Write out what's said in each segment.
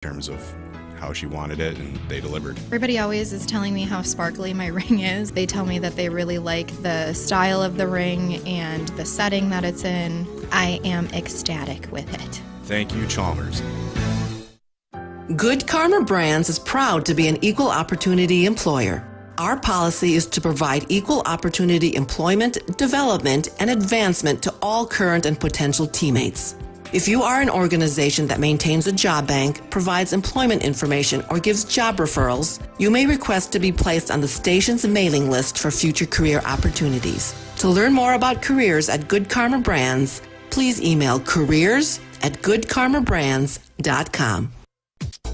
terms of how she wanted it, and they delivered. Everybody always is telling me how sparkly my ring is. They tell me that they really like the style of the ring and the setting that it's in. I am ecstatic with it. Thank you, Chalmers. Good Karma Brands is proud to be an equal opportunity employer. Our policy is to provide equal opportunity employment, development, and advancement to all current and potential teammates. If you are an organization that maintains a job bank, provides employment information, or gives job referrals, you may request to be placed on the station's mailing list for future career opportunities. To learn more about careers at Good Karma Brands, please email careers@goodkarmabrands.com.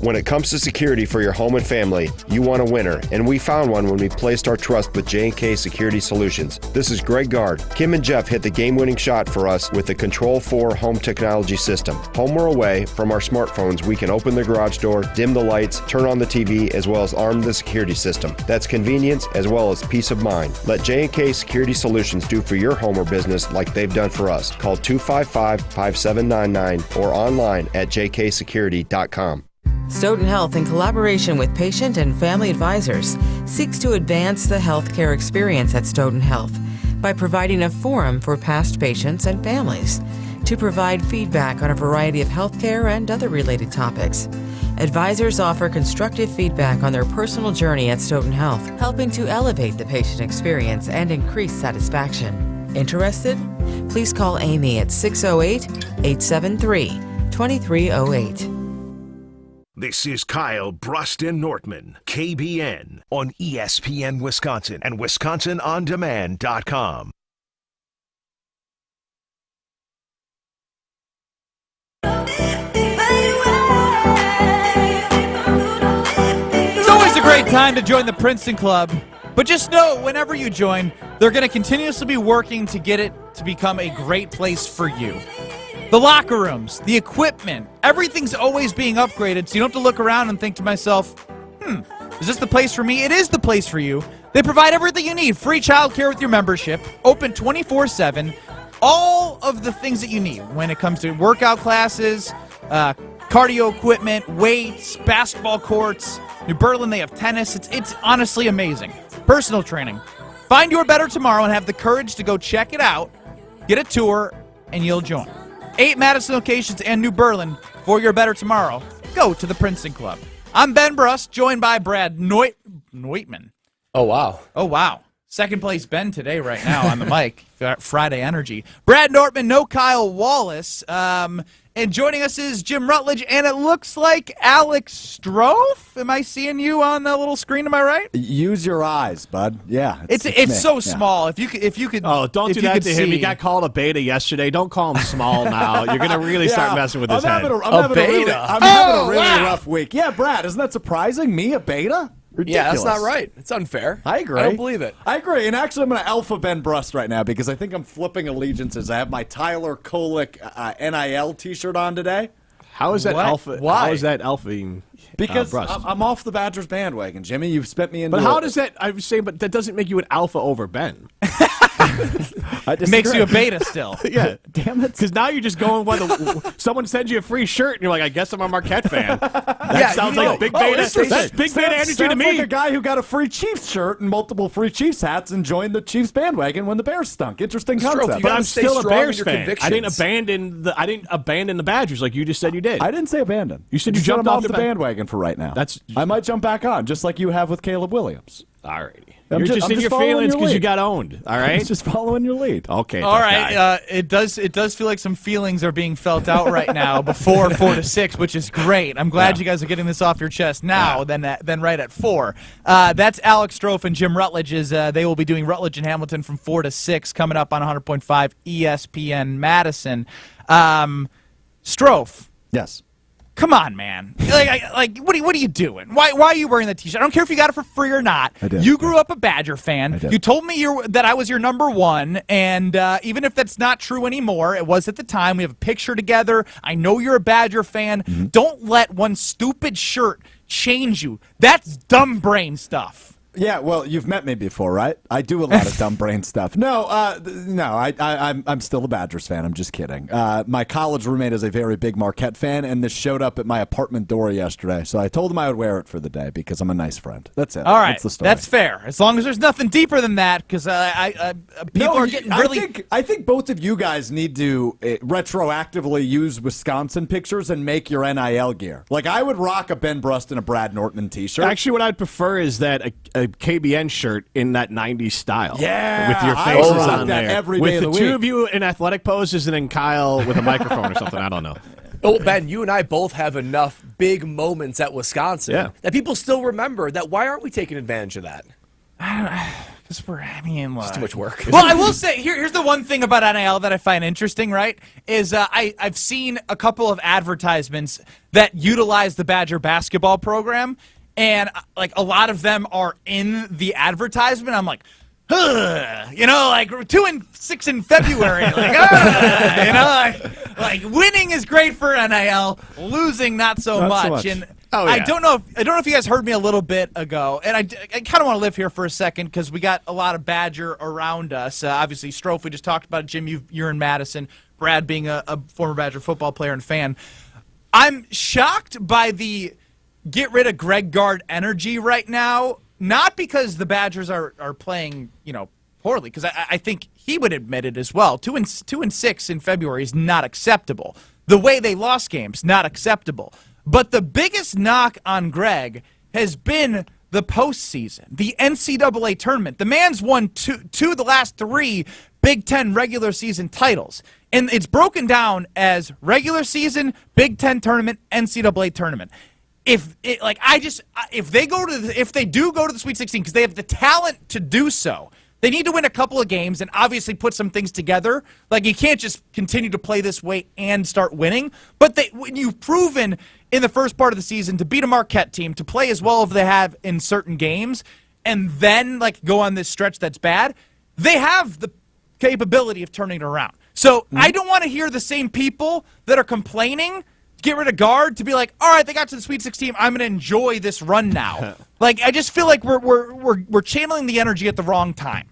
When it comes to security for your home and family, you want a winner, and we found one when we placed our trust with J&K Security Solutions. This is Greg Gard. Kim and Jeff hit the game-winning shot for us with the Control 4 home technology system. Home or away, from our smartphones, we can open the garage door, dim the lights, turn on the TV, as well as arm the security system. That's convenience as well as peace of mind. Let J&K Security Solutions do for your home or business like they've done for us. Call 255-5799 or online at jksecurity.com. Stoughton Health, in collaboration with patient and family advisors, seeks to advance the healthcare experience at Stoughton Health by providing a forum for past patients and families to provide feedback on a variety of healthcare and other related topics. Advisors offer constructive feedback on their personal journey at Stoughton Health, helping to elevate the patient experience and increase satisfaction. Interested? Please call Amy at 608-873-2308. This is Kyle Bruston Nortman, KBN, on ESPN Wisconsin and WisconsinOnDemand.com. It's always a great time to join the Princeton Club, but just know whenever you join, they're going to continuously be working to get it to become a great place for you. The locker rooms, the equipment, everything's always being upgraded, so you don't have to look around and think to myself, is this the place for me? It is the place for you. They provide everything you need. Free childcare with your membership, open 24/7, all of the things that you need when it comes to workout classes, cardio equipment, weights, basketball courts. New Berlin, they have tennis. It's honestly amazing. Personal training. Find your better tomorrow and have the courage to go check it out, get a tour, and you'll join. 8 Madison locations and New Berlin for your better tomorrow. Go to the Princeton Club. I'm Ben Bruss, joined by Brad Neutman. Oh, wow. Oh, wow. Second place Ben today right now on the mic. Friday energy. Brad Nortman, no Kyle Wallace. And joining us is Jim Rutledge, and it looks like Alex Strofe. Am I seeing you on the little screen? Am I right? Use your eyes, bud. Yeah, it's so small. If you could. Oh, don't do that to him. He got called a beta yesterday. Don't call him small now. You're gonna really start messing with his head. I'm having a really rough week. Yeah, Brad, isn't that surprising? Me, a beta? Ridiculous. Yeah, that's not right. It's unfair. I agree. I don't believe it. I agree. And actually, I'm going to alpha Ben Brust right now because I think I'm flipping allegiances. I have my Tyler Kolick NIL T-shirt on today. How is that alpha? Why? How is that alphaing? Because I'm off the Badgers bandwagon, Jimmy. You've spent me into. But how does that? I was saying, but that doesn't make you an alpha over Ben. It makes you a beta still. Yeah, damn it. Because now you're just going by someone sends you a free shirt and you're like, I guess I'm a Marquette fan. That sounds like a big beta. That's big beta energy to me. Like a guy who got a free Chiefs shirt and multiple free Chiefs hats and joined the Chiefs bandwagon when the Bears stunk. Interesting concept. But I'm still a Bears fan. I didn't abandon the Badgers like you just said you did. I didn't say abandon. You said you jumped off the bandwagon for right now. I might jump back on, just like you have with Caleb Williams. All righty. You're just in your feelings because you got owned. All right, just following your lead. Okay. All right. It does feel like some feelings are being felt out right now before 4 to 6, which is great. I'm glad you guys are getting this off your chest now than right at 4. That's Alex Strofe and Jim Rutledge. They will be doing Rutledge and Hamilton from 4 to 6 coming up on 100.5 ESPN Madison. Strofe. Yes. Come on, man. What are you doing? Why are you wearing that T-shirt? I don't care if you got it for free or not. I did. You grew up a Badger fan. You told me that I was your number one, and even if that's not true anymore, it was at the time. We have a picture together. I know you're a Badger fan. Don't let one stupid shirt change you. That's dumb brain stuff. Yeah, well, you've met me before, right? I do a lot of dumb brain stuff. No, I'm still a Badgers fan. I'm just kidding. My college roommate is a very big Marquette fan, and this showed up at my apartment door yesterday. So I told him I would wear it for the day because I'm a nice friend. That's it. All right, that's the story. That's fair. As long as there's nothing deeper than that, because people are getting really. I think both of you guys need to retroactively use Wisconsin pictures and make your NIL gear. Like, I would rock a Ben Brust and a Brad Nortman t-shirt. Actually, what I'd prefer is that a KBN shirt in that 90s style. Yeah. With your faces I on that there. every with day of the the two week. of you in athletic poses and then Kyle with a microphone or something. I don't know. Oh, Ben, you and I both have enough big moments at Wisconsin that people still remember. That why aren't we taking advantage of that? It's too much work. Well, I will say, here's the one thing about NIL that I find interesting, right, is I've seen a couple of advertisements that utilize the Badger basketball program, and like a lot of them are in the advertisement. I'm like, like 2-6 in February, like winning is great for NIL, losing not so much. And I don't know if you guys heard me a little bit ago, and I kind of want to live here for a second because we got a lot of Badger around us. Obviously, Strofe, we just talked about it. Jim, you're in Madison. Brad being a former Badger football player and fan. I'm shocked by the get rid of Greg Gard energy right now, not because the Badgers are playing poorly, because I think he would admit it as well. 2-6 in February is not acceptable. The way they lost games, not acceptable. But the biggest knock on Greg has been the postseason, the NCAA tournament. The man's won two of the last 3 Big Ten regular season titles. And it's broken down as regular season, Big Ten tournament, NCAA tournament. If they do go to the Sweet 16, because they have the talent to do so, they need to win a couple of games and obviously put some things together. Like, you can't just continue to play this way and start winning. But when you've proven in the first part of the season to beat a Marquette team, to play as well as they have in certain games, and then go on this stretch that's bad, they have the capability of turning it around. So I don't want to hear the same people that are complaining get rid of Gard to be like, all right, they got to the Sweet 16. I'm going to enjoy this run now. I just feel like we're channeling the energy at the wrong time.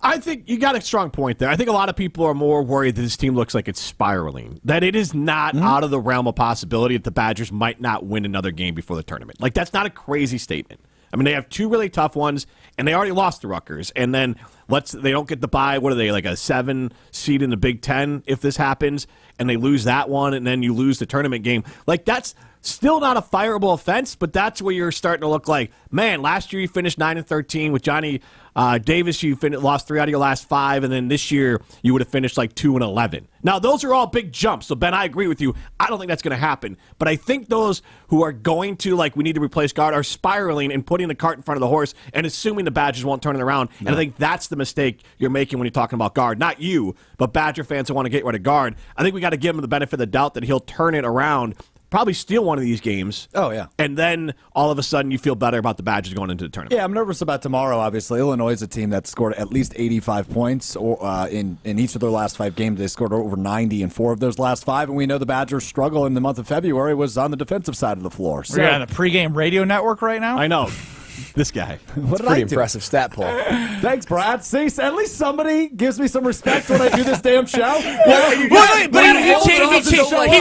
I think you got a strong point there. I think a lot of people are more worried that this team looks like it's spiraling, that it is not out of the realm of possibility that the Badgers might not win another game before the tournament. That's not a crazy statement. I mean, they have 2 really tough ones, and they already lost to Rutgers. And then they don't get the bye. What are they, like a 7 seed in the Big Ten if this happens, and they lose that one, and then you lose the tournament game. That's still not a fireable offense, but that's where you're starting to look like, man, last year you finished 9-13 with Johnny Davis. You lost 3 out of your last 5, and then this year you would have finished 2-11. Now, those are all big jumps. So, Ben, I agree with you. I don't think that's going to happen. But I think those who are going to, we need to replace Gard, are spiraling and putting the cart in front of the horse and assuming the Badgers won't turn it around. No. And I think that's the mistake you're making when you're talking about Gard. Not you, but Badger fans who want to get rid of Gard. I think we got to give him the benefit of the doubt that he'll turn it around, probably steal one of these games. Oh, yeah. And then all of a sudden you feel better about the Badgers going into the tournament. Yeah, I'm nervous about tomorrow, obviously. Illinois is a team that scored at least 85 points in each of their last 5 games. They scored over 90 in 4 of those last 5, and we know the Badgers' struggle in the month of February was on the defensive side of the floor. So, we're on the pregame radio network right now? I know. This guy. What did I do? Pretty impressive stat poll. Thanks, Brad. See, at least somebody gives me some respect when I do this damn show. He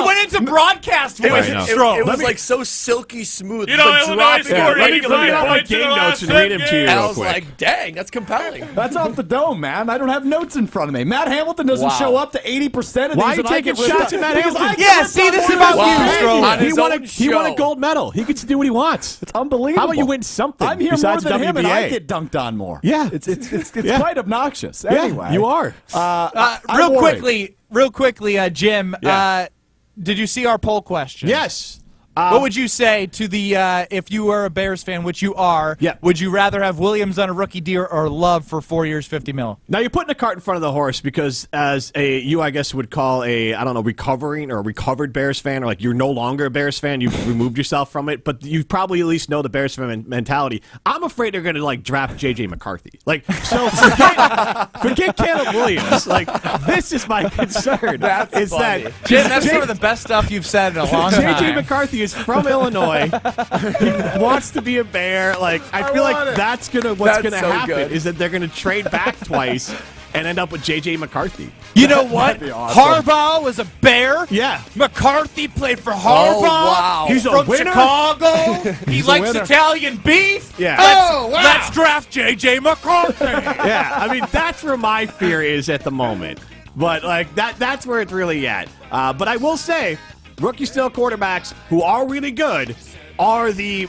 went into broadcast voice. It was so silky smooth. Illinois scored 85 points game notes and read them to you real quick. I was like, dang, that's compelling. That's off the dome, man. I don't have notes in front of me. Matt Hamilton doesn't show up to 80% of these. Why are you taking shots at Matt Hamilton? Yeah, see, this is about you, Stroll. He won a gold medal. He gets to do what he wants. It's unbelievable. How about you win something? I'm here besides more than WBA. him, and I get dunked on more. Yeah, it's quite obnoxious. Anyway, you are. Real quickly, Jim. Yeah. Did you see our poll question? Yes. What would you say to the if you were a Bears fan, which you are? Yeah. Would you rather have Williams on a rookie deal or Love for 4 years, $50 million? Now you're putting the cart in front of the horse because, as I guess would call recovering or recovered Bears fan, or you're no longer a Bears fan, you've removed yourself from it, but you probably at least know the Bears fan mentality. I'm afraid they're going to draft J.J. McCarthy. So forget Caleb Williams. This is my concern. That's funny. Jim, that's some of the best stuff you've said in a long time. J.J. McCarthy is from Illinois. He wants to be a Bear. Like I feel like that's what's gonna happen good. is that they're gonna trade back twice and end up with J.J. McCarthy. You know what? Awesome. Harbaugh was a Bear. Yeah. McCarthy played for Harbaugh. Oh, wow. He's a from winner. Chicago. He likes winner. Italian beef. Yeah. Let's draft J.J. McCarthy. Yeah, I mean that's where my fear is at the moment. But like that's where it's really at. But I will say, rookie style quarterbacks who are really good are the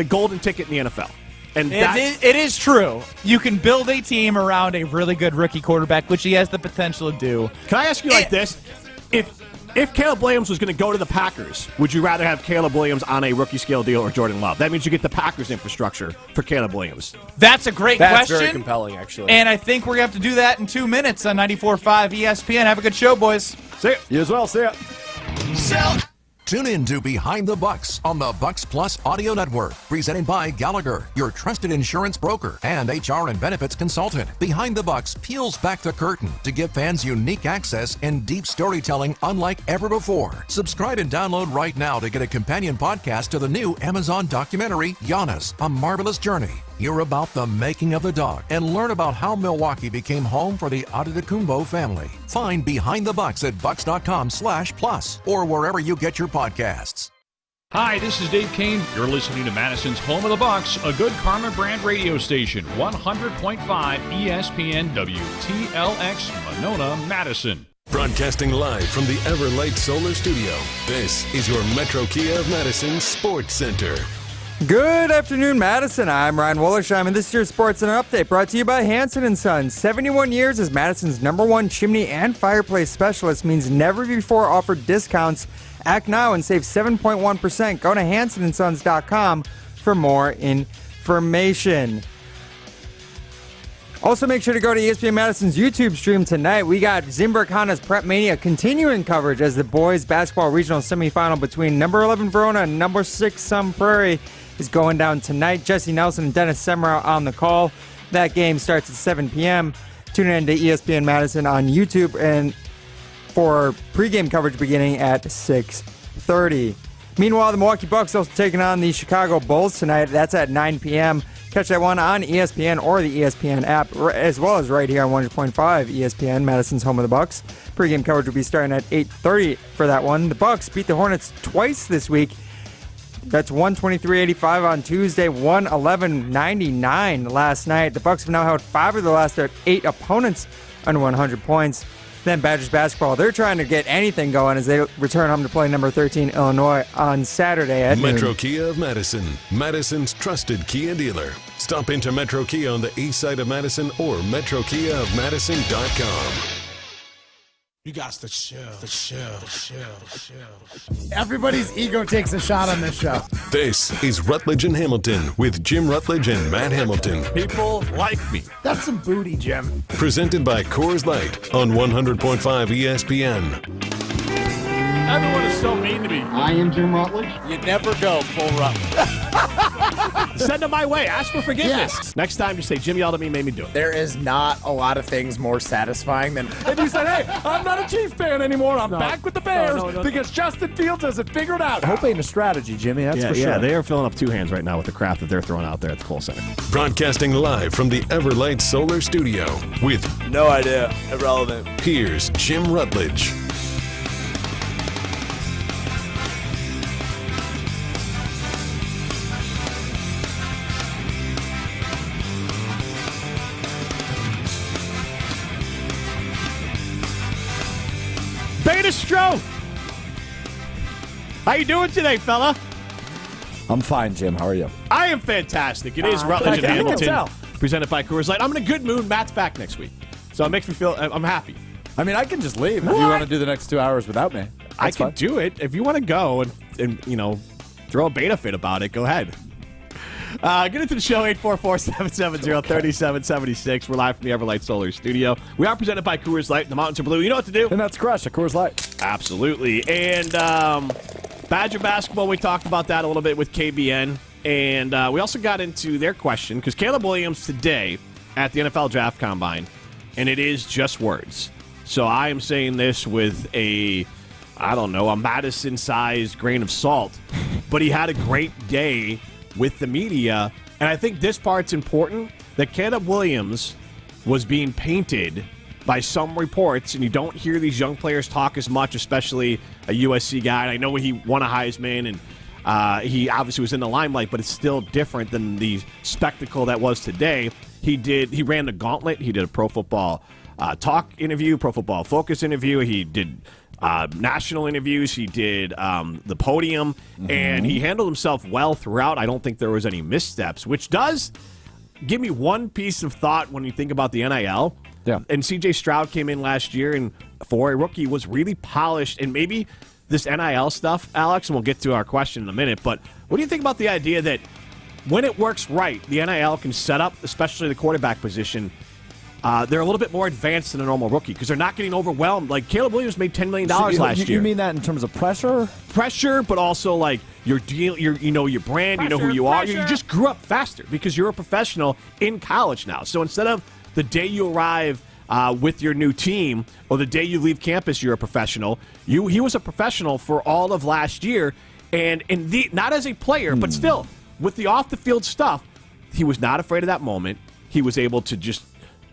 golden ticket in the NFL. And It is true. You can build a team around a really good rookie quarterback, which he has the potential to do. Can I ask you like this? If Caleb Williams was going to go to the Packers, would you rather have Caleb Williams on a rookie scale deal or Jordan Love? That means you get the Packers infrastructure for Caleb Williams. That's a great That's question. very compelling, actually. And I think we're going to have to do that in 2 minutes on 94.5 ESPN. Have a good show, boys. See ya. You as well. See ya. Tune in to Behind the Bucks on the Bucks Plus Audio Network, presented by Gallagher, your trusted insurance broker and HR and benefits consultant. Behind the Bucks peels back the curtain to give fans unique access and deep storytelling unlike ever before. Subscribe and download right now to get a companion podcast to the new Amazon documentary, Giannis, A Marvelous Journey. Hear about the making of the dog and learn about how Milwaukee became home for the Antetokounmpo family. Find Behind the Bucks at bucks.com/plus or wherever you get your podcasts. Hi, this is Dave Kane. You're listening to Madison's Home of the Bucks, a good Karma brand radio station, 100.5 ESPN WTLX, Monona, Madison. Broadcasting live from the Everlight Solar Studio, this is your Metro Kia of Madison Sports Center. Good afternoon, Madison. I'm Ryan Wollersheim, and this is your Sports Center update brought to you by Hanson & Sons. 71 years as Madison's #1 chimney and fireplace specialist means never before offered discounts. Act now and save 7.1%. Go to hansonandsons.com for more information. Also, make sure to go to ESPN Madison's YouTube stream tonight. We got Zimbrick Honda's Prep Mania continuing coverage as the boys basketball regional semifinal between number 11 Verona and number 6 Sun Prairie is going down tonight. Jesse Nelson and Dennis Semrau on the call. That game starts at 7 p.m. Tune in to ESPN Madison on YouTube and for pregame coverage beginning at 6:30. Meanwhile, the Milwaukee Bucks also taking on the Chicago Bulls tonight. That's at 9 p.m. Catch that one on ESPN or the ESPN app, as well as right here on 100.5 ESPN, Madison's Home of the Bucks. Pregame coverage will be starting at 8:30 for that one. The Bucks beat the Hornets twice this week. That's 123-85 on Tuesday, 111-99 last night. The Bucks have now held 5 of the last 8 opponents under 100 points. Then Badgers basketball, they're trying to get anything going as they return home to play number 13 Illinois on Saturday at Metro noon. Kia of Madison, Madison's trusted Kia dealer. Stop into Metro Kia on the east side of Madison or metrokiaofmadison.com. You got to chill. Everybody's ego takes a shot on this show. This is Rutledge and Hamilton with Jim Rutledge and Matt Hamilton. People like me. That's some booty, Jim. Presented by Coors Light on 100.5 ESPN. Everyone is so mean to me. I am Jim Rutledge. You never go full Rutledge. Send them my way. Ask for forgiveness. Yes. Next time, just say, Jim yelled at me, made me do it. There is not a lot of things more satisfying than And you said, hey, I'm not a Chiefs fan anymore. I'm back with the Bears because Justin Fields has it figured out. I hope ain't a strategy, Jimmy. That's for sure. Yeah, they are filling up 2 hands right now with the crap that they're throwing out there at the Kohl Center. Broadcasting live from the Everlight Solar Studio with No idea. Irrelevant. here's Jim Rutledge. Beta Stroke! How you doing today, fella? I'm fine, Jim. How are you? I am fantastic. It is Rutledge and Hamilton, presented by Coors Light. I'm in a good mood. Matt's back next week, so it makes me feel I'm happy. I mean, I can just leave if you want to do the next 2 hours without me. I can do it. If you want to go and throw a beta fit about it, go ahead. Get into the show, 844-770-3776. We're live from the Everlight Solar Studio. We are presented by Coors Light. The mountains are blue. You know what to do. And that's Crush at Coors Light. Absolutely. And Badger basketball, we talked about that a little bit with KBN. And we also got into their question, because Caleb Williams today at the NFL Draft Combine, and it is just words. So I am saying this with a I don't know, a Madison-sized grain of salt. But he had a great day with the media. And I think this part's important, that Caleb Williams was being painted by some reports, and you don't hear these young players talk as much, especially a USC guy. And I know he won a Heisman, and he obviously was in the limelight, but it's still different than the spectacle that was today. He ran the gauntlet. He did a Pro Football Talk interview, Pro Football Focus interview. He did national interviews. He did the podium, and he handled himself well throughout. I don't think there was any missteps, which does give me one piece of thought when you think about the NIL. Yeah. And C.J. Stroud came in last year, and for a rookie, was really polished. And maybe this NIL stuff, Alex, and we'll get to our question in a minute, but what do you think about the idea that when it works right, the NIL can set up, especially the quarterback position, they're a little bit more advanced than a normal rookie because they're not getting overwhelmed. Like Caleb Williams made $10 million last year. You mean that in terms of pressure? Pressure, but also like your deal, you know your brand, you know who you are. You just grew up faster because you're a professional in college now. So instead of the day you arrive with your new team or the day you leave campus, you're a professional. He was a professional for all of last year, and not as a player, but still with the off the field stuff, he was not afraid of that moment. He was able to just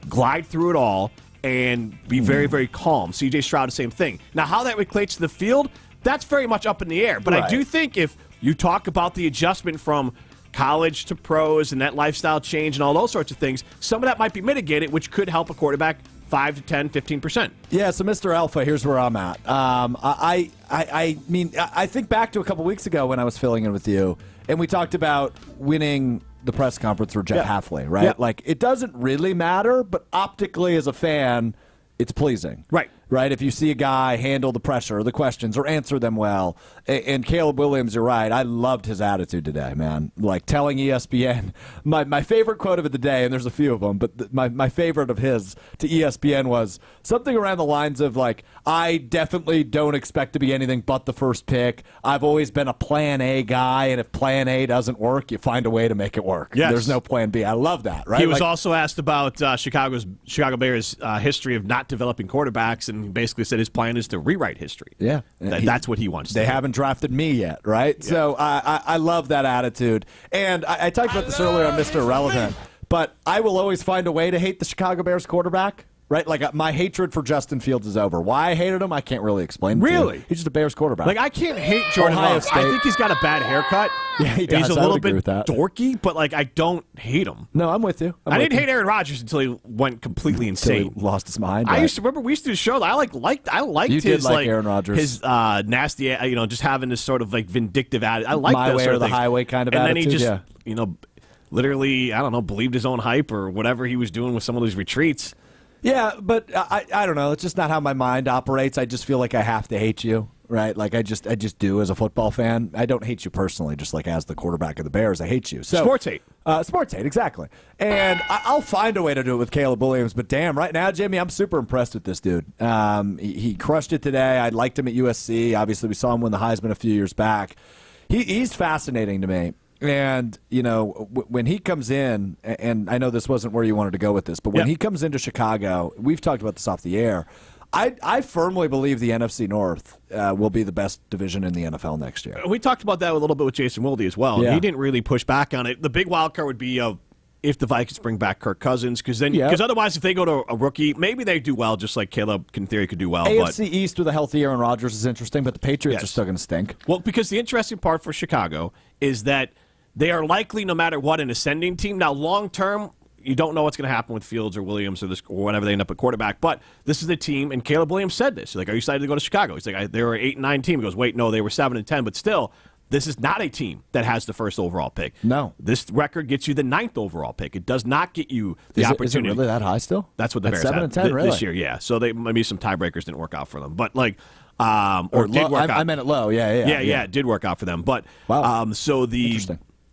glide through it all and be very, very calm. C.J. Stroud, the same thing. Now, how that equates to the field, that's very much up in the air. But I do think if you talk about the adjustment from college to pros and that lifestyle change and all those sorts of things, some of that might be mitigated, which could help a quarterback 5 to 10, 15%. Yeah, so Mr. Alpha, here's where I'm at. I mean, I think back to a couple weeks ago when I was filling in with you, and we talked about winning the press conference for Jeff Hafley, right? Yeah. Like, it doesn't really matter, but optically as a fan, it's pleasing. Right? If you see a guy handle the pressure, the questions, or answer them well. And Caleb Williams, you're right. I loved his attitude today, man. Like telling ESPN, my favorite quote of the day, and there's a few of them, but my favorite of his to ESPN was something around the lines of like, I definitely don't expect to be anything but the first pick. I've always been a plan A guy, and if plan A doesn't work, you find a way to make it work. Yes. There's no plan B. I love that, right? He was also asked about Chicago Bears' history of not developing quarterbacks, and he basically said his plan is to rewrite history. Yeah. That's what he wants. They haven't drafted me yet, right? Yeah. So I love that attitude. And I talked about this earlier on Mr. Irrelevant, but I will always find a way to hate the Chicago Bears quarterback. Right? Like, my hatred for Justin Fields is over. Why I hated him, I can't really explain. Really? He's just a Bears quarterback. Like, I can't hate Jordan Ohio Love. State. I think he's got a bad haircut. Yeah, he does. He's a I little would agree bit with that. dorky, but, like, I don't hate him. No, I'm with you. I didn't hate Aaron Rodgers until he went completely insane. Until he lost his mind. I used to remember we used to do shows. I liked you his did like Aaron Rodgers. His nasty, just having this sort of like vindictive attitude. I like my those way sort or of the things. highway kind of and attitude. And then he just, literally, I don't know, believed his own hype or whatever he was doing with some of those retreats. Yeah, but I don't know. It's just not how my mind operates. I just feel like I have to hate you, right? Like I just do as a football fan. I don't hate you personally, just like as the quarterback of the Bears, I hate you. So sports hate. Sports hate, exactly. And I'll find a way to do it with Caleb Williams. But damn, right now, Jimmy, I'm super impressed with this dude. He crushed it today. I liked him at USC. Obviously, we saw him win the Heisman a few years back. He's fascinating to me. And, when he comes in, and I know this wasn't where you wanted to go with this, but when he comes into Chicago, we've talked about this off the air, I firmly believe the NFC North will be the best division in the NFL next year. We talked about that a little bit with Jason Wilde as well. Yeah. He didn't really push back on it. The big wild card would be if the Vikings bring back Kirk Cousins, because otherwise if they go to a rookie, maybe they do well, just like Caleb in theory could do well. AFC East with a healthy Aaron Rodgers is interesting, but the Patriots are still going to stink. Well, because the interesting part for Chicago is that they are likely, no matter what, an ascending team. Now, long term, you don't know what's going to happen with Fields or Williams or whatever they end up at quarterback. But this is a team, and Caleb Williams said this. He's like, "Are you excited to go to Chicago?" He's like, "They were an 8-9 team." He goes, "Wait, no, they were 7-10." But still, this is not a team that has the first overall pick. No, this record gets you the 9th overall pick. It does not get you the opportunity. Is it really that high still? That's what the Bears 7-10 really? this year. Yeah, so maybe some tiebreakers didn't work out for them, but like. Did work out. I meant it low. Yeah, it did work out for them. But wow.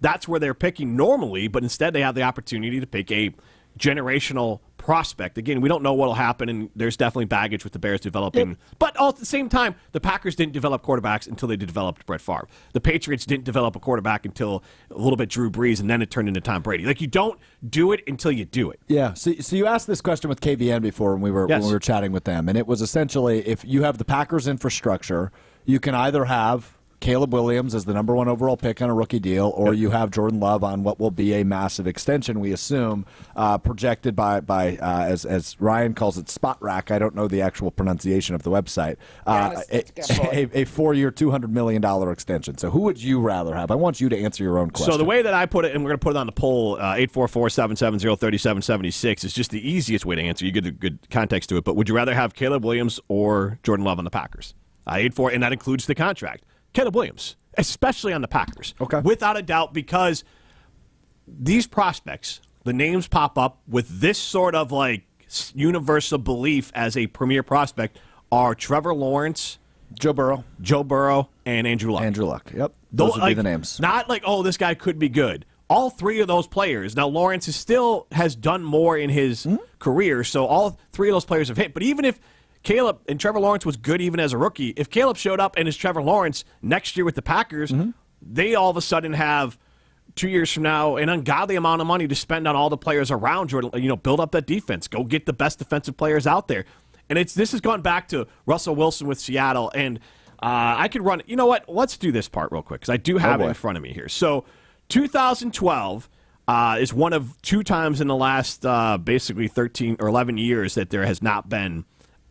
That's where they're picking normally, but instead they have the opportunity to pick a generational prospect. Again, we don't know what will happen, and there's definitely baggage with the Bears developing. But all at the same time, the Packers didn't develop quarterbacks until they developed Brett Favre. The Patriots didn't develop a quarterback until a little bit Drew Brees, and then it turned into Tom Brady. Like, you don't do it until you do it. Yeah. So you asked this question with KBN before when we were chatting with them, and it was essentially, if you have the Packers infrastructure, you can either have Caleb Williams as the number 1 overall pick on a rookie deal, or you have Jordan Love on what will be a massive extension, we assume, projected by as Ryan calls it, Spot Rack. I don't know the actual pronunciation of the website. A 4-year, $200 million extension. So who would you rather have? I want you to answer your own question. So the way that I put it, and we're going to put it on the poll, 844-770-3776, is just the easiest way to answer. You get a good context to it. But would you rather have Caleb Williams or Jordan Love on the Packers? 8-4, and that includes the contract. Caleb Williams, especially on the Packers. Okay. Without a doubt, because these prospects, the names pop up with this sort of like universal belief as a premier prospect are Trevor Lawrence, Joe Burrow, and Andrew Luck. Yep. Those would be the names. Not like, oh, this guy could be good. All three of those players. Now, Lawrence has done more in his career, so all three of those players have hit. But even if Caleb and Trevor Lawrence was good even as a rookie, if Caleb showed up and is Trevor Lawrence next year with the Packers, they all of a sudden have 2 years from now an ungodly amount of money to spend on all the players around Jordan. Build up that defense. Go get the best defensive players out there. And this has gone back to Russell Wilson with Seattle. And I could run. You know what? Let's do this part real quick because I do have it in front of me here. So 2012 is one of 2 times in the last basically 13 or 11 years that there has not been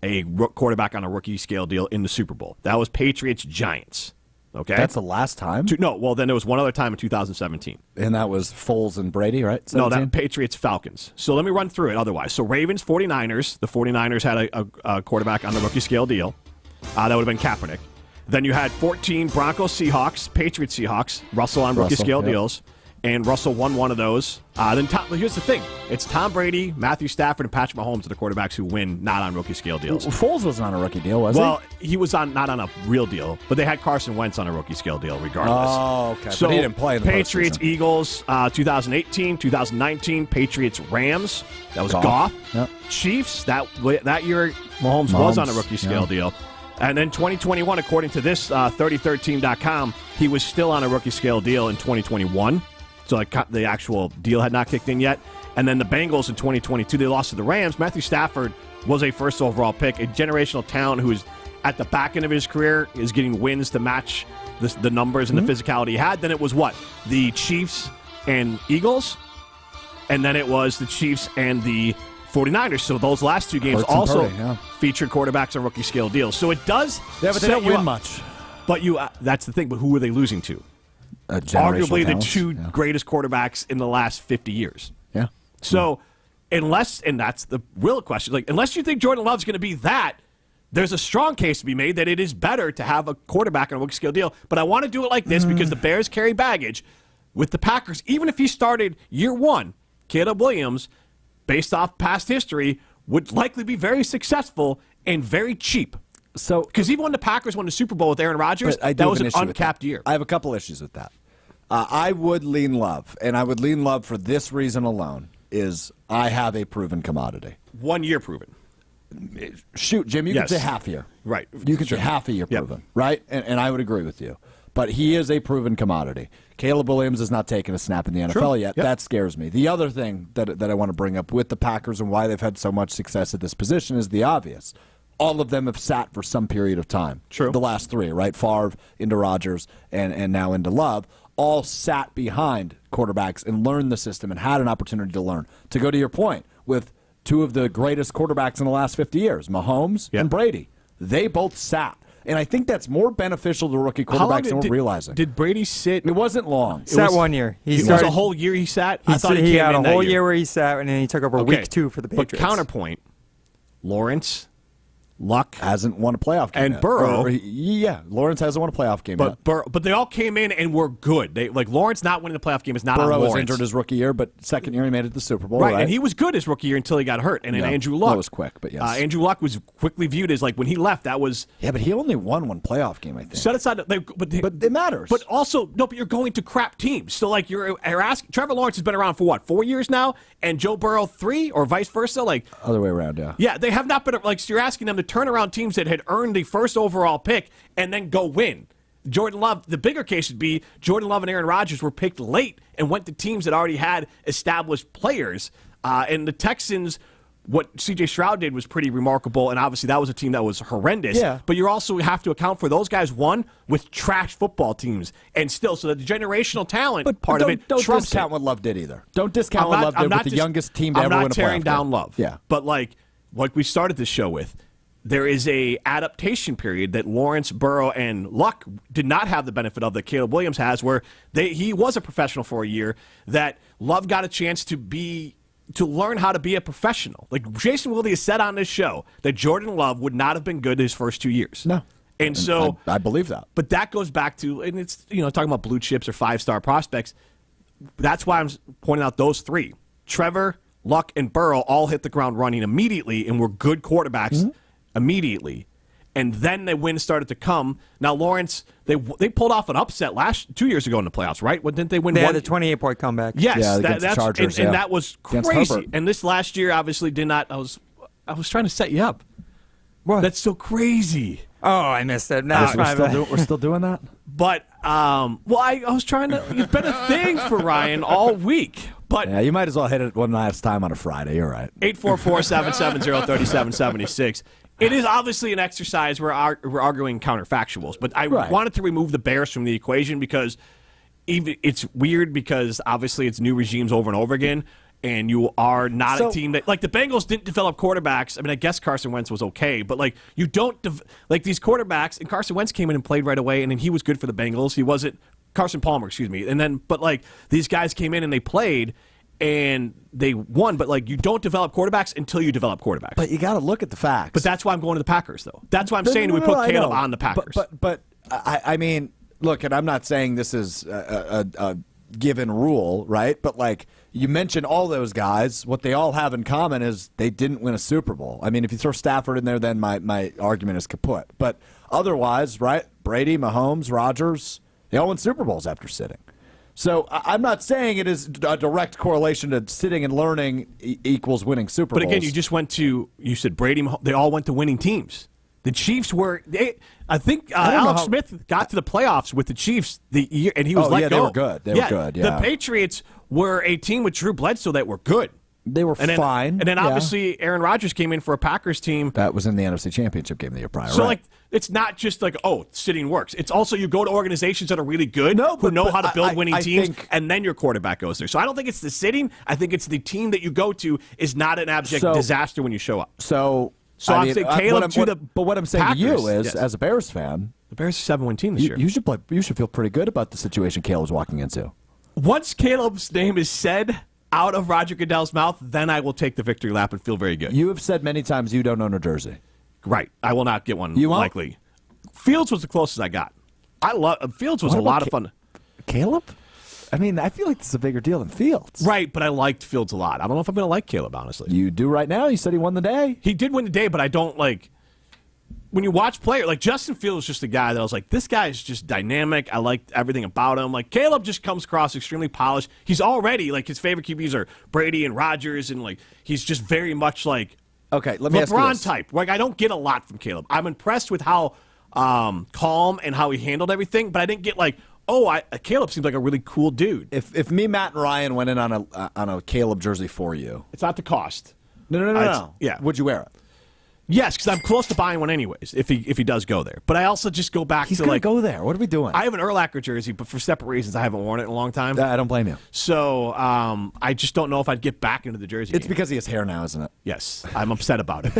a quarterback on a rookie scale deal in the Super Bowl. That was Patriots-Giants. Okay? That's the last time? Then there was one other time in 2017. And that was Foles and Brady, right? 17? No, that Patriots-Falcons. So let me run through it otherwise. So Ravens-49ers. The 49ers had a quarterback on the rookie scale deal. That would have been Kaepernick. Then you had 14 Broncos-Seahawks, Patriots-Seahawks, Russell on rookie scale deals. And Russell won one of those. Here's the thing. It's Tom Brady, Matthew Stafford, and Patrick Mahomes are the quarterbacks who win not on rookie scale deals. Foles wasn't on a rookie deal, was he? Well, he was not on a real deal, but they had Carson Wentz on a rookie scale deal regardless. Oh, okay. So but he didn't play in the Patriots, postseason. Eagles, 2018, 2019, Patriots, Rams. That was Goff. Yep. Chiefs, that year Mahomes was on a rookie scale deal. And then 2021, according to this 3013.com, he was still on a rookie scale deal in 2021. So the actual deal had not kicked in yet. And then the Bengals in 2022, they lost to the Rams. Matthew Stafford was a first overall pick, a generational talent who is at the back end of his career, is getting wins to match the numbers and the physicality he had. Then it was the Chiefs and Eagles. And then it was the Chiefs and the 49ers. So those last 2 games also featured quarterbacks on rookie scale deals. So it does. Yeah, but they don't win much. But that's the thing. But who are they losing to? Arguably the 2 greatest quarterbacks in the last 50 years. Yeah. So and that's the real question, unless you think Jordan Love's going to be that, there's a strong case to be made that it is better to have a quarterback on a rookie scale deal. But I want to do it like this because the Bears carry baggage with the Packers. Even if he started year 1, Caleb Williams, based off past history, would likely be very successful and very cheap. So, because even when the Packers won the Super Bowl with Aaron Rodgers, that was an uncapped year. I have a couple issues with that. I would lean Love, and I would lean Love for this reason alone, is I have a proven commodity. 1 year proven. Shoot, Jim, you could say half year. Right. You could say half a year proven, right? And I would agree with you. But he is a proven commodity. Caleb Williams has not taken a snap in the NFL yet. Yep. That scares me. The other thing that I want to bring up with the Packers and why they've had so much success at this position is the obvious. All of them have sat for some period of time. True. The last 3, right? Favre into Rodgers and now into Love, all sat behind quarterbacks and learned the system and had an opportunity to learn. To go to your point, with 2 of the greatest quarterbacks in the last 50 years, Mahomes and Brady, they both sat. And I think that's more beneficial to rookie quarterbacks than we're realizing. Did Brady sit? It wasn't long. It was 1 year. It was a whole year he sat? I thought he had came a whole year where he sat, and then he took over week 2 for the Patriots. But counterpoint, Lawrence Luck hasn't won a playoff game and yet. Burrow. Lawrence hasn't won a playoff game yet. But they all came in and were good. Lawrence not winning the playoff game is not Burrow on was Lawrence. injured his rookie year, but second year he made it to the Super Bowl. Right, and he was good his rookie year until he got hurt. And then Andrew Luck. That was quick, but yes. Andrew Luck was quickly viewed as when he left, that was. Yeah, but he only won one playoff game, I think. Set aside, but it matters. But also, but you're going to crap teams. So you're asking. Trevor Lawrence has been around for what, 4 years now, and Joe Burrow 3, or vice versa. Other way around, yeah. Yeah, they have not been so you're asking them to turn around teams that had earned the first overall pick and then go win. Jordan Love, the bigger case would be Jordan Love and Aaron Rodgers were picked late and went to teams that already had established players. And the Texans, what C.J. Stroud did was pretty remarkable, and obviously that was a team that was horrendous. Yeah. But you also have to account for those guys won with trash football teams, and still, so the generational talent part of it don't trumps discount it. what Love did either. Don't discount what Love did with the youngest team to ever win a playoff I'm not tearing down game. Love. Yeah. But like we started this show with, there is a adaptation period that Lawrence, Burrow, and Luck did not have the benefit of that Caleb Williams has, where he was a professional for a year, that Love got a chance to learn how to be a professional. Like Jason Wilde has said on this show that Jordan Love would not have been good his first 2 years. No. And so I believe that. But that goes back to, and it's, talking about blue chips or 5-star prospects. That's why I'm pointing out those three. Trevor, Luck, and Burrow all hit the ground running immediately and were good quarterbacks immediately. And then the wins started to come. Now, Lawrence, they pulled off an upset 2 years ago in the playoffs, right? Didn't they win? They had a 28-point comeback. Yes, against the Chargers, and that was Against crazy. Herbert. And this last year obviously did not. I was trying to set you up. What? That's so crazy. Oh, I missed it. No, We're still doing that? But, I was trying to. It's been a thing for Ryan all week. But yeah, you might as well hit it one last time on a Friday. You're right. 844-770-3776. It is obviously an exercise. We're arguing counterfactuals, but I wanted to remove the Bears from the equation because it's weird because obviously it's new regimes over and over again, and you are not a team that the Bengals didn't develop quarterbacks. I mean, I guess Carson Wentz was okay, but you don't these quarterbacks. And Carson Wentz came in and played right away, and then he was good for the Bengals. He wasn't Carson Palmer, excuse me. And then, these guys came in and they played. And they won, but you don't develop quarterbacks until you develop quarterbacks. But you got to look at the facts. But that's why I'm going to the Packers, though. That's why I'm saying we put Caleb on the Packers. But I mean, look, and I'm not saying this is a given rule, right? But you mentioned all those guys. What they all have in common is they didn't win a Super Bowl. I mean, if you throw Stafford in there, then my argument is kaput. But otherwise, right? Brady, Mahomes, Rodgers, they all won Super Bowls after sitting. So I'm not saying it is a direct correlation to sitting and learning equals winning Super Bowls. But again, you said Brady, they all went to winning teams. The Chiefs were, I think Alex Smith got to the playoffs with the Chiefs the year, and he was let go. They were good. They were good, yeah. The Patriots were a team with Drew Bledsoe that were good. They were fine. And then obviously Aaron Rodgers came in for a Packers team. That was in the NFC Championship game the year prior. So it's not just sitting works. It's also you go to organizations that are really good, who know how to build winning teams, and then your quarterback goes there. So I don't think it's the sitting. I think it's the team that you go to is not an abject disaster when you show up. So I'm saying Caleb but what I'm saying Packers, to you is, as a Bears fan, the Bears are a 7-win team this year. You should feel pretty good about the situation Caleb's walking into. Once Caleb's name is said out of Roger Goodell's mouth, then I will take the victory lap and feel very good. You have said many times you don't own a jersey. Right. I will not get one, you won't? likely. Fields was the closest I got. Fields was a lot of fun. Caleb? I mean, I feel like this is a bigger deal than Fields. Right, but I liked Fields a lot. I don't know if I'm going to like Caleb, honestly. You do right now? You said he won the day. He did win the day, but I don't when you watch player, Justin Fields was just a guy that I was like, this guy is just dynamic. I liked everything about him. Caleb just comes across extremely polished. He's already, his favorite QBs are Brady and Rodgers, and, he's just very much okay, let me ask you this. LeBron type. I don't get a lot from Caleb. I'm impressed with how calm and how he handled everything, but I didn't get Caleb seems like a really cool dude. If me, Matt, and Ryan went in on a Caleb jersey for you, it's not the cost. No. Yeah, would you wear it? Yes, because I'm close to buying one anyways. If he does go there, but I also just go back He's to gonna go there. What are we doing? I have an Urlacher jersey, but for separate reasons, I haven't worn it in a long time. I don't blame you. So I just don't know if I'd get back into the jersey. It's because he has hair now, isn't it? Yes, I'm upset about it.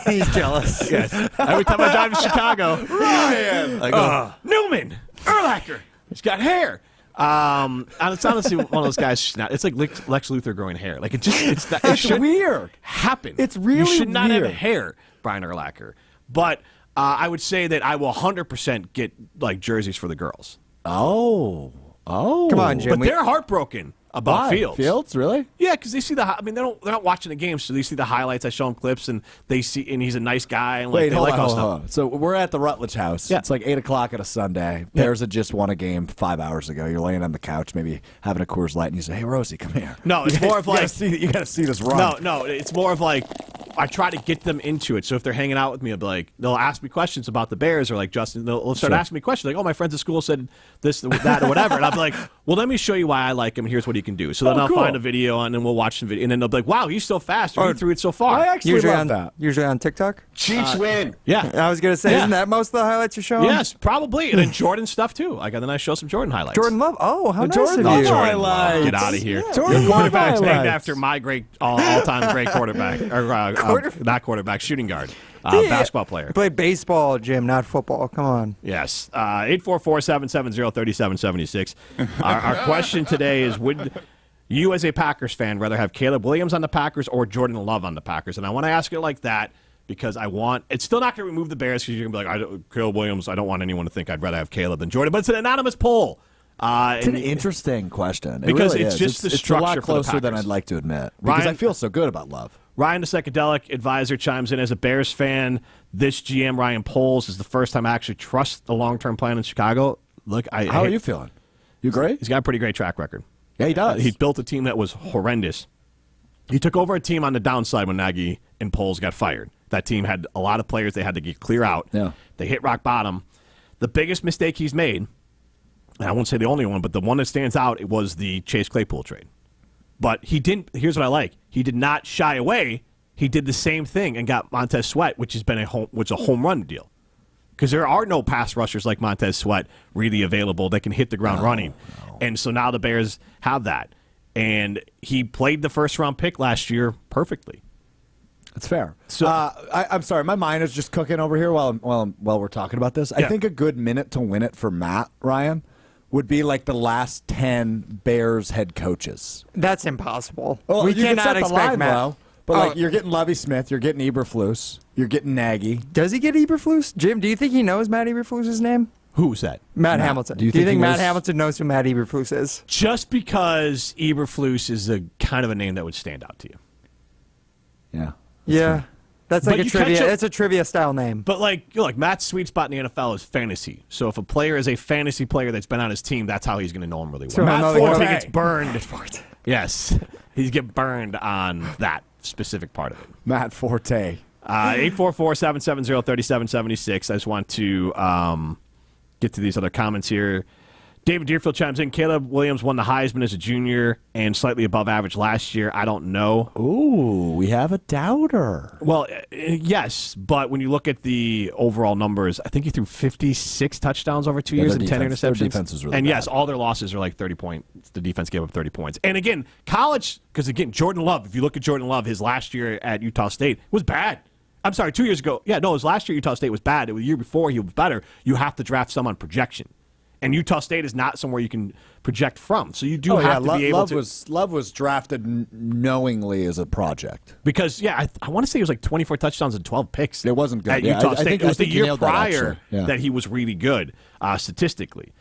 He's jealous. Yes, every time I drive to Chicago, Ryan, I go Newman Urlacher. He's got hair. And it's honestly one of those guys. It's like Lex Luthor growing hair. It's weird. Happen. It's really you should not weird. have hair, Brian Urlacher. But I would say that I will 100% get like jerseys for the girls. Oh. Come on, Jim. But they're heartbroken about Fields. Fields, really? Yeah, because they see they're not watching the game, so they see the highlights. I show them clips, and they see, and he's a nice guy. And Wait, they hold like on, all hold on. So we're at the Rutledge house. Yeah. It's like 8 o'clock on a Sunday. Bears had just won a game 5 hours ago. You're laying on the couch, maybe having a Coors Light, and you say, "Hey, Rosie, come here." No, it's more of like you got to see this run. No, it's more of like I try to get them into it. So if they're hanging out with me, I'll be like, they'll ask me questions about the Bears, or like Justin, they'll start asking me questions like, "Oh, my friends at school said this, that, or whatever," and I'll be like, "Well, let me show you why I like him. Here's what he can do." So then I'll find a video, and then we'll watch the video, and then they'll be like, "Wow, he's so fast, or he threw it so far." I actually love that. Usually on TikTok. Chiefs win. Yeah, I was gonna say, isn't that most of the highlights you're showing? Yes, probably, and then Jordan stuff too. Like, and then I show some Jordan highlights. Jordan Love. Oh, how nice Jordan of you. Love. Jordan Love. Get out of here. Yeah, Your Jordan Love quarterback's named highlights. after my great all-time great quarterback, or not quarterback, shooting guard, basketball player. Play baseball, Jim, not football. Come on. Yes. 844-770-3776. Our question today is, would you as a Packers fan rather have Caleb Williams on the Packers or Jordan Love on the Packers? And I want to ask it like that because it's still not going to remove the Bears because you're going to be like, Caleb Williams, I don't want anyone to think I'd rather have Caleb than Jordan. But it's an anonymous poll. It's an interesting question. Because really it's is. just the it's structure a lot for the closer than Packers. I'd like to admit. Because Ryan- I feel so good about Love. Ryan, the Psychedelic Advisor, chimes in as a Bears fan. This GM, Ryan Poles, is the first time I actually trust the long-term plan in Chicago. Look, How are you feeling? You great? He's got a pretty great track record. Yeah, he does. He built a team that was horrendous. He took over a team on the downside when Nagy and Poles got fired. That team had a lot of players they had to clear out. Yeah. They hit rock bottom. The biggest mistake he's made, and I won't say the only one, but the one that stands out, it was the Chase Claypool trade. But he didn't. Here's what I like. He did not shy away. He did the same thing and got Montez Sweat, which has been a home run deal. Because there are no pass rushers like Montez Sweat really available that can hit the ground running. No. And so now the Bears have that. And he played the first-round pick last year perfectly. That's fair. So I'm sorry, my mind is just cooking over here while we're talking about this. I think a good minute to win it for Matt, Ryan, would be like the last 10 Bears head coaches. That's impossible. Well, we you can cannot set the expect line Matt. low, but like you're getting Lovie Smith, you're getting Eberflus, you're getting Nagy. Does he get Eberflus? Jim, do you think he knows Matt Eberflus's name? Who's that? Matt Hamilton. Do you think think Matt Hamilton knows who Matt Eberflus is? Just because Eberflus is a kind of a name that would stand out to you. Yeah. Yeah. That's like But a you trivia. catch a- It's a trivia style name. But like Matt's sweet spot in the NFL is fantasy. So if a player is a fantasy player that's been on his team, that's how he's going to know him really well. So Matt another Forte guy- gets burned. Yes, he's get burned on that specific part of it. Matt Forte. 844-770-3776. I just want to get to these other comments here. David Deerfield chimes in. Caleb Williams won the Heisman as a junior and slightly above average last year. I don't know. Ooh, we have a doubter. Well, yes, but when you look at the overall numbers, I think he threw 56 touchdowns over 2 years and 10 interceptions. Their defense was really and bad. yes, all their losses are like 30 points. The defense gave up 30 points. And again, college, because again, Jordan Love, if you look at Jordan Love, his last year at Utah State was bad. I'm sorry, 2 years ago. Yeah, no, his last year Utah State was bad. It was the year before he was better. You have to draft some on projection. And Utah State is not somewhere you can project from. So you do have to be able to. Love was drafted knowingly as a project. Because, yeah, I want to say it was like 24 touchdowns and 12 picks. It wasn't good. At Yeah, Utah I State. think- It was I think the you year nailed that, prior actually. Yeah. that he was really good statistically.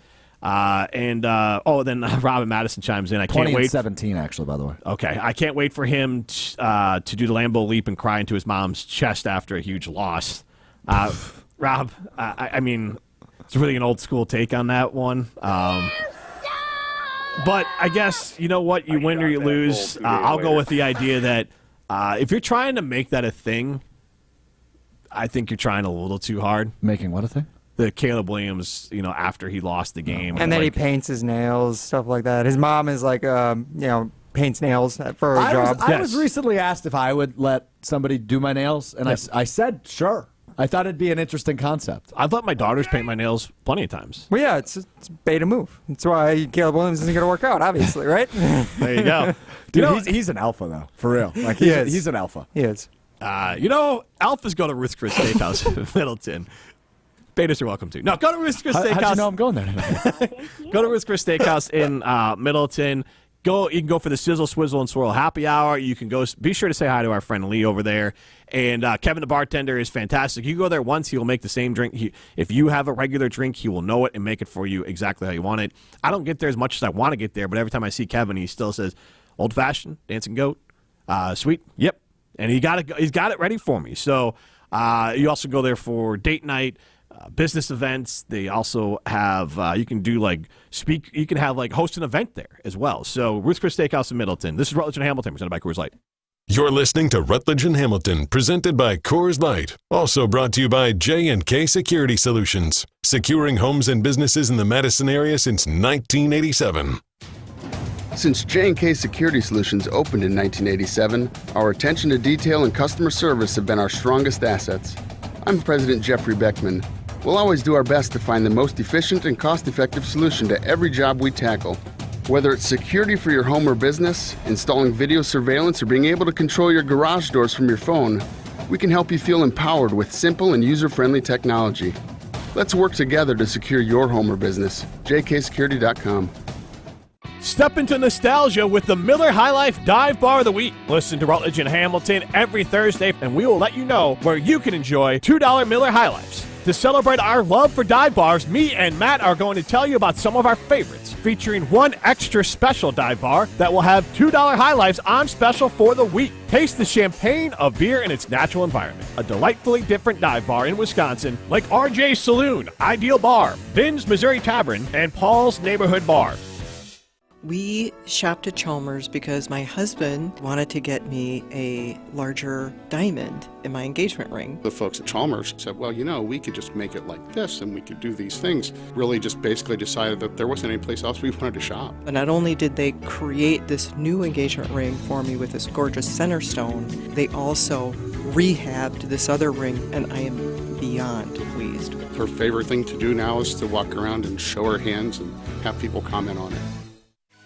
Then Robin Madison chimes in. I 20 can't and wait. 17, actually, by the way. Okay, I can't wait for him to do the Lambeau leap and cry into his mom's chest after a huge loss. Rob, I mean, it's really an old school take on that one. But I guess, you know what, you win or you lose. I'll go with the idea that if you're trying to make that a thing, I think you're trying a little too hard. Making what a thing? The Caleb Williams, after he lost the game. And then he paints his nails, stuff like that. His mom is like, paints nails for her job. I was recently asked if I would let somebody do my nails, and I said sure. I thought it'd be an interesting concept. I've let my daughters paint my nails plenty of times. Well, yeah, it's beta move. That's why Caleb Williams isn't going to work out, obviously, right? There you go. Dude, he's an alpha, though, for real. Like he's an alpha. He is. Alphas go to Ruth's Chris Steakhouse in Middleton. Betas are welcome to. No, go to Ruth's Chris Steakhouse. How'd you know I'm going there tonight? Go to Ruth's Chris Steakhouse in Middleton. You can go for the Sizzle, Swizzle, and Swirl happy hour. You can go. Be sure to say hi to our friend Lee over there. And Kevin, the bartender, is fantastic. You go there once, he will make the same drink. If you have a regular drink, he will know it and make it for you exactly how you want it. I don't get there as much as I want to get there, but every time I see Kevin, he still says, old fashioned, dancing goat, sweet, yep. And he's got it ready for me. So you also go there for date night, business events. They also have you can do you can have host an event there as well. So Ruth's Chris Steakhouse in Middleton. This is Rutledge and Hamilton presented by Coors Light. You're listening to Rutledge and Hamilton, presented by Coors Light. Also brought to you by J&K Security Solutions, securing homes and businesses in the Madison area since 1987. Since J&K Security Solutions opened in 1987, our attention to detail and customer service have been our strongest assets. I'm President Jeffrey Beckman. We'll always do our best to find the most efficient and cost-effective solution to every job we tackle. Whether it's security for your home or business, installing video surveillance, or being able to control your garage doors from your phone, we can help you feel empowered with simple and user-friendly technology. Let's work together to secure your home or business. jksecurity.com. Step into nostalgia with the Miller High Life Dive Bar of the Week. Listen to Rutledge and Hamilton every Thursday, and we will let you know where you can enjoy $2 Miller High Lifes. To celebrate our love for dive bars, me and Matt are going to tell you about some of our favorites, featuring one extra special dive bar that will have $2 High Lifes on special for the week. Taste the champagne of beer in its natural environment. A delightfully different dive bar in Wisconsin, like RJ's Saloon, Ideal Bar, Ben's Missouri Tavern, and Paul's Neighborhood Bar. We shopped at Chalmers because my husband wanted to get me a larger diamond in my engagement ring. The folks at Chalmers said, well, we could just make it like this and we could do these things. Really just basically decided that there wasn't any place else we wanted to shop. But not only did they create this new engagement ring for me with this gorgeous center stone, they also rehabbed this other ring, and I am beyond pleased. Her favorite thing to do now is to walk around and show her hands and have people comment on it.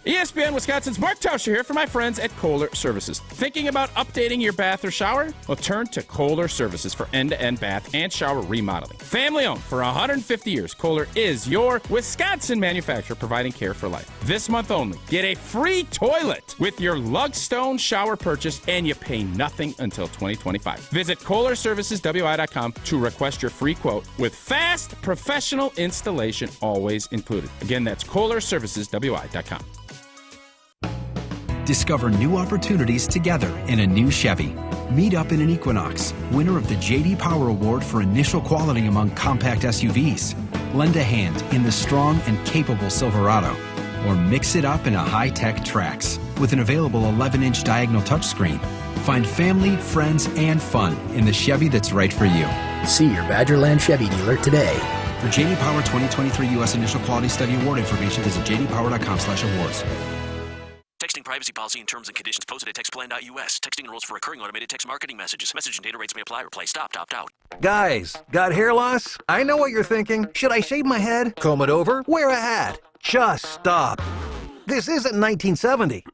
ESPN Wisconsin's Mark Tauscher here for my friends at Kohler Services. Thinking about updating your bath or shower? Well, turn to Kohler Services for end-to-end bath and shower remodeling. Family-owned for 150 years, Kohler is your Wisconsin manufacturer providing care for life. This month only, get a free toilet with your Lugstone shower purchase, and you pay nothing until 2025. Visit KohlerServicesWI.com to request your free quote with fast, professional installation always included. Again, that's KohlerServicesWI.com. Discover new opportunities together in a new Chevy. Meet up in an Equinox, winner of the J.D. Power Award for initial quality among compact SUVs. Lend a hand in the strong and capable Silverado. Or mix it up in a high-tech Trax with an available 11-inch diagonal touchscreen. Find family, friends, and fun in the Chevy that's right for you. See your Badgerland Chevy dealer today. For J.D. Power 2023 U.S. Initial Quality Study Award information, visit jdpower.com/awards. Texting privacy policy and terms and conditions posted at textplan.us. Texting enrolls for recurring automated text marketing messages. Message and data rates may apply. Reply stop, opt out. Guys, got hair loss? I know what you're thinking. Should I shave my head? Comb it over? Wear a hat? Just stop. This isn't 1970.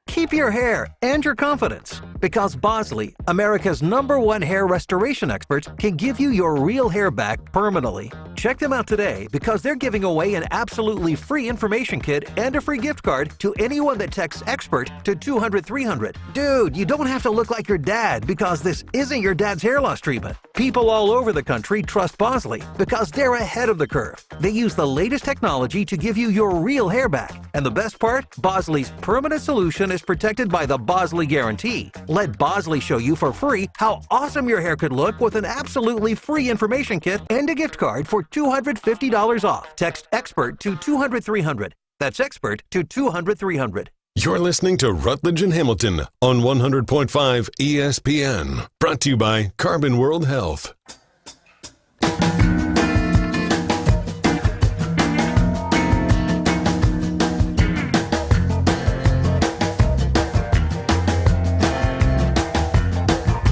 Keep your hair and your confidence, because Bosley, America's #1 hair restoration expert, can give you your real hair back permanently. Check them out today, because they're giving away an absolutely free information kit and a free gift card to anyone that texts EXPERT to 200-300. Dude, you don't have to look like your dad, because this isn't your dad's hair loss treatment. People all over the country trust Bosley because they're ahead of the curve. They use the latest technology to give you your real hair back. And the best part? Bosley's permanent solution is protected by the Bosley Guarantee. Let Bosley show you for free how awesome your hair could look with an absolutely free information kit and a gift card for $250 off. Text EXPERT to 200-300. That's EXPERT to 200-300. You're listening to Rutledge and Hamilton on 100.5 ESPN. Brought to you by Carbon World Health.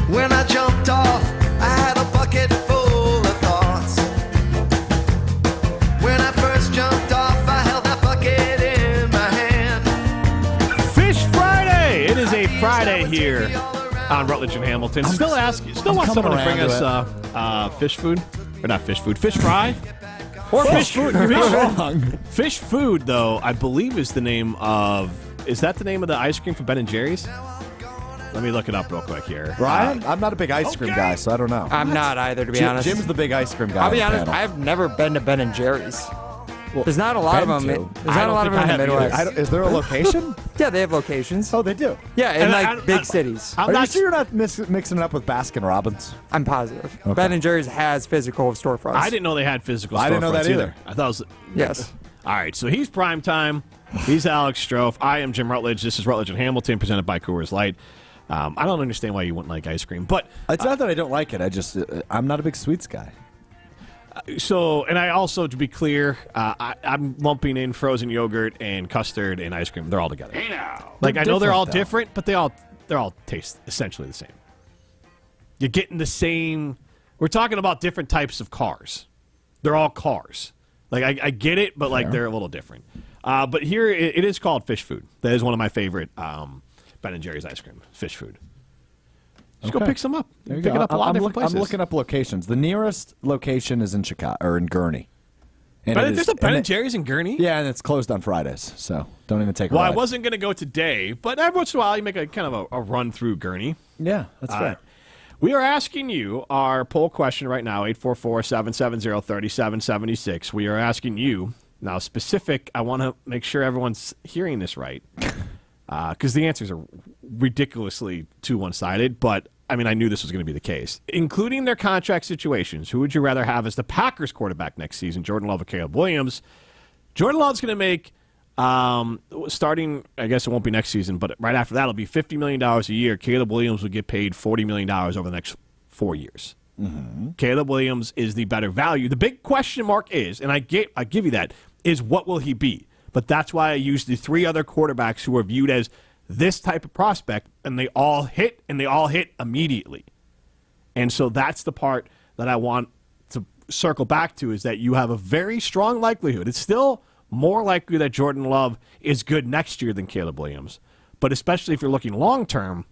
When I jumped off, I had a bucket full of thoughts. When I first jumped off, I held that bucket in my hand. Fish Friday! It is a Friday here on Rutledge and Hamilton. Still want someone to bring us fish food. Or not fish food, fish fry. Or fish food. Fish food, though, I believe is the name of Is that the name of the ice cream from Ben and Jerry's? Let me look it up real quick here. Ryan? I'm not a big ice cream guy, so I don't know. I'm not either, to be honest. Jim's the big ice cream guy. I'll be on the honest, panel. I've never been to Ben and Jerry's. There's not a lot of them. There's not a lot of them in the Midwest. Is there a location? Yeah, they have locations. Oh, they do? Yeah, in big cities. Are you sure you're not mixing it up with Baskin Robbins? I'm positive. Okay. Ben and Jerry's has physical storefronts. I didn't know they had physical storefronts I didn't know that either. I thought it was... Yes. All right, so he's Prime Time. He's Alex Strofe. I am Jim Rutledge. This is Rutledge and Hamilton, presented by Coors Light. I don't understand why you wouldn't like ice cream, but... It's not that I don't like it. I'm not a big sweets guy. And I also, to be clear, I'm lumping in frozen yogurt and custard and ice cream. They're all together. Hey now. Like, I know they're all different, but they all taste essentially the same. You're getting the same... We're talking about different types of cars. They're all cars. Like, I get it, but, like, they're a little different. But here, it is called fish food. That is one of my favorite Ben and Jerry's ice cream. Fish food. Just go pick some up. There you pick go. it up a lot of different places. I'm looking up locations. The nearest location is in Chicago or in Gurney. And There's a Ben and Jerry's in Gurney? Yeah, and it's closed on Fridays, so don't even take a Well, ride. I wasn't going to go today, but every once in a while you make a kind of a run through Gurney. Yeah, that's fair. We are asking you our poll question right now, 844-770-3776. We are asking you, now specific, I want to make sure everyone's hearing this right, because the answers are ridiculously too one-sided, but I mean, I knew this was going to be the case. Including their contract situations, who would you rather have as the Packers quarterback next season, Jordan Love or Caleb Williams? Jordan Love's going to make, starting, I guess it won't be next season, but right after that, it'll be $50 million a year. Caleb Williams will get paid $40 million over the next 4 years. Mm-hmm. Caleb Williams is the better value. The big question mark is, and I give you that, is what will he be? But that's why I used the three other quarterbacks who are viewed as this type of prospect, and they all hit immediately. And so that's the part that I want to circle back to, is that you have a very strong likelihood. It's still more likely that Jordan Love is good next year than Caleb Williams. But especially if you're looking long-term,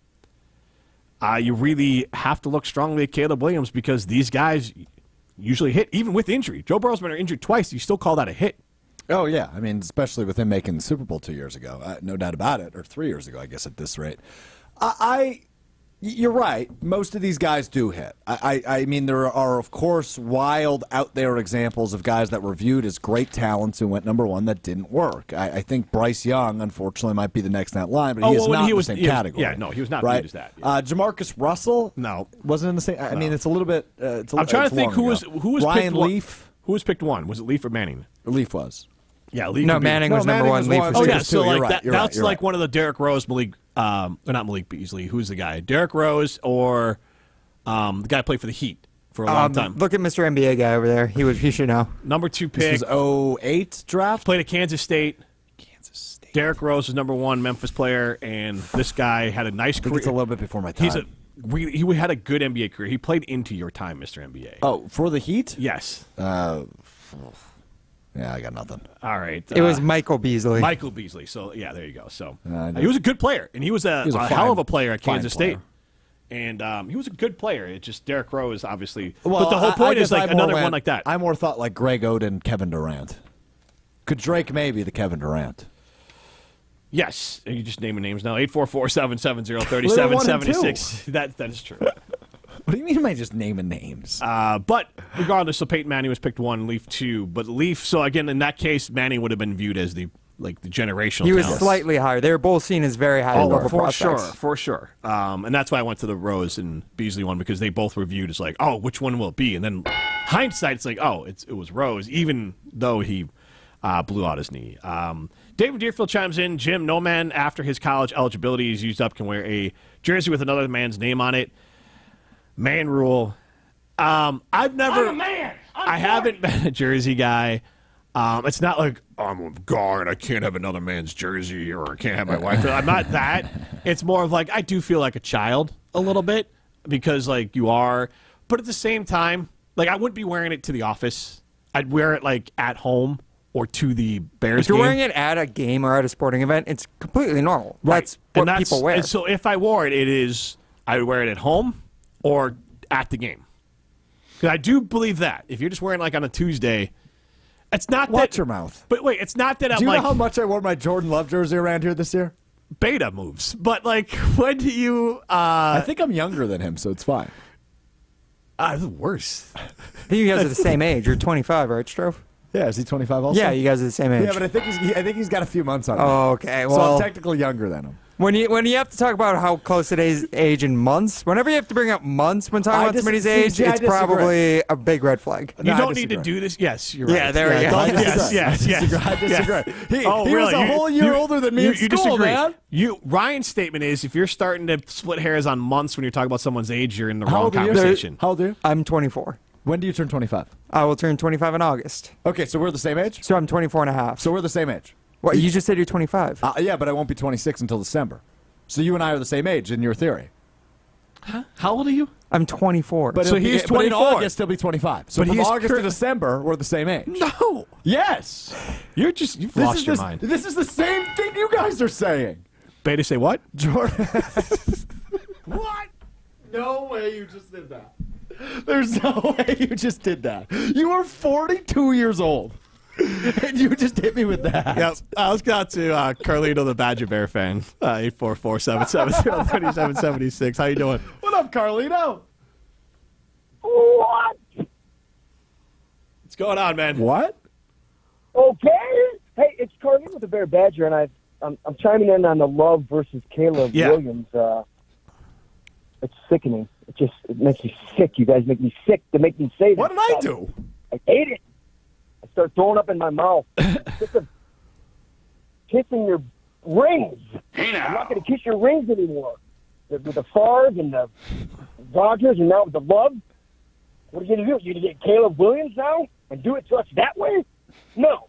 you really have to look strongly at Caleb Williams, because these guys usually hit, even with injury. Joe Burrow's been injured twice. You still call that a hit. Oh, yeah. I mean, especially with him making the Super Bowl 2 years ago. No doubt about it. Or 3 years ago, I guess, at this rate. You're right. Most of these guys do hit. I mean, there are, of course, wild out there examples of guys that were viewed as great talents who went number one that didn't work. I think Bryce Young, unfortunately, might be the next in that line, but he is not in the same category. He was not right? viewed as that. Yeah. Jamarcus Russell? No. Wasn't in the same. I mean, it's a little bit. I'm trying to think who was Ryan picked Leaf? Who was picked one? Was it Leaf or Manning? Leaf was. Yeah, Leaf. No, Manning was number one. Leaf was two. two. Yeah, so like that's you're like right. one of the Derrick Rose, Malik, not Malik Beasley. Who's the guy? Derrick Rose or the guy who played for the Heat for a long time. Look at Mr. NBA guy over there. He should know. Number 2 pick. This was 08 draft. Played at Kansas State. Derrick Rose was number 1 Memphis player, and this guy had a nice career. It's a little bit before my time. He had a good NBA career. He played into your time, Mr. NBA. Oh, for the Heat? Yes. Yeah, I got nothing. All right. It was Michael Beasley. Michael Beasley. So, yeah, there you go. So he was a good player, and he was a hell of a player at Kansas State. And he was a good player. It's just Derrick Rose, obviously. Well, but the whole point is like another one like that. I more thought like Greg Oden, Kevin Durant. Could Drake maybe the Kevin Durant? Yes. Are you just naming names now? 844-770-3776. That is true. What do you mean am I just naming names? But regardless, so Peyton Manning was picked 1, Leaf 2. But Leaf, so again, in that case, Manning would have been viewed as the generational He was talent. slightly higher. They were both seen as very high level prospects. For sure. And that's why I went to the Rose and Beasley one, because they both were viewed as like, oh, which one will it be? And then hindsight, it's like, oh, it was Rose, even though he blew out his knee. David Deerfield chimes in, Jim, no man after his college eligibility is used up can wear a jersey with another man's name on it. Man rule. I've never. I'm a man. I haven't been a jersey guy. It's not like I'm a guard. I can't have another man's jersey, or I can't have my wife. I'm not that. It's more of like I do feel like a child a little bit, because like you are, but at the same time, like I wouldn't be wearing it to the office. I'd wear it like at home or to the Bears If you're game. wearing it at a game or at a sporting event, it's completely normal. Right. That's what people wear. And so if I wore it, I would wear it at home or at the game. Because I do believe that. If you're just wearing like on a Tuesday, it's not Watch that. your mouth. But wait, it's not that I'm Do you like. know how much I wore my Jordan Love jersey around here this year? beta moves. But, like, when do you... I think I'm younger than him, so it's fine. The worst. I think you guys are the same age. You're 25, right, Strofe? Yeah, is he 25 also? Yeah, you guys are the same age. Yeah, but I think he's got a few months on him. Oh, okay. Well, so I'm technically younger than him. When you have to talk about how close it is age in months, whenever you have to bring up months when talking about somebody's age, it's probably a big red flag. You don't need to do this. Yes, you're right. Yeah, there we go. Yes. I disagree. He was a whole year older than me in school, disagree. man. Ryan's statement is if you're starting to split hairs on months when you're talking about someone's age, you're in the How wrong old are you? conversation. How old are you? I'm 24. When do you turn 25? I will turn 25 in August. Okay, so we're the same age? So I'm 24 and a half. So we're the same age. What, you just said you're 25. Yeah, but I won't be 26 until December. So you and I are the same age in your theory. Huh? How old are you? I'm 24. But so he's 24. But in August, he'll be 25. So from August to December, we're the same age. No. Yes. You've lost your mind. This is the same thing you guys are saying. Beta say what? Jordan. What? No way you just did that. There's no way you just did that. You are 42 years old. And you just hit me with that. Yep. Let's go out to Carlito, the Badger Bear fan. 844-770-3776. How you doing? What up, Carlito? What? What's going on, man? What? Okay. Hey, it's Carlito, the Bear Badger, and I'm chiming in on the Love versus Caleb Williams. It's sickening. It makes me sick. You guys make me sick to make me say this. What did I do? I hate it. I start throwing up in my mouth. Just kissing your rings. Hey now. I'm not going to kiss your rings anymore. With the Favre and the Rodgers and now with the Love. What are you going to do? You're going to get Caleb Williams now and do it to us that way? No.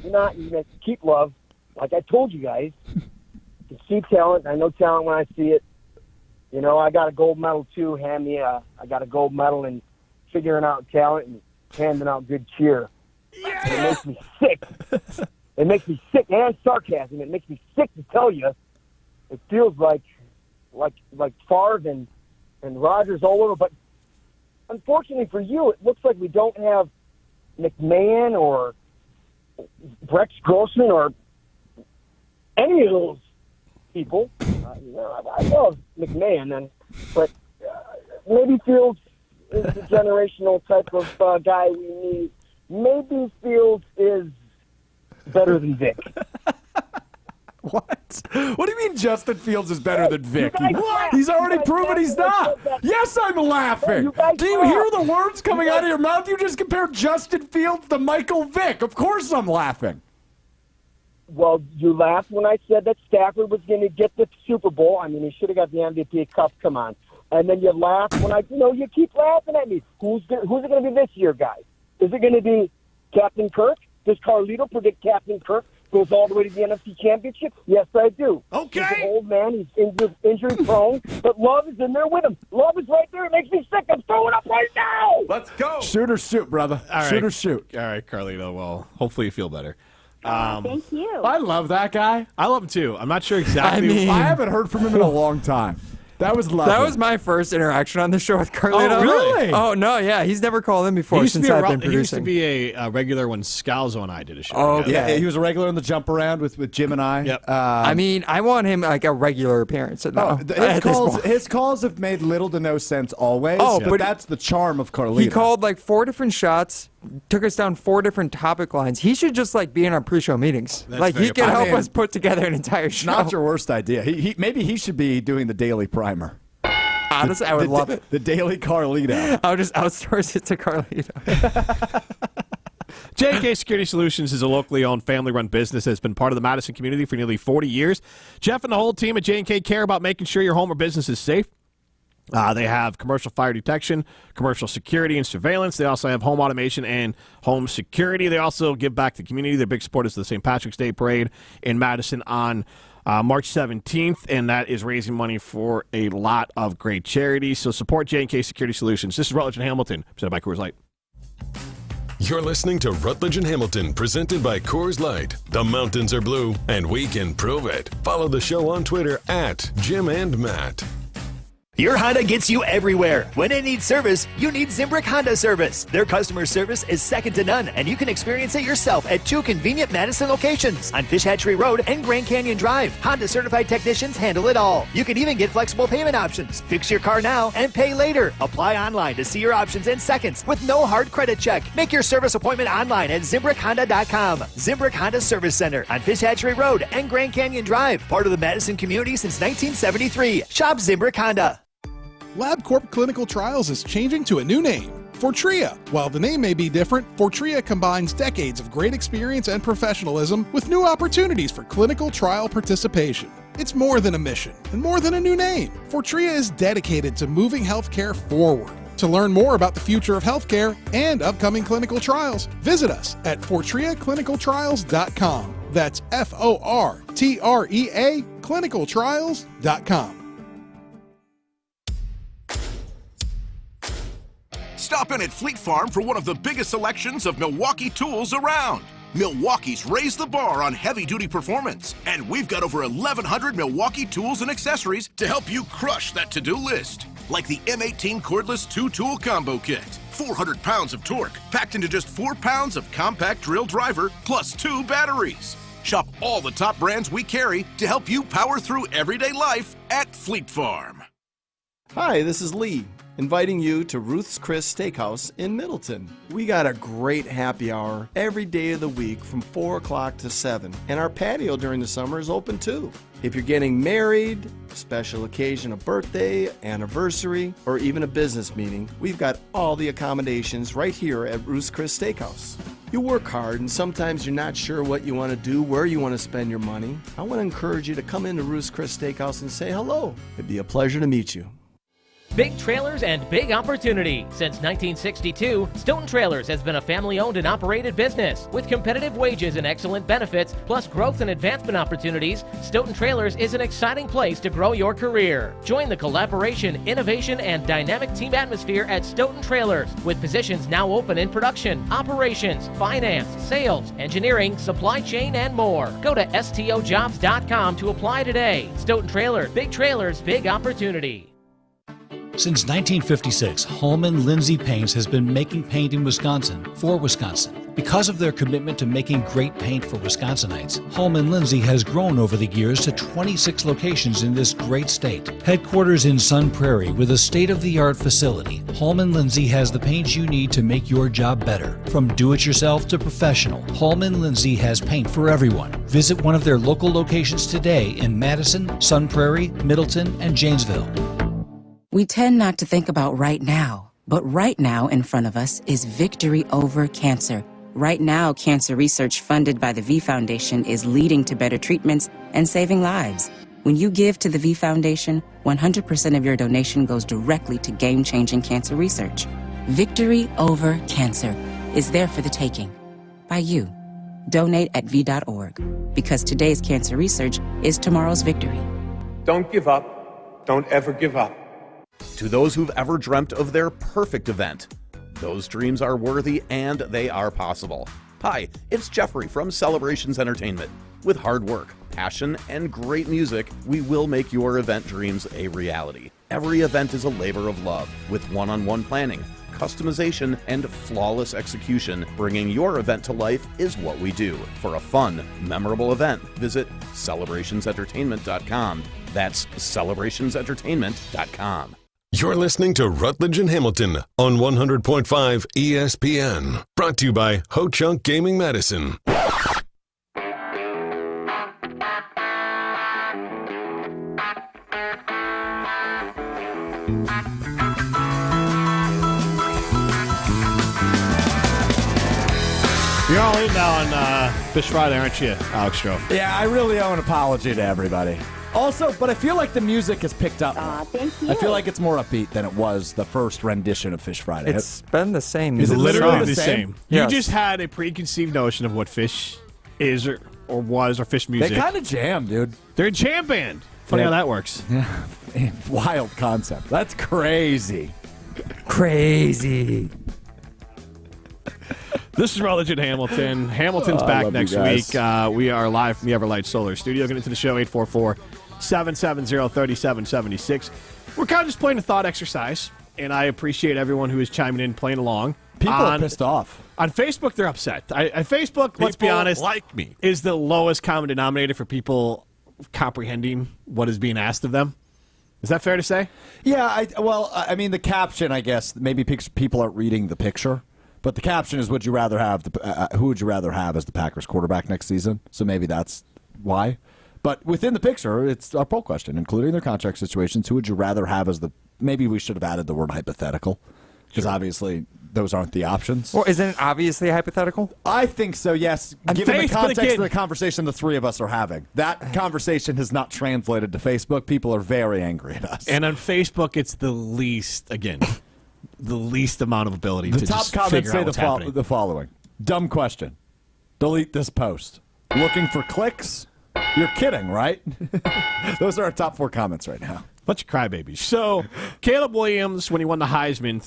You're not. You're going to keep Love. Like I told you guys, you can see talent. I know talent when I see it. You know, I got a gold medal, too. I got a gold medal in figuring out talent and handing out good cheer. Yeah. It makes me sick. It makes me sick, and sarcasm. It makes me sick to tell you. It feels like Favre and Rodgers all over. But unfortunately for you, it looks like we don't have McMahon or Rex Grossman or any of those people. I love McMahon, but maybe Fields is the generational type of guy we need. Maybe Fields is better than Vic. What? What do you mean Justin Fields is better than Vic? He's already proven he's not. Yes, I'm laughing. Do you hear the words coming out of your mouth? You just compared Justin Fields to Michael Vick. Of course I'm laughing. Well, you laughed when I said that Stafford was going to get the Super Bowl. I mean, he should have got the MVP cup. Come on. And then you laughed when you keep laughing at me. Who's it going to be this year, guys? Is it going to be Captain Kirk? Does Carlito predict Captain Kirk goes all the way to the NFC Championship? Yes, I do. Okay. He's an old man. He's injury prone, but Love is in there with him. Love is right there. It makes me sick. I'm throwing up right now. Let's go. Shoot or shoot, brother. All right. Shoot or shoot. All right, Carlito. Well, hopefully you feel better. Thank you. I love that guy. I love him too. I'm not sure exactly. I haven't heard from him in a long time. That was lovely. That was my first interaction on the show with Carlito. Oh, really? Oh, no, yeah. He's never called in before since I've been producing. He used to be a regular when Scalzo and I did a show. Oh, okay. Yeah, he was a regular in the jump around with Jim and I. Yep. I mean, I want him like a regular appearance. His calls have made little to no sense always. But that's the charm of Carlito. He called like 4 different shots, took us down 4 different topic lines. He should just like be in our pre-show meetings. That's he can help us put together an entire show. Not your worst idea. Maybe he should be doing the daily primer. Honestly, I would love it. The Daily Carlito. I would just outsource it to Carlito. J&K Security Solutions is a locally owned, family-run business that has been part of the Madison community for nearly 40 years. Jeff and the whole team at J&K care about making sure your home or business is safe. They have commercial fire detection, commercial security and surveillance. They also have home automation and home security. They also give back to the community. They're big supporters of the St. Patrick's Day Parade in Madison on March 17th, and that is raising money for a lot of great charities. So support J&K Security Solutions. This is Rutledge and Hamilton, presented by Coors Light. You're listening to Rutledge and Hamilton, presented by Coors Light. The mountains are blue, and we can prove it. Follow the show on Twitter at Jim and Matt. Your Honda gets you everywhere. When it needs service, you need Zimbrick Honda service. Their customer service is second to none, and you can experience it yourself at 2 convenient Madison locations on Fish Hatchery Road and Grand Canyon Drive. Honda certified technicians handle it all. You can even get flexible payment options. Fix your car now and pay later. Apply online to see your options in seconds with no hard credit check. Make your service appointment online at ZimbrickHonda.com. Zimbrick Honda Service Center on Fish Hatchery Road and Grand Canyon Drive. Part of the Madison community since 1973. Shop Zimbrick Honda. LabCorp Clinical Trials is changing to a new name, Fortrea. While the name may be different, Fortrea combines decades of great experience and professionalism with new opportunities for clinical trial participation. It's more than a mission and more than a new name. Fortrea is dedicated to moving healthcare forward. To learn more about the future of healthcare and upcoming clinical trials, visit us at FortreaClinicalTrials.com. That's FORTREA clinicaltrials.com. Stop in at Fleet Farm for one of the biggest selections of Milwaukee tools around. Milwaukee's raised the bar on heavy-duty performance, and we've got over 1,100 Milwaukee tools and accessories to help you crush that to-do list. Like the M18 cordless 2-tool combo kit. 400 pounds of torque, packed into just 4 pounds of compact drill driver, plus 2 batteries. Shop all the top brands we carry to help you power through everyday life at Fleet Farm. Hi, this is Lee, inviting you to Ruth's Chris Steakhouse in Middleton. We got a great happy hour every day of the week from 4 o'clock to 7, and our patio during the summer is open too. If you're getting married, special occasion, a birthday, anniversary, or even a business meeting, we've got all the accommodations right here at Ruth's Chris Steakhouse. You work hard and sometimes you're not sure what you want to do, where you want to spend your money. I want to encourage you to come into Ruth's Chris Steakhouse and say hello. It'd be a pleasure to meet you. Big trailers and big opportunity. Since 1962, Stoughton Trailers has been a family-owned and operated business. With competitive wages and excellent benefits, plus growth and advancement opportunities, Stoughton Trailers is an exciting place to grow your career. Join the collaboration, innovation, and dynamic team atmosphere at Stoughton Trailers, with positions now open in production, operations, finance, sales, engineering, supply chain, and more. Go to stojobs.com to apply today. Stoughton Trailers, big opportunity. Since 1956, Holman Lindsay Paints has been making paint in Wisconsin for Wisconsin. Because of their commitment to making great paint for Wisconsinites, Holman Lindsay has grown over the years to 26 locations in this great state. Headquarters in Sun Prairie with a state-of-the-art facility, Holman Lindsay has the paint you need to make your job better. From do-it-yourself to professional, Holman Lindsay has paint for everyone. Visit one of their local locations today in Madison, Sun Prairie, Middleton, and Janesville. We tend not to think about right now, but right now in front of us is victory over cancer. Right now, cancer research funded by the V Foundation is leading to better treatments and saving lives. When you give to the V Foundation, 100% of your donation goes directly to game-changing cancer research. Victory over cancer is there for the taking. By you. Donate at V.org. Because today's cancer research is tomorrow's victory. Don't give up. Don't ever give up. To those who've ever dreamt of their perfect event, those dreams are worthy and they are possible. Hi, it's Jeffrey from Celebrations Entertainment. With hard work, passion, and great music, we will make your event dreams a reality. Every event is a labor of love, with one-on-one planning, customization, and flawless execution. Bringing your event to life is what we do. For a fun, memorable event, visit celebrationsentertainment.com. That's celebrationsentertainment.com. You're listening to Rutledge and Hamilton on 100.5 ESPN. Brought to you by Ho Chunk Gaming Madison. You're all in now on Fish Friday, aren't you, Alex Stroh? Yeah, I really owe an apology to everybody. Also, but I feel like the music has picked up. Thank you. I feel like it's more upbeat than it was the first rendition of Fish Friday. It's been the same. It's literally the same. Yes. You just had a preconceived notion of what Fish is or was, or Fish music. They kind of jam, dude. They're a jam band. Funny how that works. Yeah. Wild concept. That's crazy. Crazy. This is Rutledge and Hamilton. Hamilton's back next week. We are live from the Everlight Solar Studio. Get into the show, 844-770-3776. We're kind of just playing a thought exercise, and I appreciate everyone who is chiming in, playing along. People are pissed off. On Facebook, they're upset. Facebook, let's be honest, like me, is the lowest common denominator for people comprehending what is being asked of them. Is that fair to say? Yeah, I mean, the caption, I guess, maybe people aren't reading the picture, but the caption is, would you rather have who would you rather have as the Packers quarterback next season? So maybe that's why. But within the picture, it's our poll question, including their contract situations. Who would you rather have as the? Maybe we should have added the word hypothetical, because obviously those aren't the options. Well, isn't it obviously hypothetical? I think so, yes. Given the context of the conversation the three of us are having. That conversation has not translated to Facebook. People are very angry at us. And on Facebook, it's the least amount of ability to just figure out what's happening. The following. Dumb question. Delete this post. Looking for clicks? You're kidding, right? Those are our top 4 comments right now. Bunch of crybabies. So, Caleb Williams, when he won the Heisman,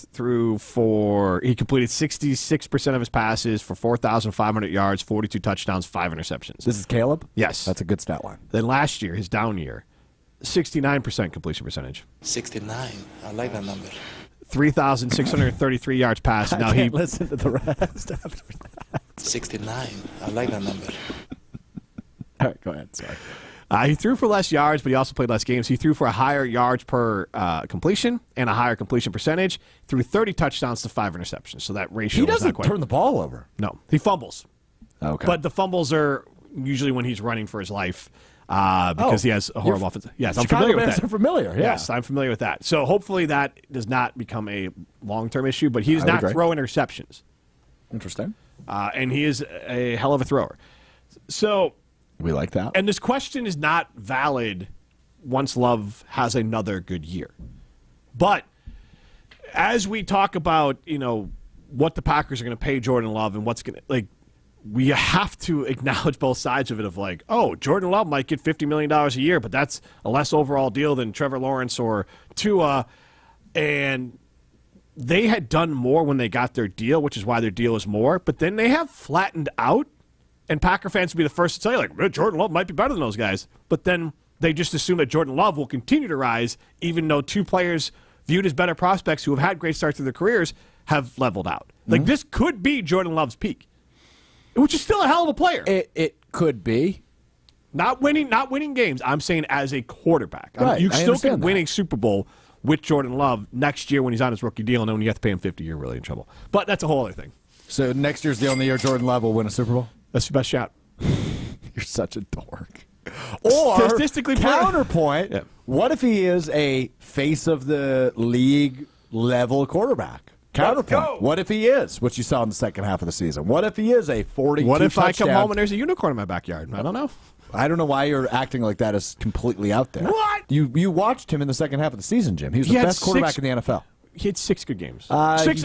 he completed 66% of his passes for 4,500 yards, 42 touchdowns, 5 interceptions. This is Caleb? Yes. That's a good stat line. Then last year, his down year, 69% completion percentage. 69. I like that number. 3,633 yards passed. I can't listen to the rest after that. 69. I like that number. All right, go ahead. Sorry. He threw for less yards, but he also played less games. He threw for a higher yards per completion and a higher completion percentage. Threw 30 touchdowns to 5 interceptions. So that ratio He doesn't turn the ball over. No, he fumbles. Okay. But the fumbles are usually when he's running for his life because he has a horrible offense. Yes, I'm familiar with that. I'm familiar, yeah. Yes, I'm familiar with that. So hopefully that does not become a long-term issue, but he does not throw interceptions. Interesting. And he is a hell of a thrower. So we like that. And this question is not valid once Love has another good year. But as we talk about, what the Packers are going to pay Jordan Love and what's going to, we have to acknowledge both sides of it of Jordan Love might get $50 million a year, but that's a less overall deal than Trevor Lawrence or Tua. And they had done more when they got their deal, which is why their deal is more. But then they have flattened out. And Packer fans would be the first to tell you, Jordan Love might be better than those guys. But then they just assume that Jordan Love will continue to rise, even though 2 players viewed as better prospects who have had great starts to their careers have leveled out. This could be Jordan Love's peak, which is still a hell of a player. It could be. Not winning games. I'm saying as a quarterback. Right, you still can win a Super Bowl with Jordan Love next year when he's on his rookie deal, and then when you have to pay him $50, you're really in trouble. But that's a whole other thing. So next year's the only year Jordan Love will win a Super Bowl? That's your best shot. You're such a dork. Or statistically, counterpoint, what if he is a face of the league level quarterback? Counterpoint. What if he is, what you saw in the second half of the season? What if he is a 42 What if touchdown? I come home and there's a unicorn in my backyard? I don't know. I don't know why you're acting like that is completely out there. What? You watched him in the second half of the season, Jim. He was the best quarterback in the NFL. He had 6 good games. Six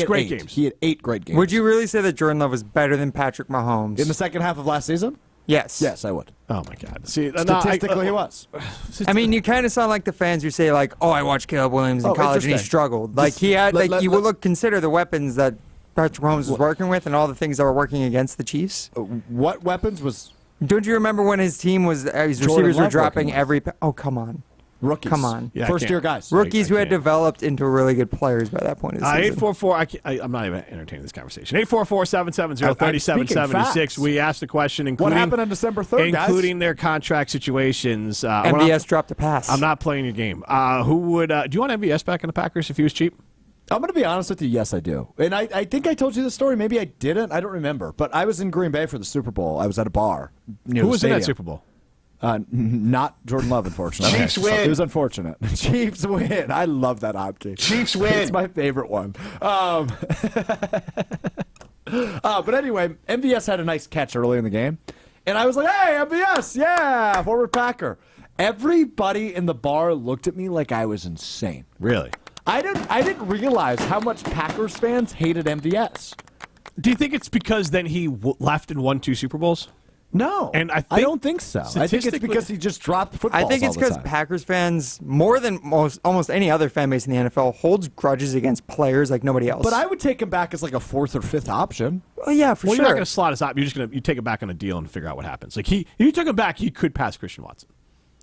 great games. He had 8 great games. Would you really say that Jordan Love was better than Patrick Mahomes? In the second half of last season? Yes. Yes, I would. Oh, my God. See, statistically, he was. I mean, you kind of sound like the fans who say, I watched Caleb Williams in college and he struggled. You would consider the weapons that Patrick Mahomes was working with and all the things that were working against the Chiefs. What weapons was... Don't you remember when his team was, his receivers were dropping every... Oh, come on. Rookies. Come on. Yeah, first-year guys. Rookies who had developed into really good players by that point in the season. 844, I'm not even entertaining this conversation. 844-770-3776. We asked the question, including... What happened on December 3rd, guys? Including their contract situations. MVS dropped a pass. I'm not playing your game. Who would... do you want MVS back in the Packers if he was cheap? I'm going to be honest with you. Yes, I do. And I think I told you the story. Maybe I didn't. I don't remember. But I was in Green Bay for the Super Bowl. I was at a bar near Who was in that Super Bowl? Not Jordan Love, unfortunately. Chiefs win. It was unfortunate. Chiefs win. I love that hotkey. Chiefs win. It's my favorite one. But anyway, MVS had a nice catch early in the game. And I was like, hey, MVS, yeah, forward Packer. Everybody in the bar looked at me like I was insane. Really? I didn't realize how much Packers fans hated MVS. Do you think it's because then he left and won 2 Super Bowls? No, and I don't think so. I think it's because he just dropped the football. I think it's because Packers fans, more than almost any other fan base in the NFL, holds grudges against players like nobody else. But I would take him back as like a 4th or 5th option. Well, yeah, for sure. You're not going to slot his op. You're just going to take him back on a deal and figure out what happens. If you took him back, he could pass Christian Watson.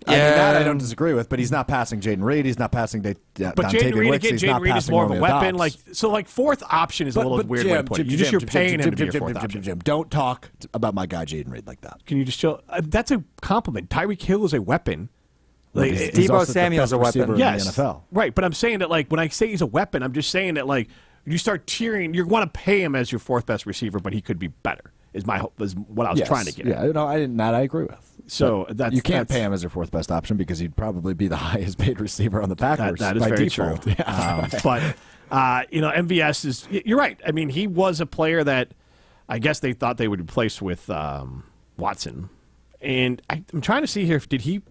I mean, that I don't disagree with, but he's not passing Jaden Reed. He's not passing But Jaden Reed, again, Jaden Reed is more of a weapon. Fourth option is a little weird way to put it. You're paying him to be your fourth option. Don't talk about my guy Jaden Reed like that. Can you just chill? That's a compliment. Tyreek Hill is a weapon. Deebo Samuel's a weapon. Yes, in the NFL. Right, but I'm saying that when I say he's a weapon, I'm just saying that you start tiering, you want to pay him as your fourth best receiver, but he could be better. Is what I was trying to get at. Yeah, no, I agree with. So you can't pay him as your fourth best option because he'd probably be the highest paid receiver on the Packers. That is by very default. true. But MVS is. You're right. I mean, he was a player that I guess they thought they would replace with Watson, and I'm trying to see here. Did he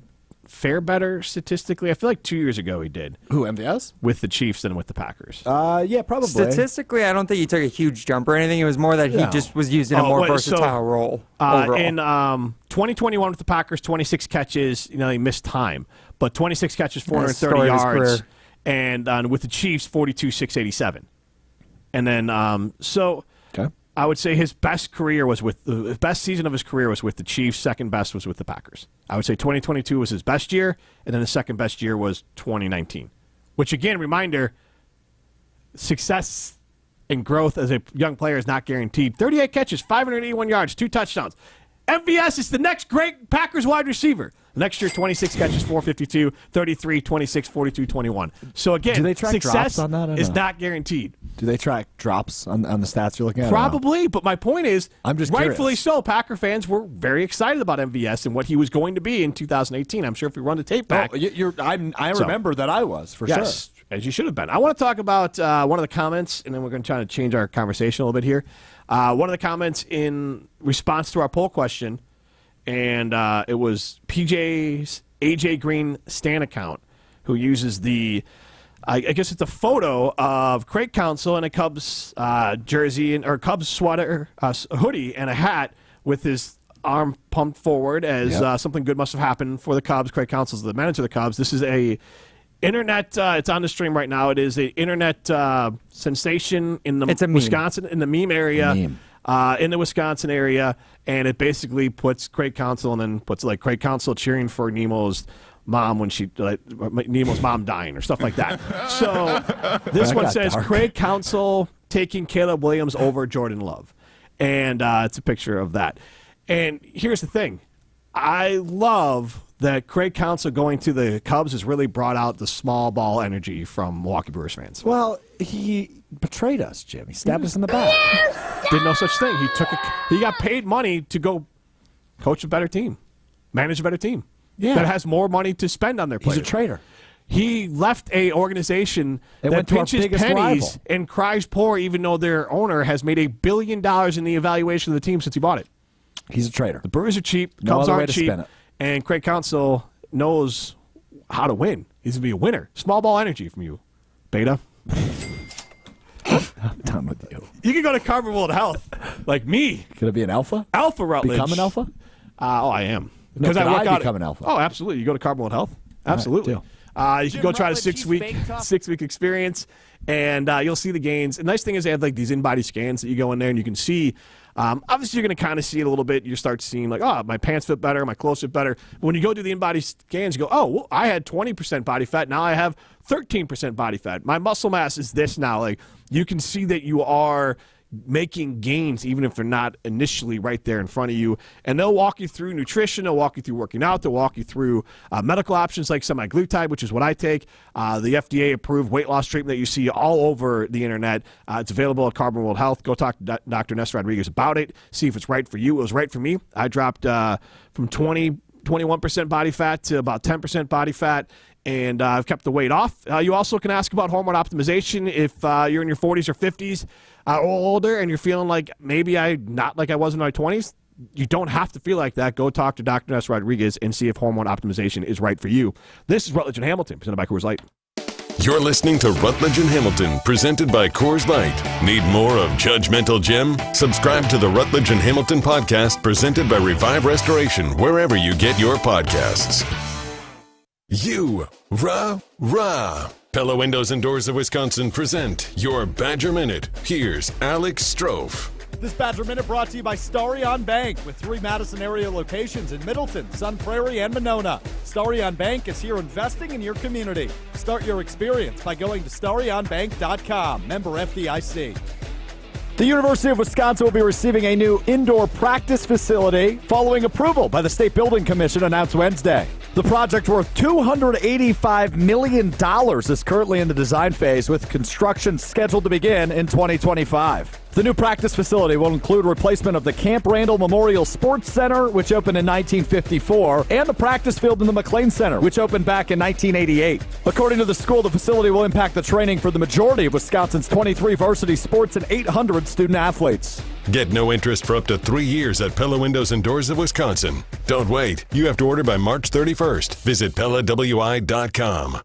fare better statistically? I feel like 2 years ago he did. Who, MVS? With the Chiefs than with the Packers. Yeah, probably. Statistically, I don't think he took a huge jump or anything. It was more that he just was used in a more versatile role. In 2021 with the Packers, 26 catches. He missed time, but 26 catches, 430 yards, and with the Chiefs, 42, 687. And then okay. I would say his best career was the best season of his career was with the Chiefs. Second best was with the Packers. I would say 2022 was his best year, and then the second best year was 2019. Which again, reminder: success and growth as a young player is not guaranteed. 38 catches, 581 yards, 2 touchdowns. MVS is the next great Packers wide receiver. Next year, 26 catches, 452, 33, 26, 42, 21. So again, do they track success drops on that? is not guaranteed. Do they track drops on the stats you're looking at? Probably, but my point is, I'm just rightfully curious. so, Packer fans were very excited about MVS and what he was going to be in 2018. I'm sure if we run the tape back. I remember that I was, for sure. As you should have been. I want to talk about one of the comments, and then we're going to try to change our conversation a little bit here. One of the comments in response to our poll question, and it was PJ's AJ Green Stan account, who uses I guess it's a photo of Craig Counsell in a Cubs jersey or Cubs sweater, hoodie, and a hat with his arm pumped forward as something good must have happened for the Cubs. Craig Counsell's the manager of the Cubs. This is a internet. It's on the stream right now. It is an internet sensation in the Wisconsin in the meme area. In the Wisconsin area, and it basically puts Craig Counsell and then puts Craig Counsell cheering for Nemo's mom when Nemo's mom dying or stuff like that. So this one says Craig Counsell taking Caleb Williams over Jordan Love, and it's a picture of that. And here's the thing, I love that Craig Counsell going to the Cubs has really brought out the small ball energy from Milwaukee Brewers fans. Well, he betrayed us, Jim. He stabbed us in the back. Did no such thing. He got paid money to go coach a better team, manage a better team that has more money to spend on their players. He's a traitor. He left a organization that pinches pennies and cries poor, even though their owner has made $1 billion in the evaluation of the team since he bought it. He's a traitor. The Brewers are cheap. The Cubs aren't cheap. And Craig Counsell knows how to win. He's going to be a winner. Small ball energy from you, Beta. I'm done with you. You can go to Carbon World Health, like me. Could it be an alpha? Alpha Rutledge. Become an alpha? I am. Because I become an alpha. Oh, absolutely. You go to Carbon World Health. Absolutely. Right, you can go try the 6-week experience, and you'll see the gains. The nice thing is they have these in-body scans that you go in there and you can see. Obviously, you're going to kind of see it a little bit. You start seeing my pants fit better, my clothes fit better. But when you go do the in-body scans, you go, oh, well, I had 20% body fat. Now I have 13% body fat. My muscle mass is this now. You can see that you are making gains even if they're not initially right there in front of you. And they'll walk you through nutrition. They'll walk you through working out. They'll walk you through medical options like semaglutide, which is what I take. The FDA-approved weight loss treatment that you see all over the internet. It's available at Carbon World Health. Go talk to Dr. Ness Rodriguez about it. See if it's right for you. It was right for me. I dropped from 21% body fat to about 10% body fat, and I've kept the weight off. You also can ask about hormone optimization if you're in your 40s or 50s or older and you're feeling like maybe not like I was in my 20s. You don't have to feel like that. Go talk to Dr. Ness Rodriguez and see if hormone optimization is right for you. This is Rutledge and Hamilton, presented by Coors Light. You're listening to Rutledge and Hamilton, presented by Coors Light. Need more of Judgmental Jim? Subscribe to the Rutledge and Hamilton podcast, presented by Revive Restoration, wherever you get your podcasts. Rah. Pella Windows and Doors of Wisconsin present your Badger Minute. Here's Alex Strofe. This Badger Minute brought to you by Starion Bank with 3 Madison area locations in Middleton, Sun Prairie, and Monona. Starion Bank is here investing in your community. Start your experience by going to starionbank.com. Member FDIC. The University of Wisconsin will be receiving a new indoor practice facility following approval by the State Building Commission announced Wednesday. The project worth $285 million is currently in the design phase, with construction scheduled to begin in 2025. The new practice facility will include replacement of the Camp Randall Memorial Sports Center, which opened in 1954, and the practice field in the McLean Center, which opened back in 1988. According to the school, the facility will impact the training for the majority of Wisconsin's 23 varsity sports and 800 student athletes. Get no interest for up to 3 years at Pella Windows and Doors of Wisconsin. Don't wait. You have to order by March 31st. Visit PellaWI.com.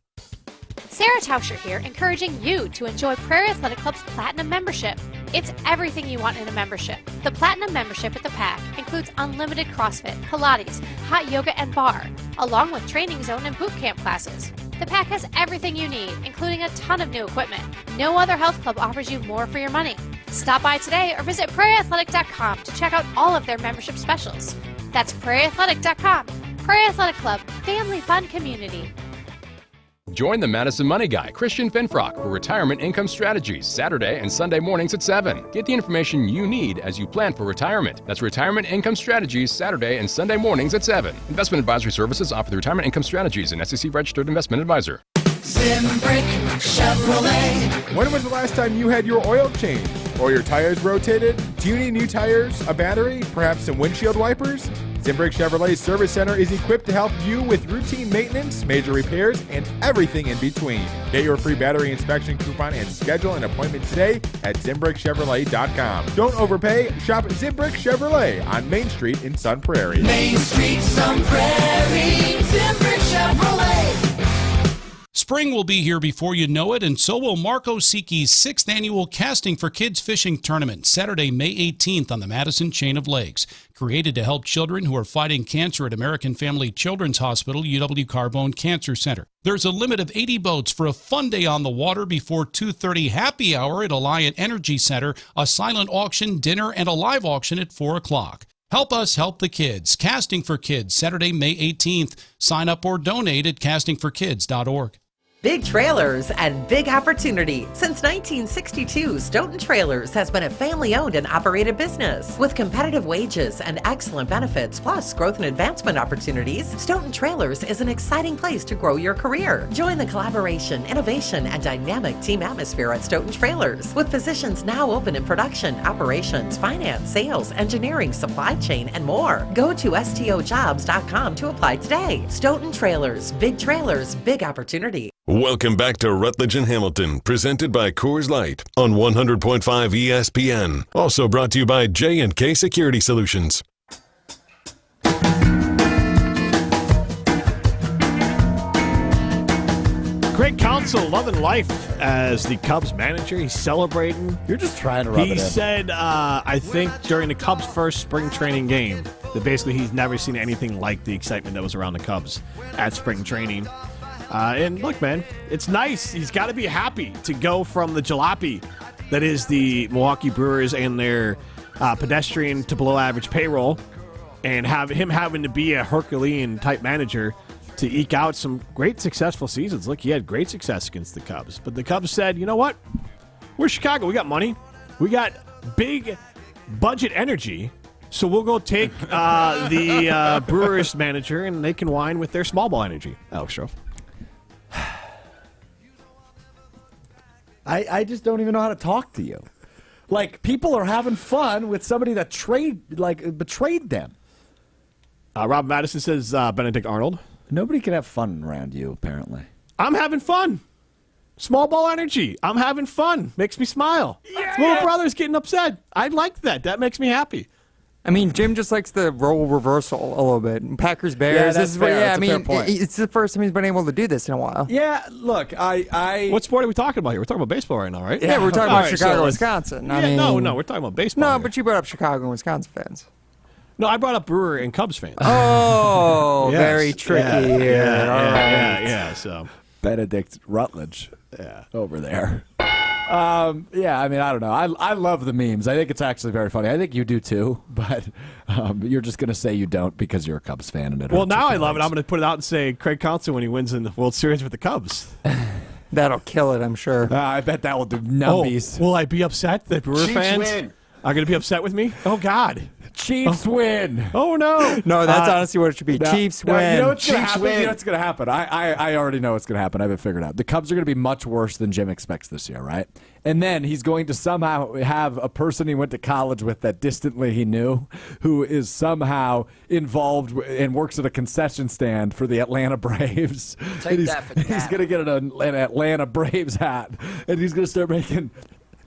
Sarah Tauscher here, encouraging you to enjoy Prairie Athletic Club's Platinum membership. It's everything you want in a membership. The Platinum membership at the PAC includes unlimited CrossFit, Pilates, hot yoga, and bar, along with training zone and boot camp classes. The PAC has everything you need, including a ton of new equipment. No other health club offers you more for your money. Stop by today or visit prairieathletic.com to check out all of their membership specials. That's prairieathletic.com. Prairie Athletic Club, family fun community. Join the Madison Money Guy, Christian Finfrock, for Retirement Income Strategies, Saturday and Sunday mornings at 7. Get the information you need as you plan for retirement. That's Retirement Income Strategies, Saturday and Sunday mornings at 7. Investment advisory services offered through Retirement Income Strategies, an SEC-registered investment advisor. Zimbrick Chevrolet. When was the last time you had your oil changed or your tires rotated? Do you need new tires, a battery, perhaps some windshield wipers? Zimbrick Chevrolet Service Center is equipped to help you with routine maintenance, major repairs, and everything in between. Get your free battery inspection coupon and schedule an appointment today at ZimbrickChevrolet.com. Don't overpay. Shop at Zimbrick Chevrolet on Main Street in Sun Prairie. Main Street, Sun Prairie, Zimbrick Chevrolet. Spring will be here before you know it, and so will Marco Siki's 6th annual Casting for Kids Fishing Tournament, Saturday, May 18th on the Madison Chain of Lakes. Created to help children who are fighting cancer at American Family Children's Hospital, UW Carbone Cancer Center. There's a limit of 80 boats for a fun day on the water before 2:30 happy hour at Alliant Energy Center, a silent auction, dinner, and a live auction at 4 o'clock. Help us help the kids. Casting for Kids, Saturday, May 18th. Sign up or donate at castingforkids.org. Big trailers and big opportunity. Since 1962, Stoughton Trailers has been a family-owned and operated business. With competitive wages and excellent benefits, plus growth and advancement opportunities, Stoughton Trailers is an exciting place to grow your career. Join the collaboration, innovation, and dynamic team atmosphere at Stoughton Trailers, with positions now open in production, operations, finance, sales, engineering, supply chain, and more. Go to stojobs.com to apply today. Stoughton Trailers, big opportunity. Welcome back to Rutledge and Hamilton, presented by Coors Light on 100.5 ESPN. Also brought to you by J&K Security Solutions. Greg Counsell loving life as the Cubs manager. He's celebrating. You're just trying to rub it in. He said, I think during the Cubs' first spring training game, that basically he's never seen anything like the excitement that was around the Cubs at spring training. And look, man, it's nice. He's got to be happy to go from the jalopy that is the Milwaukee Brewers and their pedestrian to below average payroll, and have him having to be a Herculean type manager to eke out some great successful seasons. Look, he had great success against the Cubs, but the Cubs said, you know what? We're Chicago. We got money. We got big budget energy. So we'll go take the Brewers manager, and they can whine with their small ball energy. Alex Stroh. I just don't even know how to talk to you. Like, people are having fun with somebody that betrayed them. Rob Madison says Benedict Arnold. Nobody can have fun around you, apparently. I'm having fun. Small ball energy. I'm having fun. Makes me smile. Little brother's getting upset. I like that. That makes me happy. I mean, Jim just likes the role reversal a little bit. Packers, Bears. Yeah, that's fair. That's a fair point. It's the first time he's been able to do this in a while. Yeah, look, What sport are we talking about here? We're talking about baseball right now, right? Yeah, we're talking about Chicago, Wisconsin. No, we're talking about baseball. No, here. but you brought up Chicago and Wisconsin fans. No, I brought up Brewer and Cubs fans. Oh, yes. very tricky here. Yeah, so Benedict Rutledge over there. Yeah, I mean, I don't know. I love the memes. I think it's actually very funny. I think you do too, but you're just going to say you don't because you're a Cubs fan. And well, now I love it. I'm going to put it out and say Craig Counsell when he wins in the World Series with the Cubs. That'll kill it, I'm sure. I bet that will do numbies. Oh, will I be upset that Brewer Chiefs fans win. are going to be upset with me? Oh, God. Chiefs win. Oh, no. No, that's honestly what it should be. Chiefs win. You know what's going to Chiefs happen? win. You know what's going to happen? I already know what's going to happen. I have it figured out. The Cubs are going to be much worse than Jim expects this year, right? And then he's going to somehow have a person he went to college with that distantly he knew who is somehow involved and works at a concession stand for the Atlanta Braves. Take And that for he's going to get an Atlanta Braves hat, and he's going to start making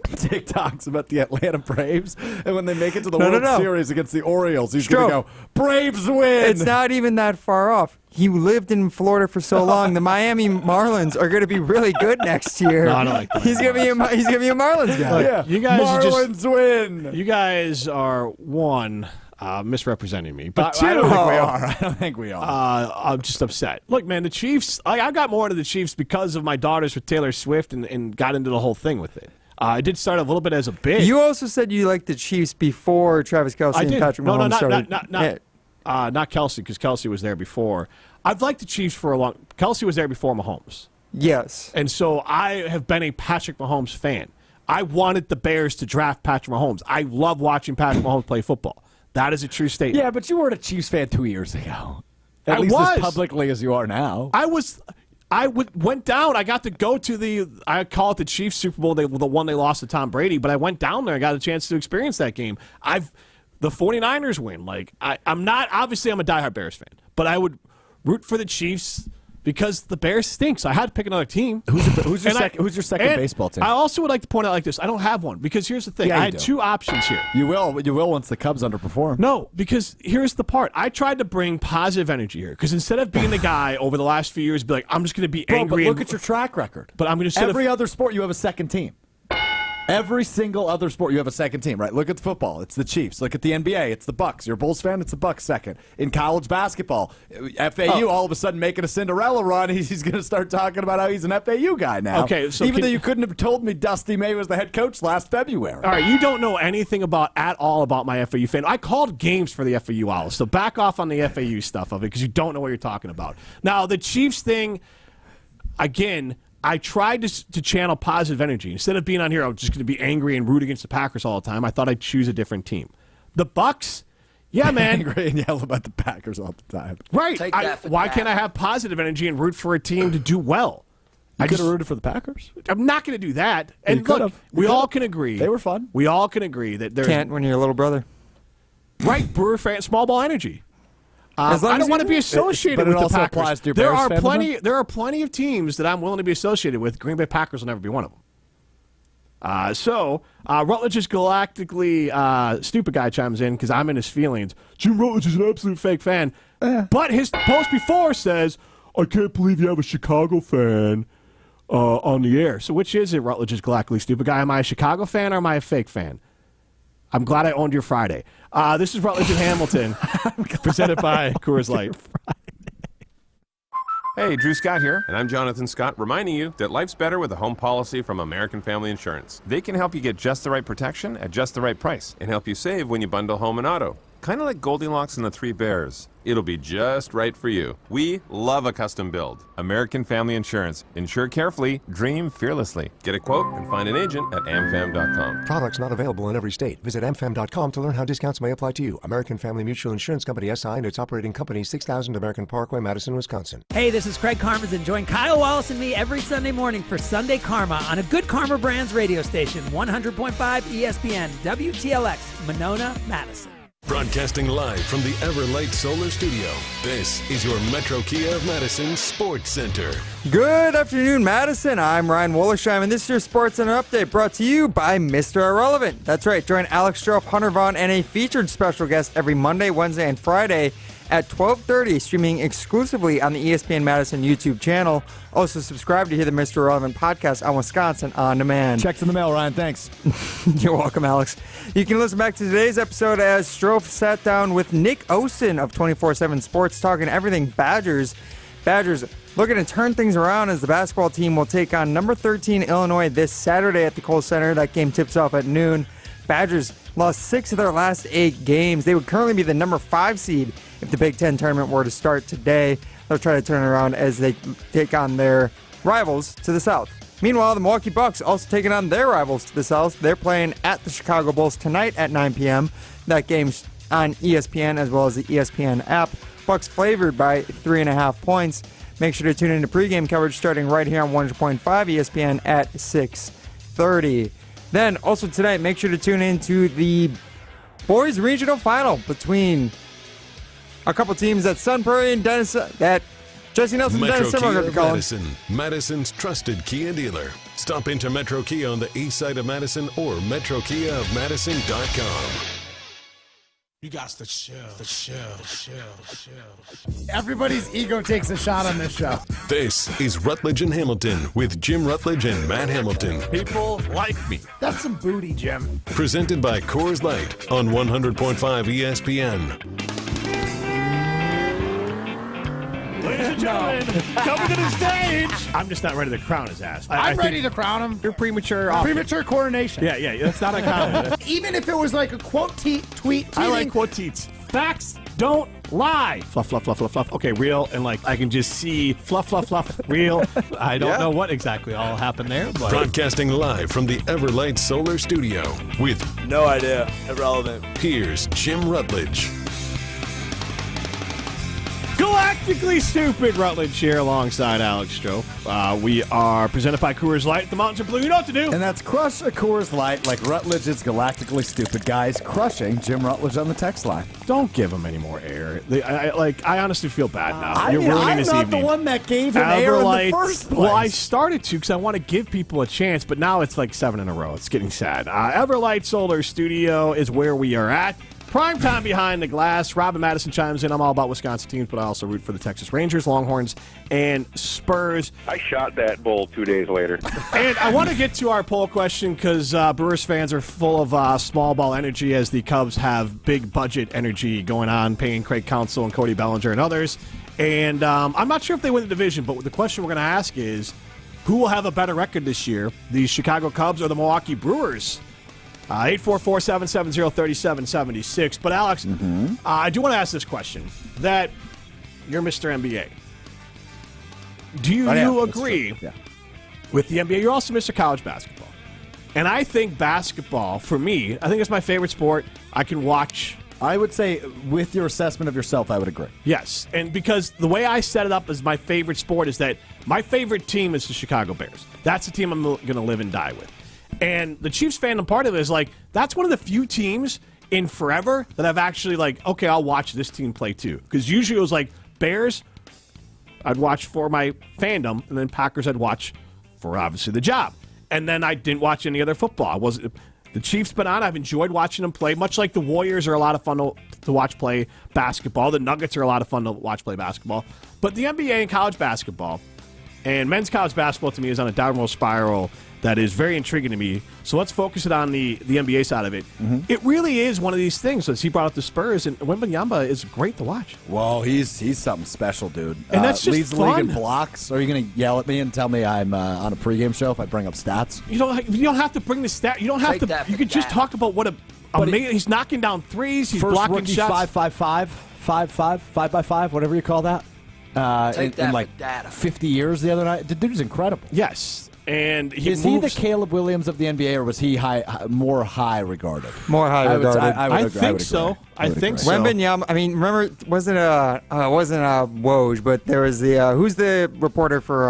TikToks about the Atlanta Braves, and when they make it to the World Series against the Orioles, he's going to go, Braves win! It's not even that far off. He lived in Florida for so long. The Miami Marlins are going to be really good next year. No, I don't like that. He's going to be a Marlins guy. Look, Yeah. you guys Marlins win! You guys are, one, misrepresenting me. But two, I don't think we are. I don't think we are. I'm just upset. Look, man, the Chiefs, I got more into the Chiefs because of my daughters with Taylor Swift and got into the whole thing with it. I did start a little bit as a bit. You also said you liked the Chiefs before Travis Kelce and Patrick Mahomes started. Not Kelce, because Kelce was there before. I've liked the Chiefs for a long. Kelce was there before Mahomes. Yes. And so I have been a Patrick Mahomes fan. I wanted the Bears to draft Patrick Mahomes. I love watching Patrick Mahomes play football. That is a true statement. Yeah, but you weren't a Chiefs fan 2 years ago. At I least was. as publicly as you are now. Went down. I got to go to I call it the Chiefs Super Bowl, the one they lost to Tom Brady, but I went down there and got a chance to experience that game. The 49ers win. I'm not, obviously I'm a diehard Bears fan, but I would root for the Chiefs because the Bears stinks. I had to pick another team. Who's your second baseball team? I also would like to point out like this. I don't have one because here's the thing. Yeah, I had two options here. You will once the Cubs underperform. No, because here's the part. I tried to bring positive energy here because instead of being the guy over the last few years, be like, I'm just going to be angry. But look at your track record. But I'm going to every other sport you have a second team. Every single other sport, you have a second team, right? Look at the football. It's the Chiefs. Look at the NBA. It's the Bucks. You're a Bulls fan. It's the Bucks second. In college basketball, FAU all of a sudden making a Cinderella run. He's going to start talking about how he's an FAU guy now. Okay, so even though you couldn't have told me Dusty May was the head coach last February. All right, you don't know anything at all about my FAU fan. I called games for the FAU Owls, so back off on the FAU stuff of it because you don't know what you're talking about. Now, the Chiefs thing, again, I tried to channel positive energy. Instead of being on here, I was just going to be angry and root against the Packers all the time. I thought I'd choose a different team. The Bucks, yeah, man. Angry and yell about the Packers all the time. Right. Why can't I have positive energy and root for a team to do well? I could have rooted for the Packers. I'm not going to do that. And look, we all can agree. They were fun. We all can agree that there's... Can't when you're a little brother. Right, Brewer fan, small ball energy. I don't want to be associated but with it the also Packers. applies to your Bears fandom? There are plenty of teams that I'm willing to be associated with. Green Bay Packers will never be one of them. So Rutledge's galactically stupid guy chimes in because I'm in his feelings. Jim Rutledge is an absolute fake fan. But his post before says, I can't believe you have a Chicago fan on the air. So which is it, Rutledge's galactically stupid guy? Am I a Chicago fan or am I a fake fan? I'm glad I owned your Friday. This is Rutledge Hamilton, presented by Coors Light. Hey, Drew Scott here, and I'm Jonathan Scott, reminding you that life's better with a home policy from American Family Insurance. They can help you get just the right protection at just the right price and help you save when you bundle home and auto. Kind of like Goldilocks and the Three Bears. It'll be just right for you. We love a custom build. American Family Insurance. Insure carefully, dream fearlessly. Get a quote and find an agent at amfam.com. Products not available in every state. Visit amfam.com to learn how discounts may apply to you. American Family Mutual Insurance Company SI and its operating company 6000 American Parkway, Madison, Wisconsin. Hey, this is Craig Karmas, and join Kyle Wallace and me every Sunday morning for Sunday Karma on a Good Karma Brands radio station, 100.5 ESPN, WTLX, Monona, Madison. Broadcasting live from the Everlight Solar Studio, this is your Metro Kia of Madison Sports Center. Good afternoon, Madison. I'm Ryan Wollersheim, and this is your Sports Center update brought to you by Mr. Irrelevant. That's right. Join Alex Stroff, Hunter Vaughn, and a featured special guest every Monday, Wednesday, and Friday at 12:30, streaming exclusively on the ESPN Madison YouTube channel. Also, subscribe to hear the Mr. Irrelevant podcast on Wisconsin On Demand. Checks in the mail, Ryan. Thanks. You're welcome, Alex. You can listen back to today's episode as Stroff sat down with Nick Osen of 24/7 Sports, talking everything Badgers. Badgers looking to turn things around as the basketball team will take on number 13 Illinois this Saturday at the Kohl Center. That game tips off at noon. Badgers lost 6 of their last 8 games. They would currently be the number 5 seed if the Big Ten tournament were to start today. They'll try to turn it around as they take on their rivals to the south. Meanwhile, the Milwaukee Bucks also taking on their rivals to the south. They're playing at the Chicago Bulls tonight at 9 p.m. That game's on ESPN as well as the ESPN app. Bucks favored by 3.5 points. Make sure to tune in to pregame coverage starting right here on 100.5 ESPN at 6:30. Then also tonight, make sure to tune in to the boys regional final between a couple teams at Sun Prairie and Dennis. That Jesse Nelson and Dennis Simmer are going to be calling. Madison, Madison's trusted Kia dealer. Stop into Metro Kia on the east side of Madison or metrokiaofmadison.com. You got the show. Everybody's ego takes a shot on this show. This is Rutledge and Hamilton with Jim Rutledge and Matt Hamilton. People like me. That's some booty, Jim. Presented by Coors Light on 100.5 ESPN. Ladies and gentlemen, coming to the stage. I'm just not ready to crown his ass. I'm ready to crown him. You're premature. Premature coronation. Yeah, that's not uncommon. Even if it was like a quote tweet. I like quote tweets. Facts don't lie. Fluff, fluff, fluff, fluff, fluff. Okay, real, and like I can just see fluff, fluff, fluff, real. I don't know what exactly all happened there. But Broadcasting live from the Everlight Solar Studio with no idea. Irrelevant. Here's Jim Rutledge. Galactically Stupid Rutledge here alongside Alex Stroh. We are presented by Coors Light. The mountains are blue. You know what to do. And that's crush a Coors Light like Rutledge is galactically stupid, guys. Crushing Jim Rutledge on the text line. Don't give him any more air. I honestly feel bad now. You're ruining his evening. I'm not the one that gave him air in the first place. Well, I started to because I want to give people a chance, but now it's like 7 in a row. It's getting sad. Everlight Solar Studio is where we are at. Prime time behind the glass. Robin Madison chimes in. I'm all about Wisconsin teams, but I also root for the Texas Rangers, Longhorns, and Spurs. I shot that bull 2 days later. And I want to get to our poll question because Brewers fans are full of small ball energy as the Cubs have big budget energy going on, paying Craig Counsell and Cody Bellinger and others. And I'm not sure if they win the division, but the question we're going to ask is, who will have a better record this year, the Chicago Cubs or the Milwaukee Brewers? 844-770-3776. But, Alex, I do want to ask this question. That you're Mr. NBA. Do you agree with the NBA? You're also Mr. College Basketball. And I think basketball, for me, I think it's my favorite sport. I can watch. I would say, with your assessment of yourself, I would agree. Yes. And because the way I set it up as my favorite sport is that my favorite team is the Chicago Bears. That's the team I'm going to live and die with. And the Chiefs fandom part of it is that's one of the few teams in forever that I've actually okay, I'll watch this team play too. Because usually it was Bears, I'd watch for my fandom, and then Packers I'd watch for obviously the job. And then I didn't watch any other football. The Chiefs been on. I've enjoyed watching them play, much like the Warriors are a lot of fun to watch play basketball. The Nuggets are a lot of fun to watch play basketball. But the NBA and college basketball, and men's college basketball to me is on a downward spiral that is very intriguing to me. So let's focus it on the NBA side of it. It really is one of these things. As he brought up the Spurs, and Wembanyama is great to watch. Well, he's something special, dude. And that's just leads the league in blocks. Are you going to yell at me and tell me I'm on a pregame show if I bring up stats? You don't have to bring the stat. You don't have to. You can just talk about what he's knocking down threes. He's first blocking rookie shots. 5'5", 5x5, whatever you call that. In 50 years the other night. The dude's incredible. Yes. And is he the Caleb Williams of the NBA, or was he more high regarded? More high regarded. I think so. I think so. Wembanyama. I mean, remember, wasn't Woj, but there was the who's the reporter for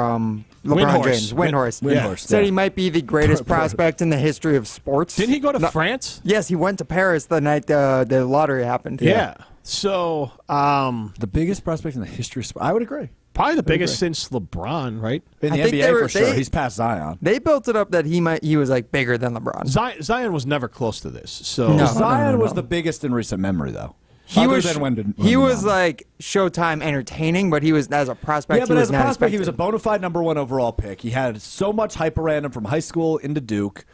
LeBron James? Windhorst. Said he might be the greatest prospect in the history of sports. Didn't he go to France? Yes, he went to Paris the night the lottery happened. Yeah. So the biggest prospect in the history of sports. I would agree. Probably the biggest since LeBron, right? In the NBA, for sure. He's past Zion. They built it up that he was bigger than LeBron. Zion was never close to this. So Zion was the biggest in recent memory, though. He was Showtime entertaining, but he was as a prospect. Yeah, but as a prospect, he was a bona fide #1 overall pick. He had so much hype around him from high school into Duke.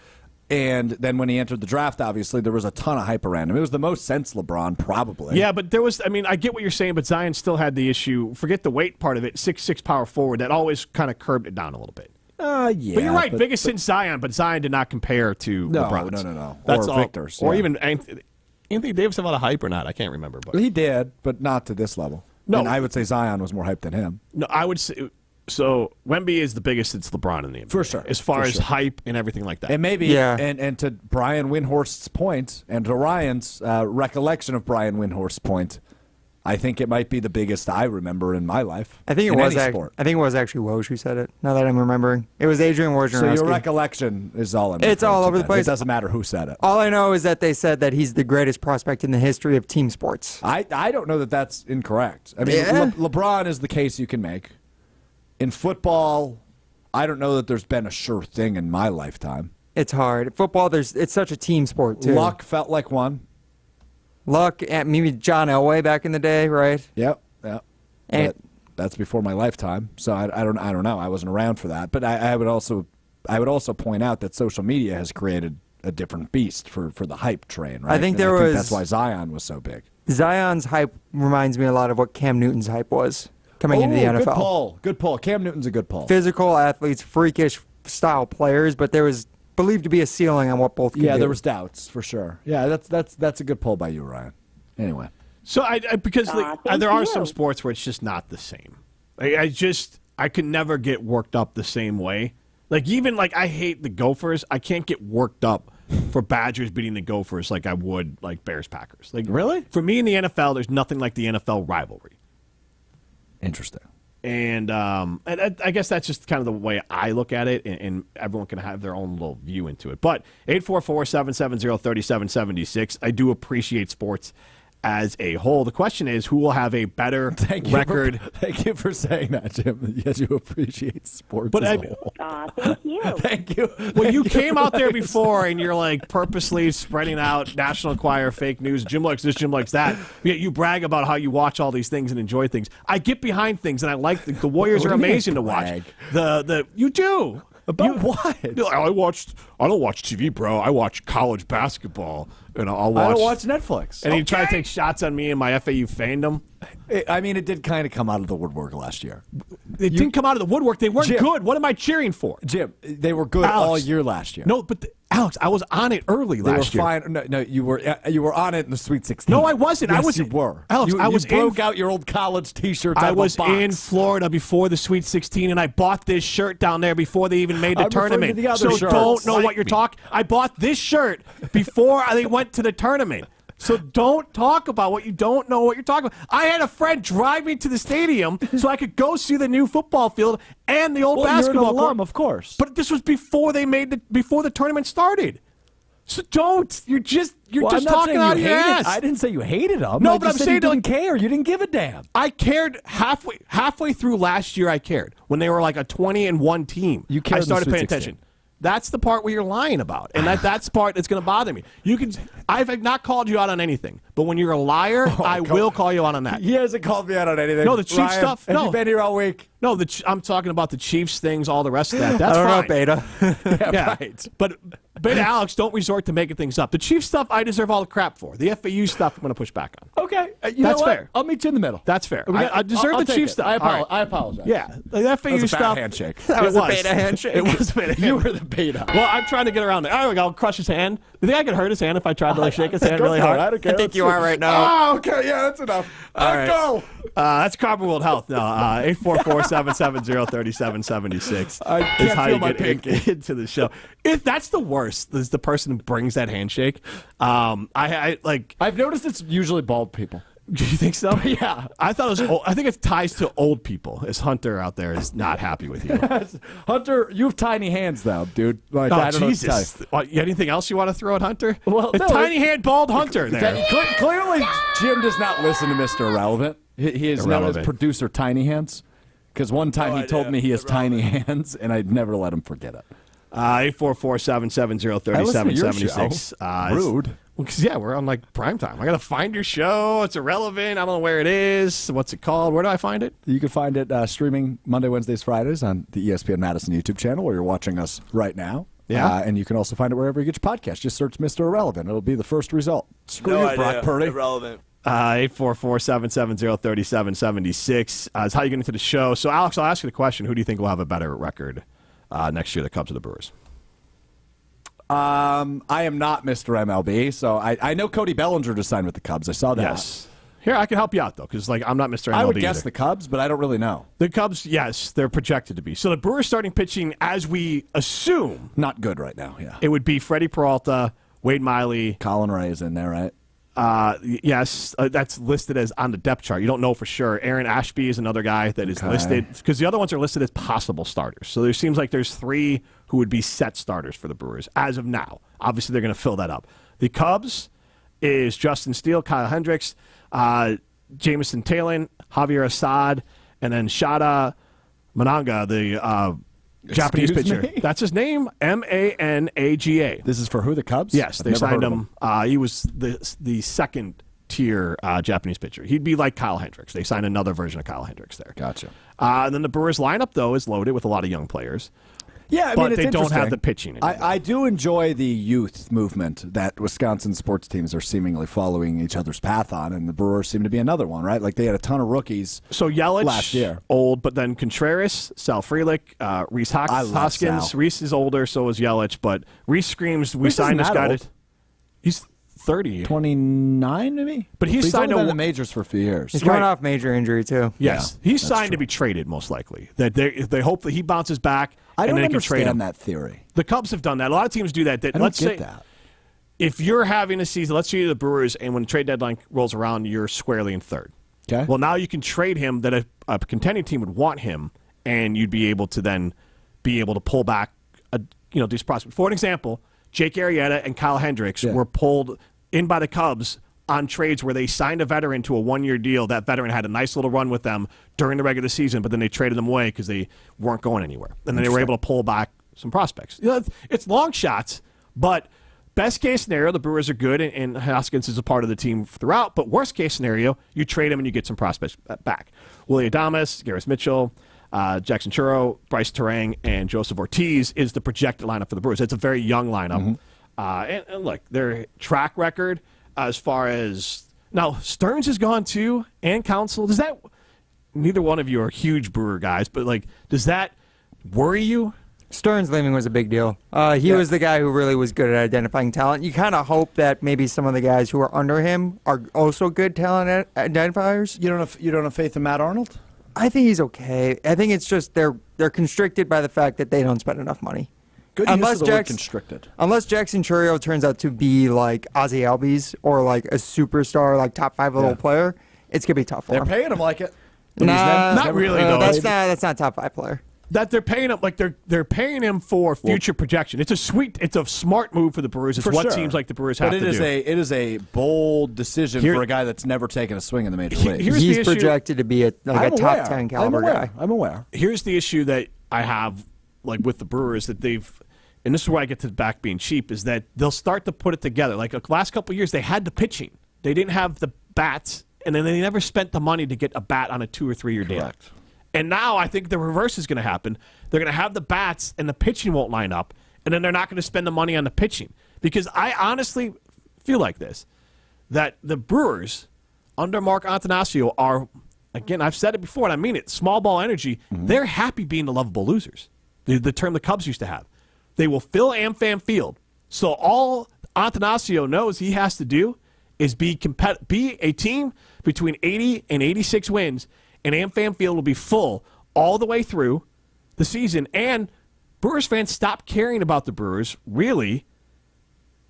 And then when he entered the draft, obviously, there was a ton of hype around him. It was the most since LeBron, probably. Yeah, but there was, I get what you're saying, but Zion still had the issue. Forget the weight part of it, 6'6" power forward. That always kind of curbed it down a little bit. Yeah. But you're right, biggest since Zion, but Zion did not compare to LeBron. No. That's or all. Victor's. Or yeah. even Anthony Davis had a lot of hype or not. I can't remember. But he did, but not to this level. No. And I would say Zion was more hyped than him. No, I would say. So Wemby is the biggest since LeBron in the NBA. For sure. As far as hype and everything like that. And maybe, and to Brian Windhorst's point, and to Ryan's recollection of Brian Windhorst's point, I think it might be the biggest I remember in my life. I think it was. I think it was actually Woj who said it. Now that I'm remembering, it was Adrian Wojnarowski. So your recollection is all. It's all over the place. It doesn't matter who said it. All I know is that they said that he's the greatest prospect in the history of team sports. I don't know that that's incorrect. I mean, LeBron is the case you can make. In football, I don't know that there's been a sure thing in my lifetime. It's hard. Football, it's such a team sport too. Luck felt like one. Luck, maybe John Elway back in the day, right? Yep. And that's before my lifetime, so I don't know. I wasn't around for that. But I would also point out that social media has created a different beast for the hype train. Right? I think that's why Zion was so big. Zion's hype reminds me a lot of what Cam Newton's hype was coming into the NFL. Good pull. Cam Newton's a good pull. Physical athletes, freakish style players, but there was believed to be a ceiling on what both could do. There was doubts for sure. Yeah, that's a good pull by you, Ryan. Anyway, so because there are some sports where it's just not the same. I could never get worked up the same way. I hate the Gophers. I can't get worked up for Badgers beating the Gophers like I would like Bears Packers. Really? For me in the NFL, there's nothing like the NFL rivalry. Interesting. And I guess that's just kind of the way I look at it, and everyone can have their own little view into it. But 844-770-3776, I do appreciate sports as a whole. The question is, who will have a better record? Thank you for saying that, Jim. Yes, you appreciate sports as a whole. Thank you. Thank you. Well, you came out there before, and you're like purposely spreading out National Enquirer fake news. Jim likes this, Jim likes that. Yet you brag about how you watch all these things and enjoy things. I get behind things, and I like the Warriors are amazing to watch. You do. About what? I don't watch TV, bro. I watch college basketball, and I'll watch. I don't watch Netflix. And you try to take shots on me and my FAU fandom. It did kind of come out of the woodwork last year. It didn't come out of the woodwork. They weren't good. What am I cheering for? Jim, they were good all year last year. No, but Alex, I was on it early last year. Fine. No, you were on it in the Sweet 16. No, I wasn't. Yes, you were. Alex, you broke out your old college T-shirt. I was in Florida before the Sweet 16, and I bought this shirt down there before they even made the tournament. Don't know what you're talking. I bought this shirt before they went to the tournament. So don't talk about what you don't know what you're talking about. I had a friend drive me to the stadium so I could go see the new football field and the old basketball you're an alum, court. Of course. But this was before before the tournament started. So don't. You're just talking out of your ass. I didn't say you hated them. No, but I'm saying you didn't care. You didn't give a damn. I cared halfway through last year. I cared when they were like a 20-1 team. You cared. I started paying attention. That's the part where you're lying about, and that's the part that's going to bother me. I've not called you out on anything, but when you're a liar, I will call you out on that. He hasn't called me out on anything. No, the Chiefs stuff. Have you been here all week? No, I'm talking about the Chiefs things, all the rest of that. That's I don't fine. know, Beta. Yeah, right. But Beta Alex, don't resort to making things up. The Chiefs stuff, I deserve all the crap for. The FAU stuff, I'm going to push back on. Okay, that's fair. I'll meet you in the middle. That's fair. I deserve the Chiefs stuff. I apologize. Yeah, the FAU that was a stuff. bad handshake. That was a beta handshake. It was a beta handshake. You were the beta. Well, I'm trying to get around it. All right, I'll crush his hand. You think I could hurt his hand if I tried to shake his hand really hard? I think you are right now. Oh, okay. Yeah, that's enough. All right. Go. That's Carbon World Health. No, 844-770-3776. I can't how feel you my get pinky. into the show. That's the worst. Is the person who brings that handshake. I've noticed it's usually bald people. Do you think so? Yeah. I thought it was old. I think it ties to old people. As Hunter out there is not happy with you. Hunter, you have tiny hands, though, dude. Like, Oh, I don't Jesus. Anything else you want to throw at Hunter? Well, a no, tiny hand, bald Hunter there. Clearly, Jim does not listen to Mr. Irrelevant. He is known as producer Tiny Hands. Because one time he told me he has tiny hands, and I'd never let him forget it. 844-770-3776. Rude. Well, because, we're on, prime time. I got to find your show. It's irrelevant. I don't know where it is. What's it called? Where do I find it? You can find it streaming Monday, Wednesdays, Fridays on the ESPN Madison YouTube channel, where you're watching us right now. Yeah. And you can also find it wherever you get your podcast. Just search Mr. Irrelevant. It'll be the first result. Screw No you, idea. Brock Purdy. Irrelevant. 844-770-3776 is how you get into the show. So, Alex, I'll ask you the question. Who do you think will have a better record next year, the Cubs or the Brewers? I am not Mr. MLB, so I know Cody Bellinger just signed with the Cubs. I saw that. Yes. Here, I can help you out, though, because I'm not Mr. MLB I would guess either. the Cubs, but I don't really know. The Cubs, yes, they're projected to be. So the Brewers starting pitching, as we assume. Not good right now, yeah. It would be Freddie Peralta, Wade Miley. Colin Ray is in there, right? Yes, that's listed as on the depth chart. You don't know for sure. Aaron Ashby is another guy that is listed, because the other ones are listed as possible starters. So there seems like there's 3 who would be set starters for the Brewers as of now. Obviously, they're going to fill that up. The Cubs is Justin Steele, Kyle Hendricks, Jameson Taylor, Javier Assad, and then Shada Mananga, the Japanese pitcher. Me? That's his name, Managa. This is for who, the Cubs? Yes, they signed him. He was the second-tier Japanese pitcher. He'd be like Kyle Hendricks. They signed another version of Kyle Hendricks there. Gotcha. And then the Brewers lineup, though, is loaded with a lot of young players. Yeah, but it's they don't have interesting. the pitching anymore. I do enjoy the youth movement that Wisconsin sports teams are seemingly following each other's path on, and the Brewers seem to be another one, right? Like they had a ton of rookies. So Yelich, last year, old, but then Contreras, Sal Frelick, Reese Hoskins. Sal. Reese is older, so is Yelich, but Reese screams, we Reese signed this isn't guy. that old. He's 30. 29 maybe? But he's signed only to been in the majors for a few years. He's coming off major injury, too. Yes. Yeah, He's signed to be traded, most likely. That they hope that he bounces back I and don't then they can trade him. understand that theory. The Cubs have done that. A lot of teams do that. I don't let's get say that. if you're having a season, let's say you're the Brewers, and when the trade deadline rolls around, you're squarely in third. Okay. Well, now you can trade him that a contending team would want him, and you'd be able to then be able to pull back these prospects. For an example, Jake Arrieta and Kyle Hendricks were pulled in by the Cubs on trades where they signed a veteran to a 1-year deal. That veteran had a nice little run with them during the regular season, but then they traded them away because they weren't going anywhere. And then they were able to pull back some prospects. It's long shots, but best case scenario, the Brewers are good, and Hoskins is a part of the team throughout. But worst case scenario, you trade him and you get some prospects back. Willie Adames, Garris Mitchell, Jackson Churro, Bryce Terang, and Joseph Ortiz is the projected lineup for the Brewers. It's a very young lineup. And look, their track record as far as now, Stearns has gone too, and Counsell. Does that? Neither one of you are huge Brewer guys, but does that worry you? Stearns leaving was a big deal. He was the guy who really was good at identifying talent. You kind of hope that maybe some of the guys who are under him are also good talent identifiers. You don't have faith in Matt Arnold? I think he's okay. I think it's just they're constricted by the fact that they don't spend enough money. Good use of the word constricted. Unless Jackson Churro turns out to be like Ozzie Albies or like a superstar, like top 5 level player, it's gonna be tough for They're him. paying him like it. Not really though. That's not top 5 player. That they're paying him they're paying him for future projection. It's a smart move for the Brewers. It's For what sure. teams like the Brewers have but to do. It is a bold decision for a guy that's never taken a swing in the major leagues. He's projected to be a top 10 caliber guy. I'm aware. Here's the issue that I have with the Brewers that they've, and this is where I get to the back being cheap, is that they'll start to put it together. Like the last couple of years, they had the pitching. They didn't have the bats, and then they never spent the money to get a bat on a 2 or 3 year deal. And now I think the reverse is going to happen. They're going to have the bats, and the pitching won't line up, and then they're not going to spend the money on the pitching. Because I honestly feel like this, that the Brewers, under Mark Antanasio, are, again, I've said it before, and I mean it, small ball energy, they're happy being the lovable losers, the term the Cubs used to have. They will fill AmFam Field. So all Antanasio knows he has to do is be a team between 80 and 86 wins, and AmFam Field will be full all the way through the season. And Brewers fans stop caring about the Brewers, really,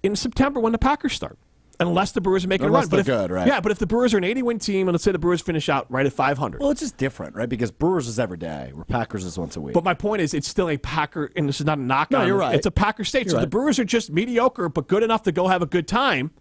in September when the Packers start. Unless the Brewers are making a run. They're good, right? Yeah, but if the Brewers are an 80-win team, and let's say the Brewers finish out right at 500. Well, it's just different, right? Because Brewers is every day, where Packers is once a week. But my point is, it's still a Packer, and this is not a knock on. No, you're right. It's a Packer state. You're So the right. Brewers are just mediocre, but good enough to go have a good time,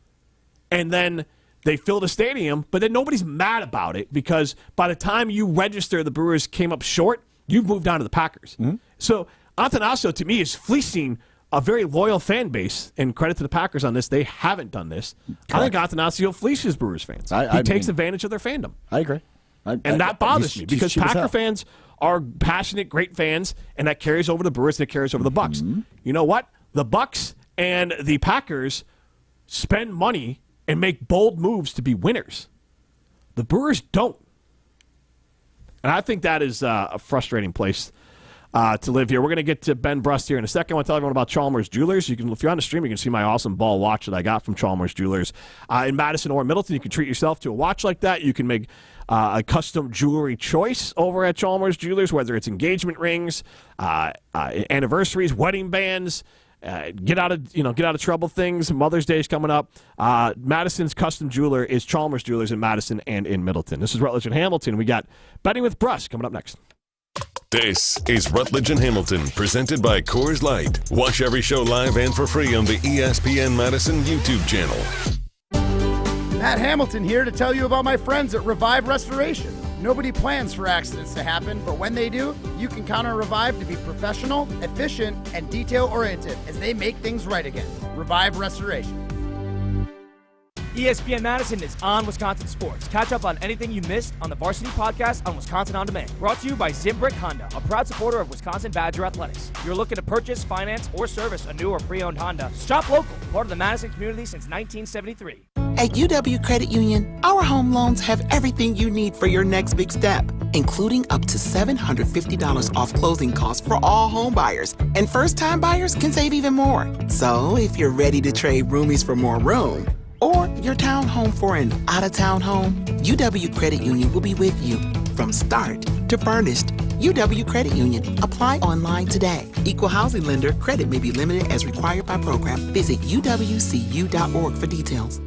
and then they fill the stadium, but then nobody's mad about it because by the time you register the Brewers came up short, you've moved on to the Packers. So Antanasio, to me, is fleecing a very loyal fan base, and credit to the Packers on this. They haven't done this. I think Antanasio fleeces Brewers fans. He takes advantage of their fandom. I agree. And that bothers he's me because cheap as Packer hell. fans are passionate, great fans, and that carries over the Brewers and it carries over the Bucks. You know what? the Bucks and the Packers spend money and make bold moves to be winners. The Brewers don't. And I think that is a frustrating place to live here. We're going to get to Ben Brust here in a second. I want to tell everyone about Chalmers Jewelers. If you're on the stream, you can see my awesome ball watch that I got from Chalmers Jewelers. In Madison or Middleton, you can treat yourself to a watch like that. You can make a custom jewelry choice over at Chalmers Jewelers, whether it's engagement rings, anniversaries, wedding bands. Get out of trouble things. Mother's Day is coming up. Madison's custom jeweler is Chalmers Jewelers in Madison and in Middleton. This is Rutledge and Hamilton. We got Betting with Brust coming up next. This is Rutledge and Hamilton, presented by Coors Light. Watch every show live and for free on the ESPN Madison YouTube channel. Matt Hamilton here to tell you about my friends at Revive Restoration. Nobody plans for accidents to happen, but when they do, you can count on Revive to be professional, efficient, and detail-oriented as they make things right again. Revive Restoration. ESPN Madison is on Wisconsin Sports. Catch up on anything you missed on the Varsity Podcast on Wisconsin On Demand. Brought to you by Zimbrick Honda, a proud supporter of Wisconsin Badger Athletics. If you're looking to purchase, finance, or service a new or pre-owned Honda, shop local, part of the Madison community since 1973. At UW Credit Union, our home loans have everything you need for your next big step, including up to $750 off closing costs for all home buyers. And first-time buyers can save even more. So if you're ready to trade roomies for more room, or your townhome for an out-of-town home, UW Credit Union will be with you from start to furnished. UW Credit Union. Apply online today. Equal housing lender. Credit may be limited as required by program. Visit uwcu.org for details.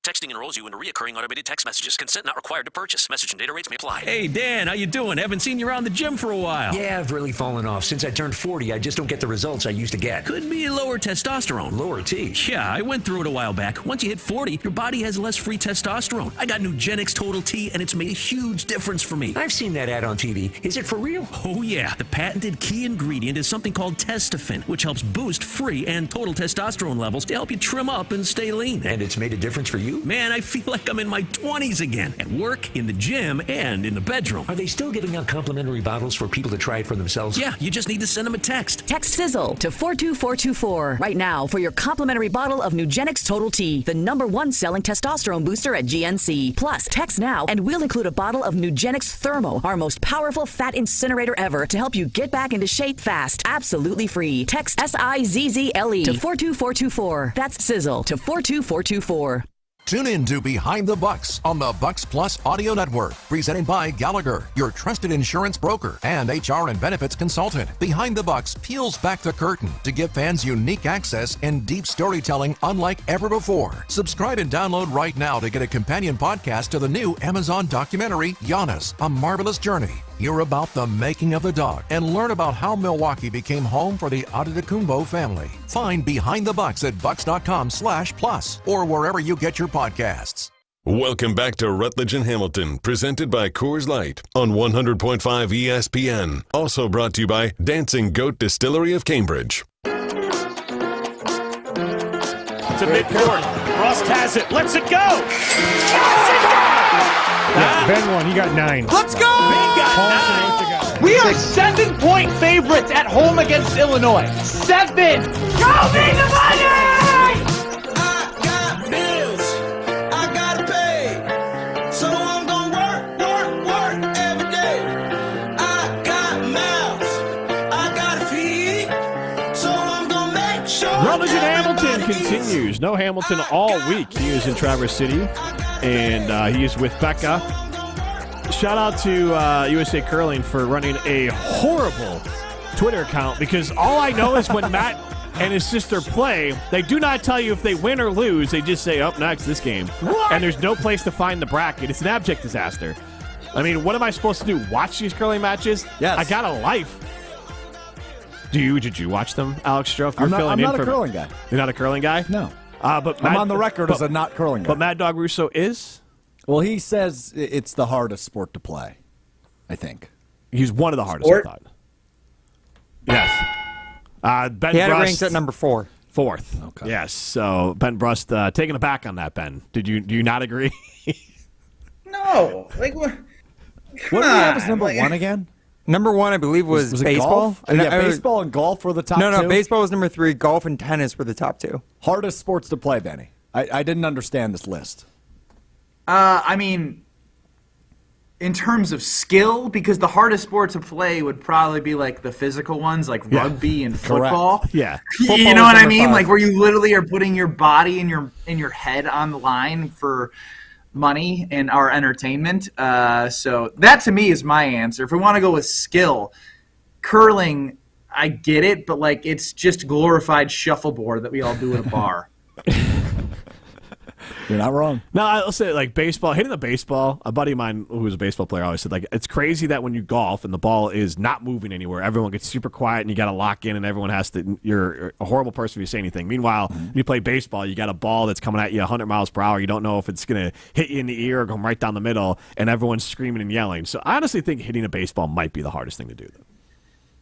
Texting enrolls you in recurring automated text messages. Consent not required to purchase. Message and data rates may apply. Hey, Dan, how you doing? Haven't seen you around the gym for a while. Yeah, I've really fallen off. Since I turned 40, I just don't get the results I used to get. Could be lower testosterone. Lower T. Yeah, I went through it a while back. Once you hit 40, your body has less free testosterone. I got Nugenix Total T, and it's made a huge difference for me. I've seen that ad on TV. Is it for real? Oh, yeah. The patented key ingredient is something called Testofen, which helps boost free and total testosterone levels to help you trim up and stay lean. And it's made a difference for you? Man, I feel like I'm in my 20s again, at work, in the gym, and in the bedroom. Are they still giving out complimentary bottles for people to try it for themselves? Yeah, you just need to send them a text. Text Sizzle to 42424 right now for your complimentary bottle of Nugenix Total T, the #1 selling testosterone booster at GNC. Plus, text now and we'll include a bottle of Nugenix Thermo, our most powerful fat incinerator ever, to help you get back into shape fast. Absolutely free. Text SIZZLE to 42424. That's Sizzle to 42424. Tune in to Behind the Bucks on the Bucks Plus Audio Network, presented by Gallagher, your trusted insurance broker and HR and benefits consultant. Behind the Bucks peels back the curtain to give fans unique access and deep storytelling unlike ever before. Subscribe and download right now to get a companion podcast to the new Amazon documentary, Giannis, A Marvelous Journey. Hear about the making of the dog and learn about how Milwaukee became home for the Adetokounmpo family. Find Behind the Bucks at bucks.com/plus or wherever you get your podcasts. Welcome back to Rutledge and Hamilton, presented by Coors Light on 100.5 ESPN. Also brought to you by Dancing Goat Distillery of Cambridge. To midcourt. Rust has it. Lets it go. Ben won. He got 9. Let's go! We are 7-point favorites at home against Illinois. 7! Go be the money! I got bills I gotta pay, so I'm gonna work every day. I got mouths I gotta feed, so I'm gonna make sure. Rutledge and Hamilton continues. No Hamilton all week. He is in Traverse City, and he is with Becca. Shout out to USA Curling for running a horrible Twitter account, because all I know is when Matt and his sister play, they do not tell you if they win or lose. They just say, up next, this game. What? And there's no place to find the bracket. It's an abject disaster. I mean, what am I supposed to do? Watch these curling matches? Yes. I got a life. Did you watch them, Alex Stroh? I'm not a curling guy. You're not a curling guy? No. But I'm on the record as a not curling guy. But Mad Dog Russo is? Well, he says it's the hardest sport to play, I think. He's one of the hardest, I thought. Yes. Ben he had Brust, it ranked at number 4. 4th. Okay. Yes. So Ben Brust taking it back on that, Ben. Do you not agree? No. Like, what? What do we have as number 1 again? Number 1, I believe, was it baseball. golf? Yeah, baseball and golf were the top two? No, baseball was number 3. Golf and tennis were the top 2. Hardest sports to play, Benny. I didn't understand this list. I mean, in terms of skill, because the hardest sport to play would probably be like the physical ones, like rugby and football. Yeah. You know what I mean? Like where you literally are putting your body and your head on the line for money and our entertainment. So that to me is my answer. If we want to go with skill, curling, I get it, but like it's just glorified shuffleboard that we all do at a bar. You're not wrong. No, I'll say like baseball, hitting the baseball. A buddy of mine who was a baseball player always said like it's crazy that when you golf and the ball is not moving anywhere, everyone gets super quiet and you got to lock in and everyone has to. You're a horrible person if you say anything. Meanwhile, when you play baseball, you got a ball that's coming at you 100 miles per hour. You don't know if it's gonna hit you in the ear or go right down the middle, and everyone's screaming and yelling. So I honestly think hitting a baseball might be the hardest thing to do.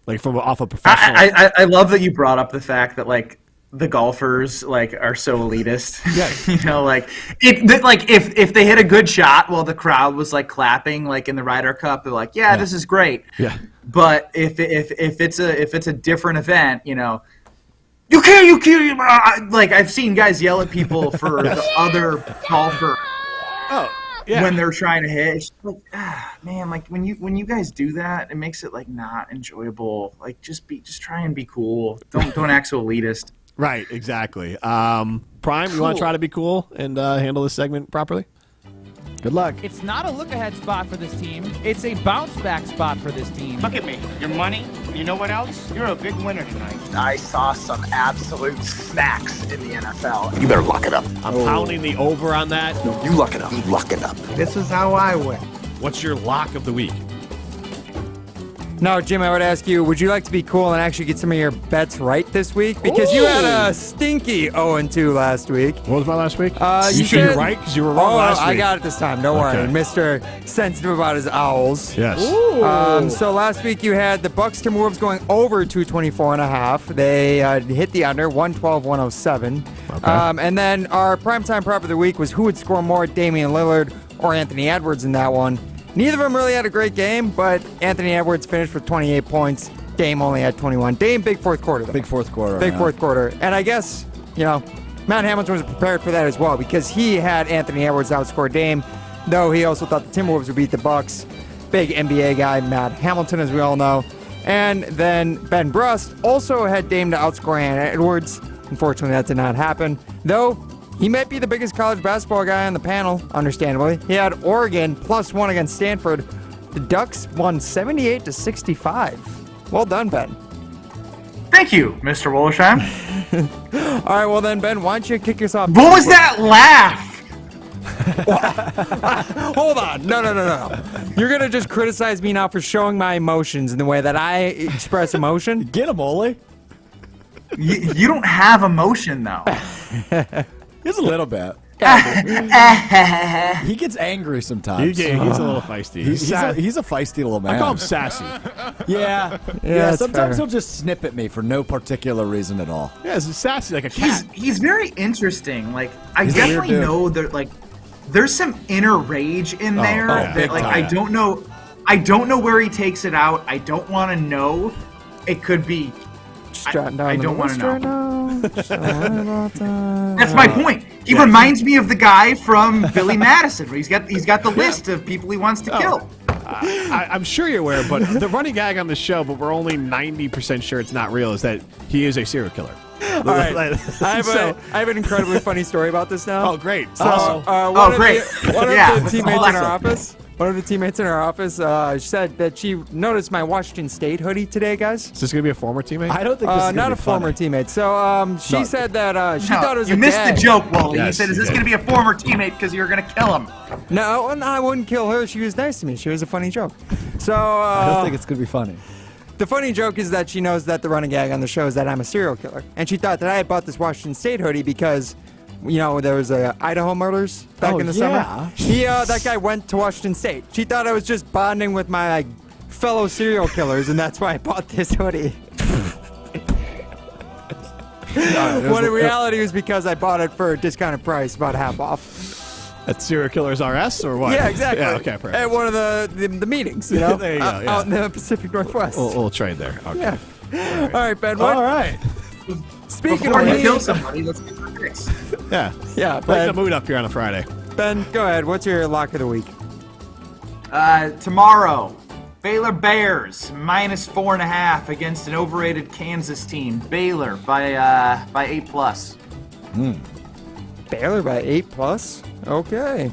Like from off a professional. I love that you brought up the fact that like the golfers like are so elitist. Yeah. You know, like if they hit a good shot while the crowd was like clapping like in the Ryder Cup, they're like, yeah, this is great. Yeah. But if it's a different event, you know, you can't like I've seen guys yell at people for the other golfer. Oh. Yeah. When they're trying to hit, it's like, man, like when you guys do that, it makes it like not enjoyable. Like just try and be cool. Don't act so elitist. Right, exactly. Prime, you want to try to be cool and handle this segment properly? Good luck. It's not a look-ahead spot for this team. It's a bounce-back spot for this team. Look at me. Your money. You know what else? You're a big winner tonight. I saw some absolute snacks in the NFL. You better lock it up. I'm pounding the over on that. No, you lock it up. You lock it up. This is how I win. What's your lock of the week? No, Jim, I would ask you, would you like to be cool and actually get some of your bets right this week? Because you had a stinky 0-2 last week. What was my last week? You sure you're right? Because you were wrong last week. I got it this time. Don't worry. Mr. Sensitive about his owls. Yes. So last week you had the Bucks Timberwolves going over 224.5. They hit the under, 112-107. Okay. And then our primetime prop of the week was who would score more, Damian Lillard or Anthony Edwards in that one. Neither of them really had a great game, but Anthony Edwards finished with 28 points. Dame only had 21. Dame, big fourth quarter, though. Big fourth quarter. Big fourth quarter. And I guess, you know, Matt Hamilton was prepared for that as well because he had Anthony Edwards outscore Dame, though he also thought the Timberwolves would beat the Bucks. Big NBA guy, Matt Hamilton, as we all know. And then Ben Brust also had Dame to outscore Edwards. Unfortunately, that did not happen, though. He might be the biggest college basketball guy on the panel, understandably. He had Oregon +1 against Stanford. The Ducks won 78-65. Well done, Ben. Thank you, Mr. Wollersheim. All right, well then, Ben, why don't you kick us off? What was that laugh? Hold on. No. You're going to just criticize me now for showing my emotions in the way that I express emotion? Get him, Ole. You don't have emotion, though. Just a little bit. He gets angry sometimes. He's a little feisty. He's a feisty little man. I call him sassy. Yeah. Sometimes he'll just snip at me for no particular reason at all. Yeah, he's sassy like a cat. He's very interesting. Like I definitely know that like there's some inner rage in there that like I don't know where he takes it out. I don't want to know. It could be. I don't want to know. That's my point. He reminds me of the guy from Billy Madison, where he's got the list of people he wants to kill. I'm sure you're aware, but the running gag on the show, but we're only 90% sure it's not real, is that he is a serial killer. All right. I have an incredibly funny story about this now. Oh, great. So, one of the teammates in our office. One of the teammates in our office said that she noticed my Washington State hoodie today, guys. Is this going to be a former teammate? I don't think this is not a former teammate. So she said that she thought it was you a missed gag. the joke, Wally. You said, is this going to be a former teammate because you're going to kill him? No, I wouldn't kill her. She was nice to me. She was a funny joke. So I don't think it's going to be funny. The funny joke is that she knows that the running gag on the show is that I'm a serial killer. And she thought that I had bought this Washington State hoodie because... You know, there was Idaho murders back in the summer. That guy went to Washington State. She thought I was just bonding with my fellow serial killers, and that's why I bought this hoodie. When in reality, it was because I bought it for a discounted price, about half off. At Serial Killers RS or what? Yeah, exactly. Yeah, okay, perfect. At one of the meetings, you know, There you go, out in the Pacific Northwest. We'll trade there. Okay. Yeah. All right, Ben. What? All right. Speaking Before of you meetings, kill somebody, let's get some picks. Yeah. Yeah, Like Ben. the mood up here on a Friday. Ben, go ahead. What's your lock of the week? Tomorrow, Baylor Bears -4.5 against an overrated Kansas team. Baylor by 8+. Baylor by 8+. Okay.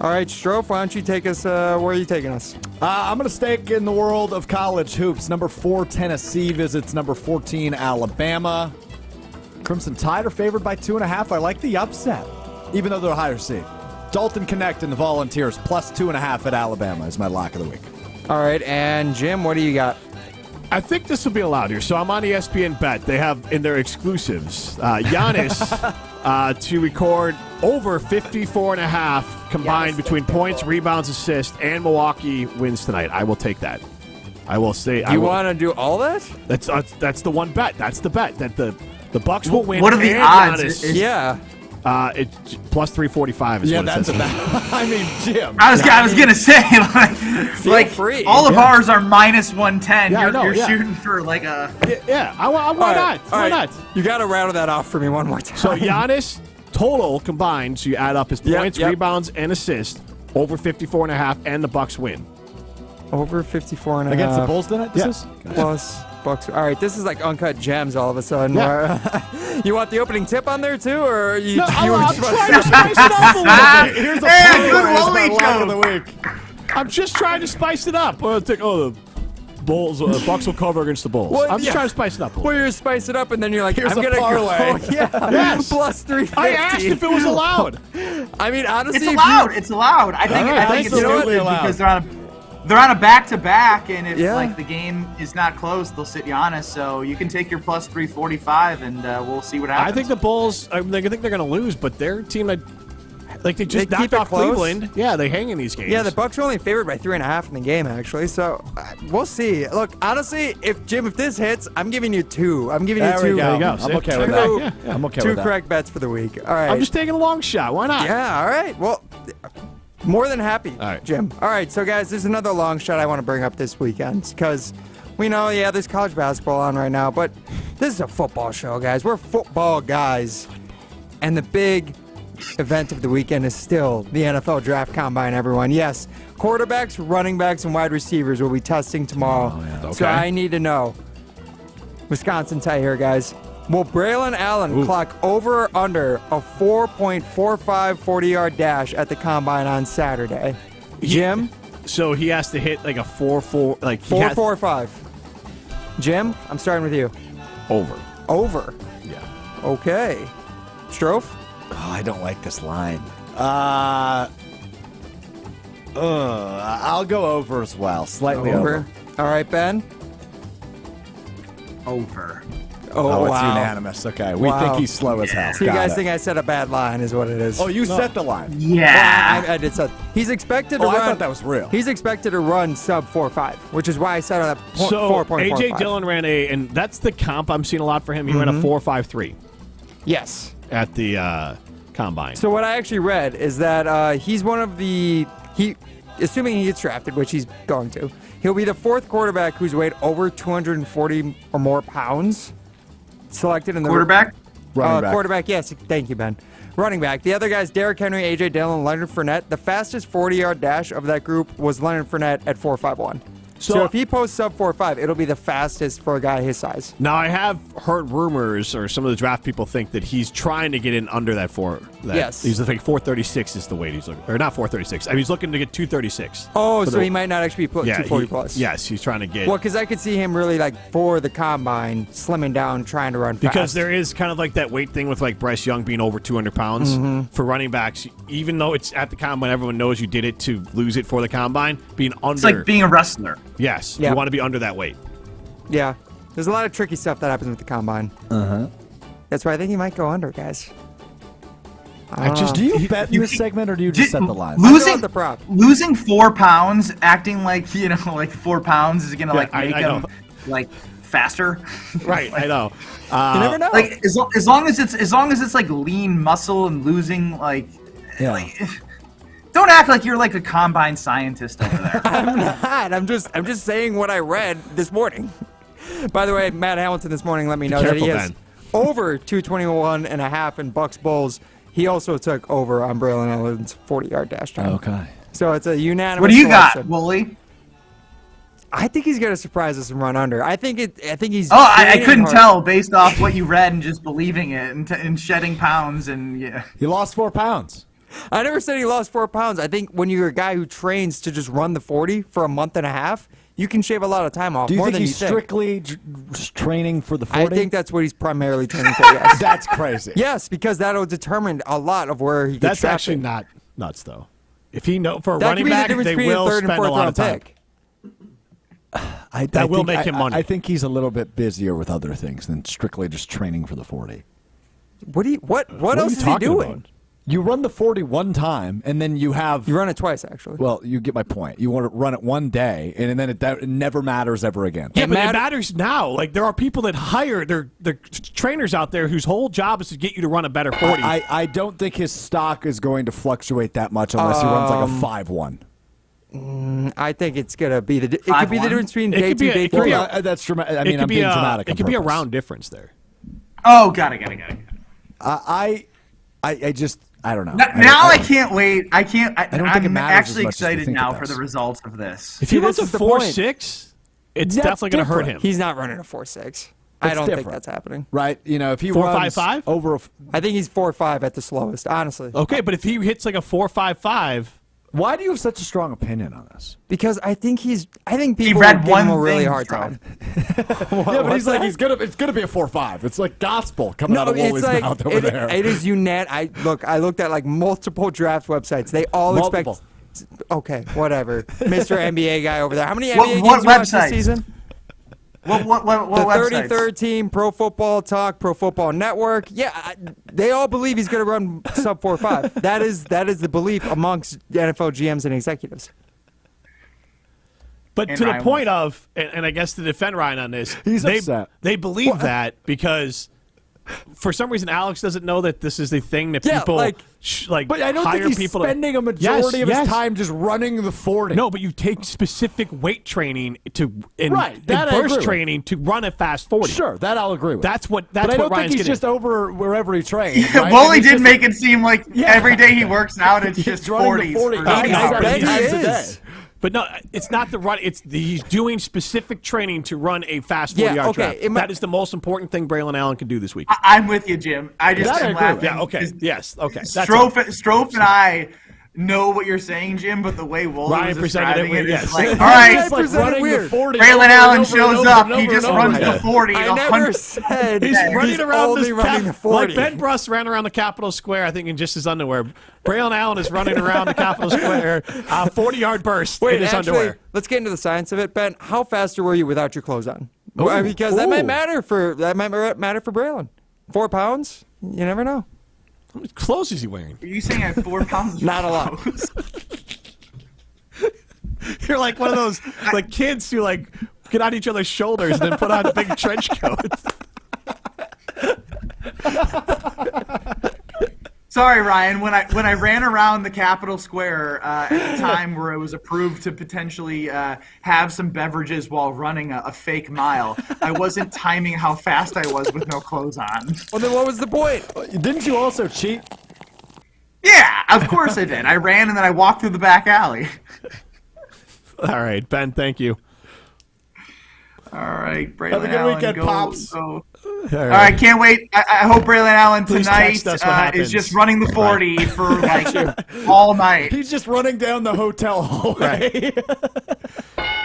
All right, Strofe, why don't you take us? Where are you taking us? I'm going to stake in the world of college hoops. Number 4, Tennessee visits number 14, Alabama. Crimson Tide are favored by 2.5. I like the upset, even though they're a higher seed. Dalton Connect and the Volunteers +2.5 at Alabama is my lock of the week. All right, and Jim, what do you got? I think this will be allowed here. So I'm on ESPN Bet. They have in their exclusives Giannis to record over 54.5 combined between points, rebounds, assists, and Milwaukee wins tonight. I will take that. I will say. You want to do all that? That's the one bet. That's the bet that the Bucks will win. What are the and odds? Giannis, it's +345 is what it says. I mean, Jim. I was gonna say like free. all of ours are -110. Yeah, I know, you're yeah. shooting for like a Why not? Why not? You got to rattle that off for me one more time. So Giannis total combined, so you add up his points, yep. rebounds, and assists over 54.5, and the Bucks win. Over 54.5 Against the Bulls tonight? Yeah. plus Bucks. All right, this is like uncut gems all of a sudden. Yeah. You want the opening tip on there too, or you? No, you I'm trying to spice it up a little bit. Here's a good my Wooly lock of joke. the week. I'm just trying to spice it up. The Bulls, Bucks will cover against the Bulls. Well, I'm just yeah. trying to spice it up a Well, little. you spice it up, and then you're like, Here's I'm a gonna parlay. go. Yeah, Yes. +350. I asked if it was allowed. I mean, honestly, It's if allowed. you- It's allowed. I think it's absolutely stupid allowed. because they're on a back-to-back, and if Yeah. like the game is not close, they'll sit Giannis. So you can take your +345, and we'll see what happens. I think the Bulls, I think they're going to lose, but their team, they just They keep knocked it off close? Cleveland. Yeah, they hang in these games. Yeah, the Bucks are only favored by 3.5 in the game, actually. So we'll see. Look, honestly, if this hits, I'm giving you 2. I'm giving There you 2. we go. you go. I'm See? okay with Two- that. I'm okay 2 with that. correct bets for the week. All right. I'm just taking a long shot. Why not? Yeah, all right. Well, more than happy, All right. Jim. All right, so guys, there's another long shot I want to bring up this weekend because we know, there's college basketball on right now, but this is a football show, guys. We're football guys. And the big event of the weekend is still the NFL Draft Combine, everyone. Yes, quarterbacks, running backs, and wide receivers will be testing tomorrow. So Okay. I need to know, Wisconsin tie here, guys. Will Braylon Allen clock over or under a 4.45 40-yard dash at the Combine on Saturday? Jim? So he has to hit like a 4-4, like 4.45. Jim, I'm starting with you. over. Over. Yeah. Okay. Strofe? Oh, I don't like this line. I'll go over as well. Slightly over. All right, Ben? over. Oh, it's wow. unanimous. Okay. We Wow. think he's slow as hell. So you Got guys it. think I said a bad line is what it is. Oh, you set the line. Yeah. Well, I did set. He's expected to Oh, run. I thought that was real. He's expected to run sub 4.5, which is why I set on that So 4.45. AJ Dillon ran and that's the comp I'm seeing a lot for him. He ran a 4.53 Yes. at the combine. So what I actually read is that he's one of assuming he gets drafted, which he's going to, he'll be the 4th quarterback who's weighed over 240 or more pounds selected in the Quarterback? Running back. Quarterback, yes. Thank you, Ben. Running back. The other guys, Derrick Henry, AJ Dillon, Leonard Fournette. The fastest 40-yard dash of that group was Leonard Fournette at 4.51. So if he posts sub 4.5, it'll be the fastest for a guy his size. Now, I have heard rumors, or some of the draft people think that he's trying to get in under that 4. Yes. He's like 436 is the weight he's looking, or not 436. I mean, he's looking to get 236. Oh, so he might not actually be put 240 plus. Yes, he's trying to get. Well, because I could see him really, for the combine, slimming down, trying to run fast. Because there is kind of like that weight thing with Bryce Young being over 200 pounds for running backs. Even though it's at the combine, everyone knows you did it to lose it for the combine. Being under, It's like being a wrestler. Yes, Yeah. you want to be under that weight. Yeah. There's a lot of tricky stuff that happens with the combine. That's why I think he might go under, guys. Do you bet in this segment, or do you just set the line? Losing the prop. Losing 4 pounds, acting like 4 pounds is gonna make I him know. faster. Right, I know. You never know. As long as it's lean muscle and losing Don't act like you're like a combine scientist over there. I'm not. I'm just saying what I read this morning. By the way, Matt Hamilton this morning let me know that he has over 221.5 in Bucks Bulls. He also took over on Braylon Allen's 40-yard dash time. Okay. So it's a unanimous What do you selection. got, Wooly? I think he's going to surprise us and run under. I think he's. Oh, I couldn't tell based off what you read and just believing it and shedding pounds and yeah. He lost 4 pounds. I never said he lost 4 pounds. I think when you're a guy who trains to just run the 40 for a month and a half, you can shave a lot of time off. Do you more think than he's you strictly training for the 40? I think that's what he's primarily training for, yes. That's crazy. Yes, because that'll determine a lot of where he gets That's drafted. actually not nuts, though. If he know for a That running could be the back, difference they between a will third and spend a fourth lot round of time. pick. That will make him money. I think he's a little bit busier with other things than strictly just training for the 40. What else is he doing? About? You run the 40 one time, and then you run it twice, actually. Well, you get my point. You want to run it one day, and then it never matters ever again. Yeah, but it matters now. Like, there are people that hire their trainers out there whose whole job is to get you to run a better 40. I don't think his stock is going to fluctuate that much unless he runs like a 5-1. I think it's gonna be it could be the difference between day 2, day 3. That's dramatic. I mean, I'm being dramatic. It could be a round difference there. Oh, got it. I just I don't know. Now I can't wait. I don't think it I'm matters actually as much as we excited think now it for does. the results of this. If he runs a 4.6, it's definitely going to hurt him. He's not running a 4.6. I don't think that's happening. Right? You know, if he 4.55 over, I think he's 4.5 at the slowest. Honestly. Okay, but if he hits like a 4.55. Why do you have such a strong opinion on this? Because I think people he read give one him a really thing hard time. Yeah, but he's like it's gonna be a 4.5. It's like gospel coming out of Wooly's mouth over there. It is I looked at like multiple draft websites. They all expect. Okay, whatever. Mr. NBA guy over there. How many NBA games you watched this season? What the websites? 33rd team, Pro Football Talk, Pro Football Network. Yeah, they all believe he's going to run sub 4.5. That is the belief amongst NFL GMs and executives. But And to the Ryan point of, and I guess to defend Ryan on this, upset. They believe that because for some reason Alex doesn't know that this is the thing that people But I don't hire think he's people spending a majority of his time just running the 40. No, but you take specific weight training and that I agree burst with. training to run a fast 40. Sure, that I'll agree with. That's what but I don't Ryan's think he's getting. just over wherever he trains. Yeah, right? Wooly And he's did just- make it seem like every day he works out, it's just running 40s. the 40 for times hours. a day. But no, it's not the run. He's doing specific training to run a fast 40-yard Yeah, draft. okay. That is the most important thing Braylon Allen can do this week. I'm with you, Jim. I just am laughing. Yeah, okay. Yes, okay. That's Strofe and I know what you're saying, Jim, but the way Wooly Ryan was presented it describing weird, it is yes. like, all He's right, like running the 40 Braylon over Allen and over shows and up. over He and just over runs again. the 40. I never said He's running around only this running the 40. like Ben Bruss ran around the Capitol Square, I think, in just his underwear. Braylon Allen is running around the Capitol Square, 40-yard burst in his underwear. Let's get into the science of it, Ben. How fast were you without your clothes on? Because that might matter for Braylon. 4 pounds? You never know. How many clothes is he wearing? Are you saying I have 4 pounds of Not a lot. clothes? You're like one of those like kids who like get on each other's shoulders and then put on big trench coats. Sorry, Ryan. When I ran around the Capitol Square at the time where it was approved to potentially have some beverages while running a fake mile, I wasn't timing how fast I was with no clothes on. Well, then what was the point? Didn't you also cheat? Yeah, of course I did. I ran and then I walked through the back alley. All right, Ben, thank you. All right, Braylon Have a good Allen, weekend, Pops. All All right, can't wait. I hope Braylon Allen Please tonight text us what happens. is just running the 40 for like all night. He's just running down the hotel hallway.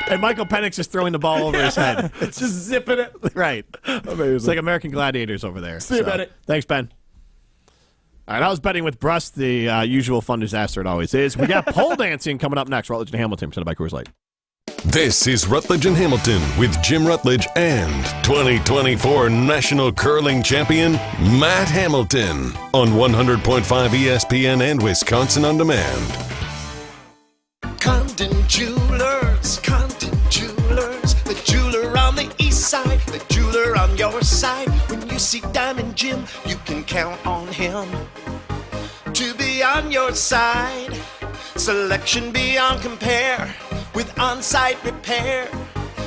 And Michael Penix is throwing the ball over his head. It's just zipping it. Right. Amazing. It's like American Gladiators over there. See you, Bennett. Thanks, Ben. All right, I was betting with Bruss, the usual fun disaster it always is. We got pole dancing coming up next. Rutledge and Hamilton, presented by Coors Light. This is Rutledge and Hamilton with Jim Rutledge and 2024 National Curling Champion Matt Hamilton on 100.5 ESPN and Wisconsin On Demand. Condon Jewelers, the jeweler on the east side, the jeweler on your side. When you see Diamond Jim, you can count on him to be on your side. Selection beyond compare with on-site repair,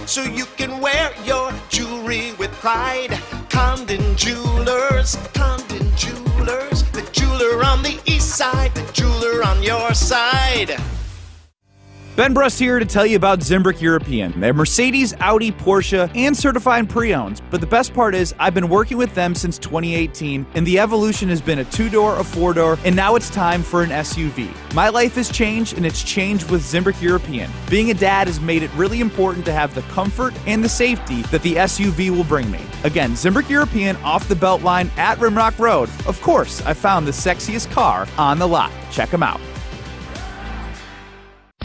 so you can wear your jewelry with pride. Condon Jewelers, the jeweler on the east side, the jeweler on your side. Ben Brust here to tell you about Zimbrick European. They're Mercedes, Audi, Porsche, and certified pre-owned. But the best part is I've been working with them since 2018, and the evolution has been a 2-door, a 4-door, and now it's time for an SUV. My life has changed, and it's changed with Zimbrick European. Being a dad has made it really important to have the comfort and the safety that the SUV will bring me. Again, Zimbrick European off the belt line at Rimrock Road. Of course, I found the sexiest car on the lot. Check them out.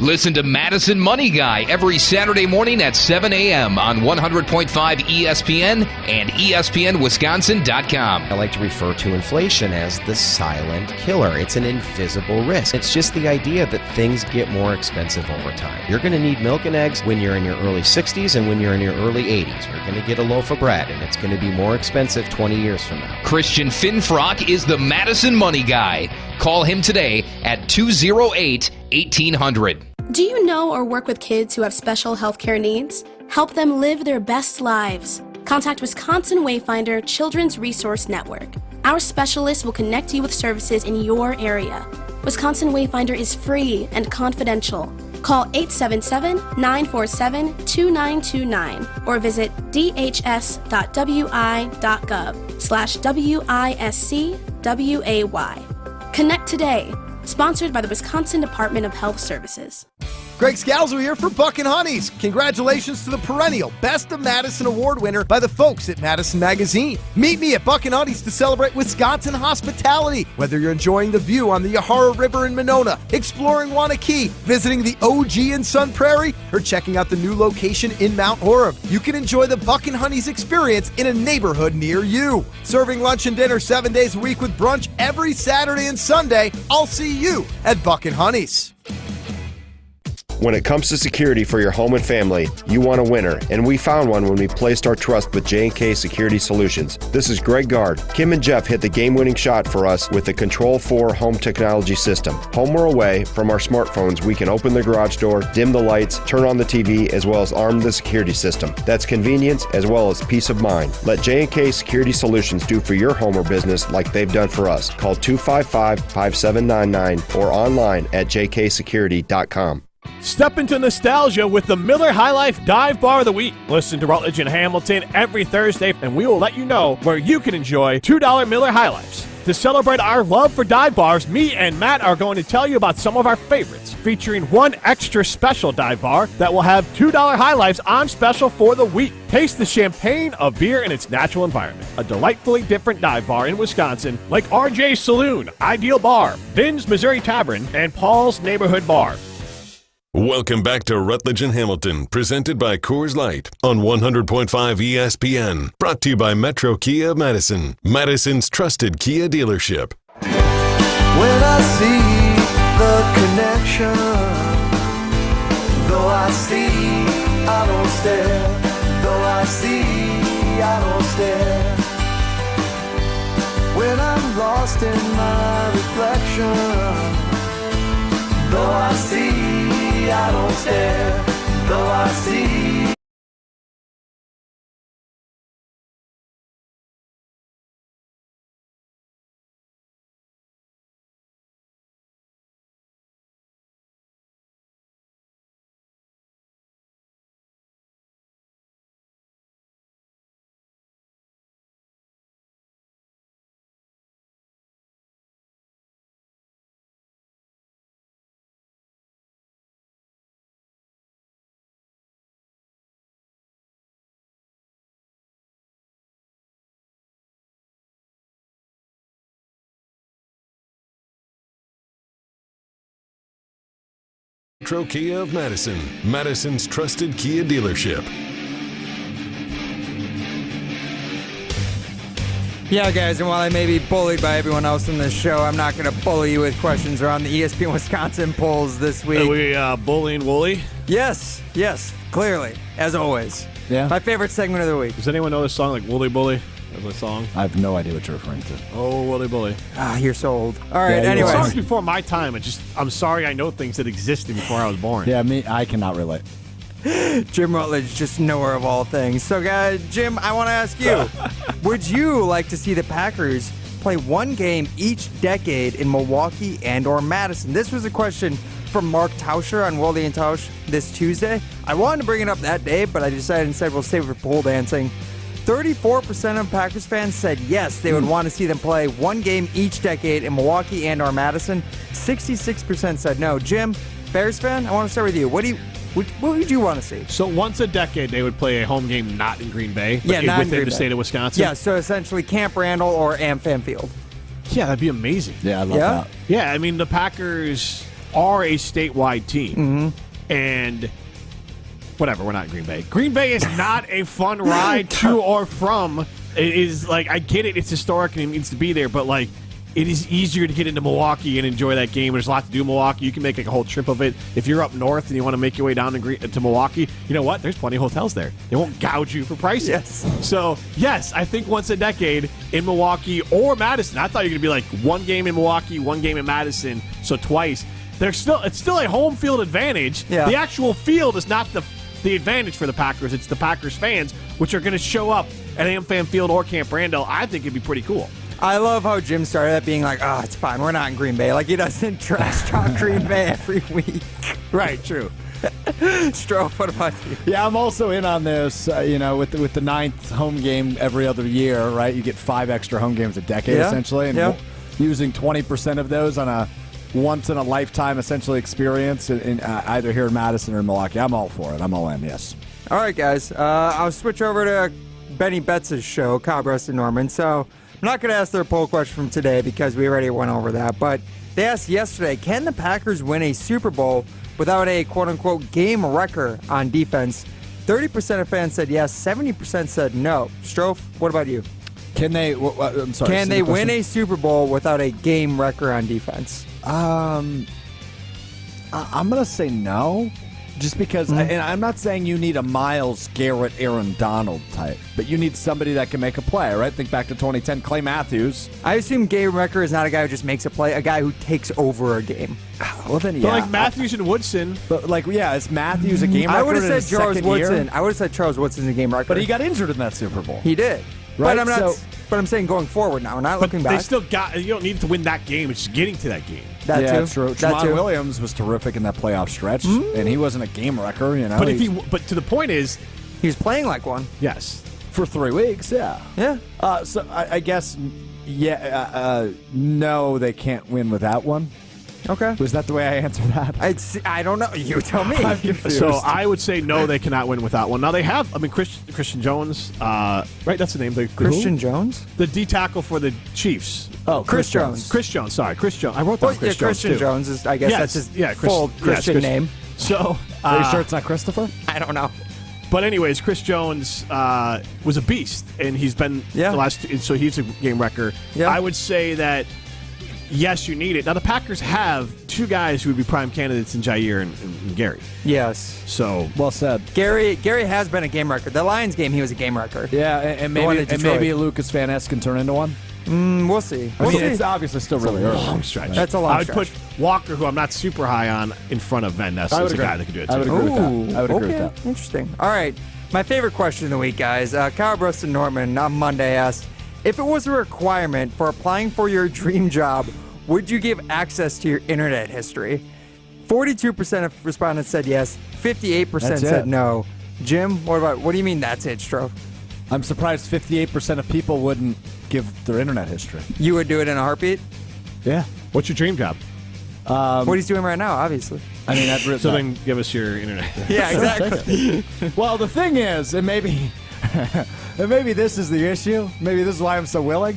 Listen to Madison Money Guy every Saturday morning at 7 a.m. on 100.5 ESPN and ESPNWisconsin.com. I like to refer to inflation as the silent killer. It's an invisible risk. It's just the idea that things get more expensive over time. You're going to need milk and eggs when you're in your early 60s and when you're in your early 80s. You're going to get a loaf of bread, and it's going to be more expensive 20 years from now. Christian Finfrock is the Madison Money Guy. Call him today at 208-1800. Do you know or work with kids who have special healthcare needs? Help them live their best lives. Contact Wisconsin Wayfinder Children's Resource Network. Our specialists will connect you with services in your area. Wisconsin Wayfinder is free and confidential. Call 877-947-2929 or visit dhs.wi.gov/WISCWAY. Connect today. Sponsored by the Wisconsin Department of Health Services. Greg Scalzo here for Buck and Honeys. Congratulations to the perennial Best of Madison Award winner by the folks at Madison Magazine. Meet me at Buck and Honeys to celebrate Wisconsin hospitality. Whether you're enjoying the view on the Yahara River in Monona, exploring Wanakee, visiting the OG in Sun Prairie, or checking out the new location in Mount Horeb, you can enjoy the Buck and Honeys experience in a neighborhood near you. Serving lunch and dinner 7 days a week with brunch every Saturday and Sunday. I'll see you at Buck and Honeys. When it comes to security for your home and family, you want a winner, and we found one when we placed our trust with J&K Security Solutions. This is Greg Gard. Kim and Jeff hit the game-winning shot for us with the Control 4 home technology system. Home or away, from our smartphones, we can open the garage door, dim the lights, turn on the TV, as well as arm the security system. That's convenience as well as peace of mind. Let J&K Security Solutions do for your home or business like they've done for us. Call 255-5799 or online at jksecurity.com. Step into nostalgia with the Miller High Life Dive Bar of the Week. Listen to Rutledge and Hamilton every Thursday, and we will let you know where you can enjoy $2 Miller High Lifes. To celebrate our love for dive bars, me and Matt are going to tell you about some of our favorites, featuring one extra special dive bar that will have $2 High Lifes on special for the week. Taste the champagne of beer in its natural environment. A delightfully different dive bar in Wisconsin, like RJ's Saloon, Ideal Bar, Ben's Missouri Tavern, and Paul's Neighborhood Bar. Welcome back to Rutledge and Hamilton, presented by Coors Light on 100.5 ESPN. Brought to you by Metro Kia of Madison, Madison's trusted Kia dealership. When I see the connection, though I see, I don't stare. Though I see, I don't stare. When I'm lost in my reflection, though I see, I don't stare, though I see. Metro Kia of Madison, Madison's trusted Kia dealership. Yeah, guys, and while I may be bullied by everyone else in this show, I'm not going to bully you with questions around the ESPN Wisconsin polls this week. Are we bullying Wooly? Yes, clearly, as always. Yeah. My favorite segment of the week. Does anyone know this song, like Wooly Bully? As a song. I have no idea what you're referring to. Oh, Willy Bully. You're so old. All right, anyway. Songs before my time. I'm sorry I know things that existed before I was born. Yeah, I cannot relate. Jim Rutledge, just knower of all things. So, guys, Jim, I want to ask you, would you like to see the Packers play one game each decade in Milwaukee and or Madison? This was a question from Mark Tauscher on Wildy and Tausch this Tuesday. I wanted to bring it up that day, but I decided instead we'll save it for pole dancing. 34% of Packers fans said yes, they would want to see them play one game each decade in Milwaukee and or Madison. 66% said no. Jim, Bears fan, I want to start with you. What would you want to see? So once a decade, they would play a home game not in Green Bay, but not within the state of Wisconsin? Yeah, so essentially Camp Randall or AmFam Field. Yeah, that'd be amazing. Yeah, I love that. Yeah, I mean, the Packers are a statewide team. And whatever, we're not in Green Bay. Green Bay is not a fun ride to or from. It is like, I get it, it's historic and it needs to be there, but like, it is easier to get into Milwaukee and enjoy that game. There's a lot to do in Milwaukee. You can make like a whole trip of it. If you're up north and you want to make your way down to Milwaukee, you know what? There's plenty of hotels there. They won't gouge you for prices. Yes. So, yes, I think once a decade in Milwaukee or Madison. I thought you were going to be like one game in Milwaukee, one game in Madison, so twice. It's still a home field advantage. Yeah. The actual field is not the advantage for the Packers. It's the Packers fans, which are going to show up at AmFam Field or Camp Randall. I think it'd be pretty cool. I love how Jim started at being like, it's fine, we're not in Green Bay. Like, he doesn't trash talk Green Bay every week. Right, true. Stroh, what about you? Yeah, I'm also in on this, with the ninth home game every other year, right? You get 5 extra home games a decade, essentially. And using 20% of those on a once-in-a-lifetime, essentially, experience in either here in Madison or Milwaukee. I'm all for it. I'm all in, yes. All right, guys. I'll switch over to Benny Betts' show, Kyle Brust and Norman. So I'm not going to ask their poll question from today because we already went over that. But they asked yesterday, can the Packers win a Super Bowl without a quote-unquote game wrecker on defense? 30% of fans said yes. 70% said no. Stroh, what about you? Can they? I'm sorry. Can they win a Super Bowl without a game wrecker on defense? I'm going to say no. Just because, and I'm not saying you need a Myles Garrett, Aaron Donald type, but you need somebody that can make a play, right? Think back to 2010, Clay Matthews. I assume game wrecker is not a guy who just makes a play, a guy who takes over a game. Well, then, But like Matthews and Woodson. But is Matthews a game wrecker? I would have said Charles Woodson. Year? I would have said Charles Woodson is a game wrecker. But he got injured in that Super Bowl. He did. Right? But I'm not. But I'm saying going forward now. We're not looking back. They still got. You don't need to win that game. It's just getting to that game. That too. True. Tramon Williams was terrific in that playoff stretch, and he wasn't a game wrecker. But to the point is, he was playing like one. Yes, for 3 weeks. Yeah. So I guess, no, they can't win without one. Okay. Was that the way I answered that? I don't know. You tell me. I'm confused. So I would say no, they cannot win without one. Now they have. I mean, Christian Jones. Right, that's the name. Christian Jones, the D tackle for the Chiefs. Oh, Chris Jones. Chris Jones. Sorry, Chris Jones. I wrote down Chris Jones Christian too. Jones is. I guess that's his full Christian name. So, are you sure it's not Christopher? I don't know. But anyways, Chris Jones was a beast, and he's been the last. So he's a game wrecker. Yeah. I would say that. Yes, you need it. Now, the Packers have 2 guys who would be prime candidates in Jair and Gary. Yes. So well said. Gary has been a game wrecker. The Lions game, he was a game wrecker. Yeah, and maybe Lucas Van Ness can turn into one. We'll see. It's obviously still really early. Long stretch. That's a long I would stretch. put Walker, who I'm not super high on, in front of Van Ness as a guy that could do it too. I would agree with that. I would agree with that. Interesting. All right. My favorite question of the week, guys. Kyle Brust and Norman on Monday asked, if it was a requirement for applying for your dream job, would you give access to your internet history? 42% of respondents said yes. 58% said no. Jim, what do you mean that's it, Stroh? I'm surprised 58% of people wouldn't give their internet history. You would do it in a heartbeat? Yeah. What's your dream job? What he's doing right now, obviously. I mean, so then give us your internet. Yeah, exactly. Well, the thing is, and maybe this is the issue. Maybe this is why I'm so willing.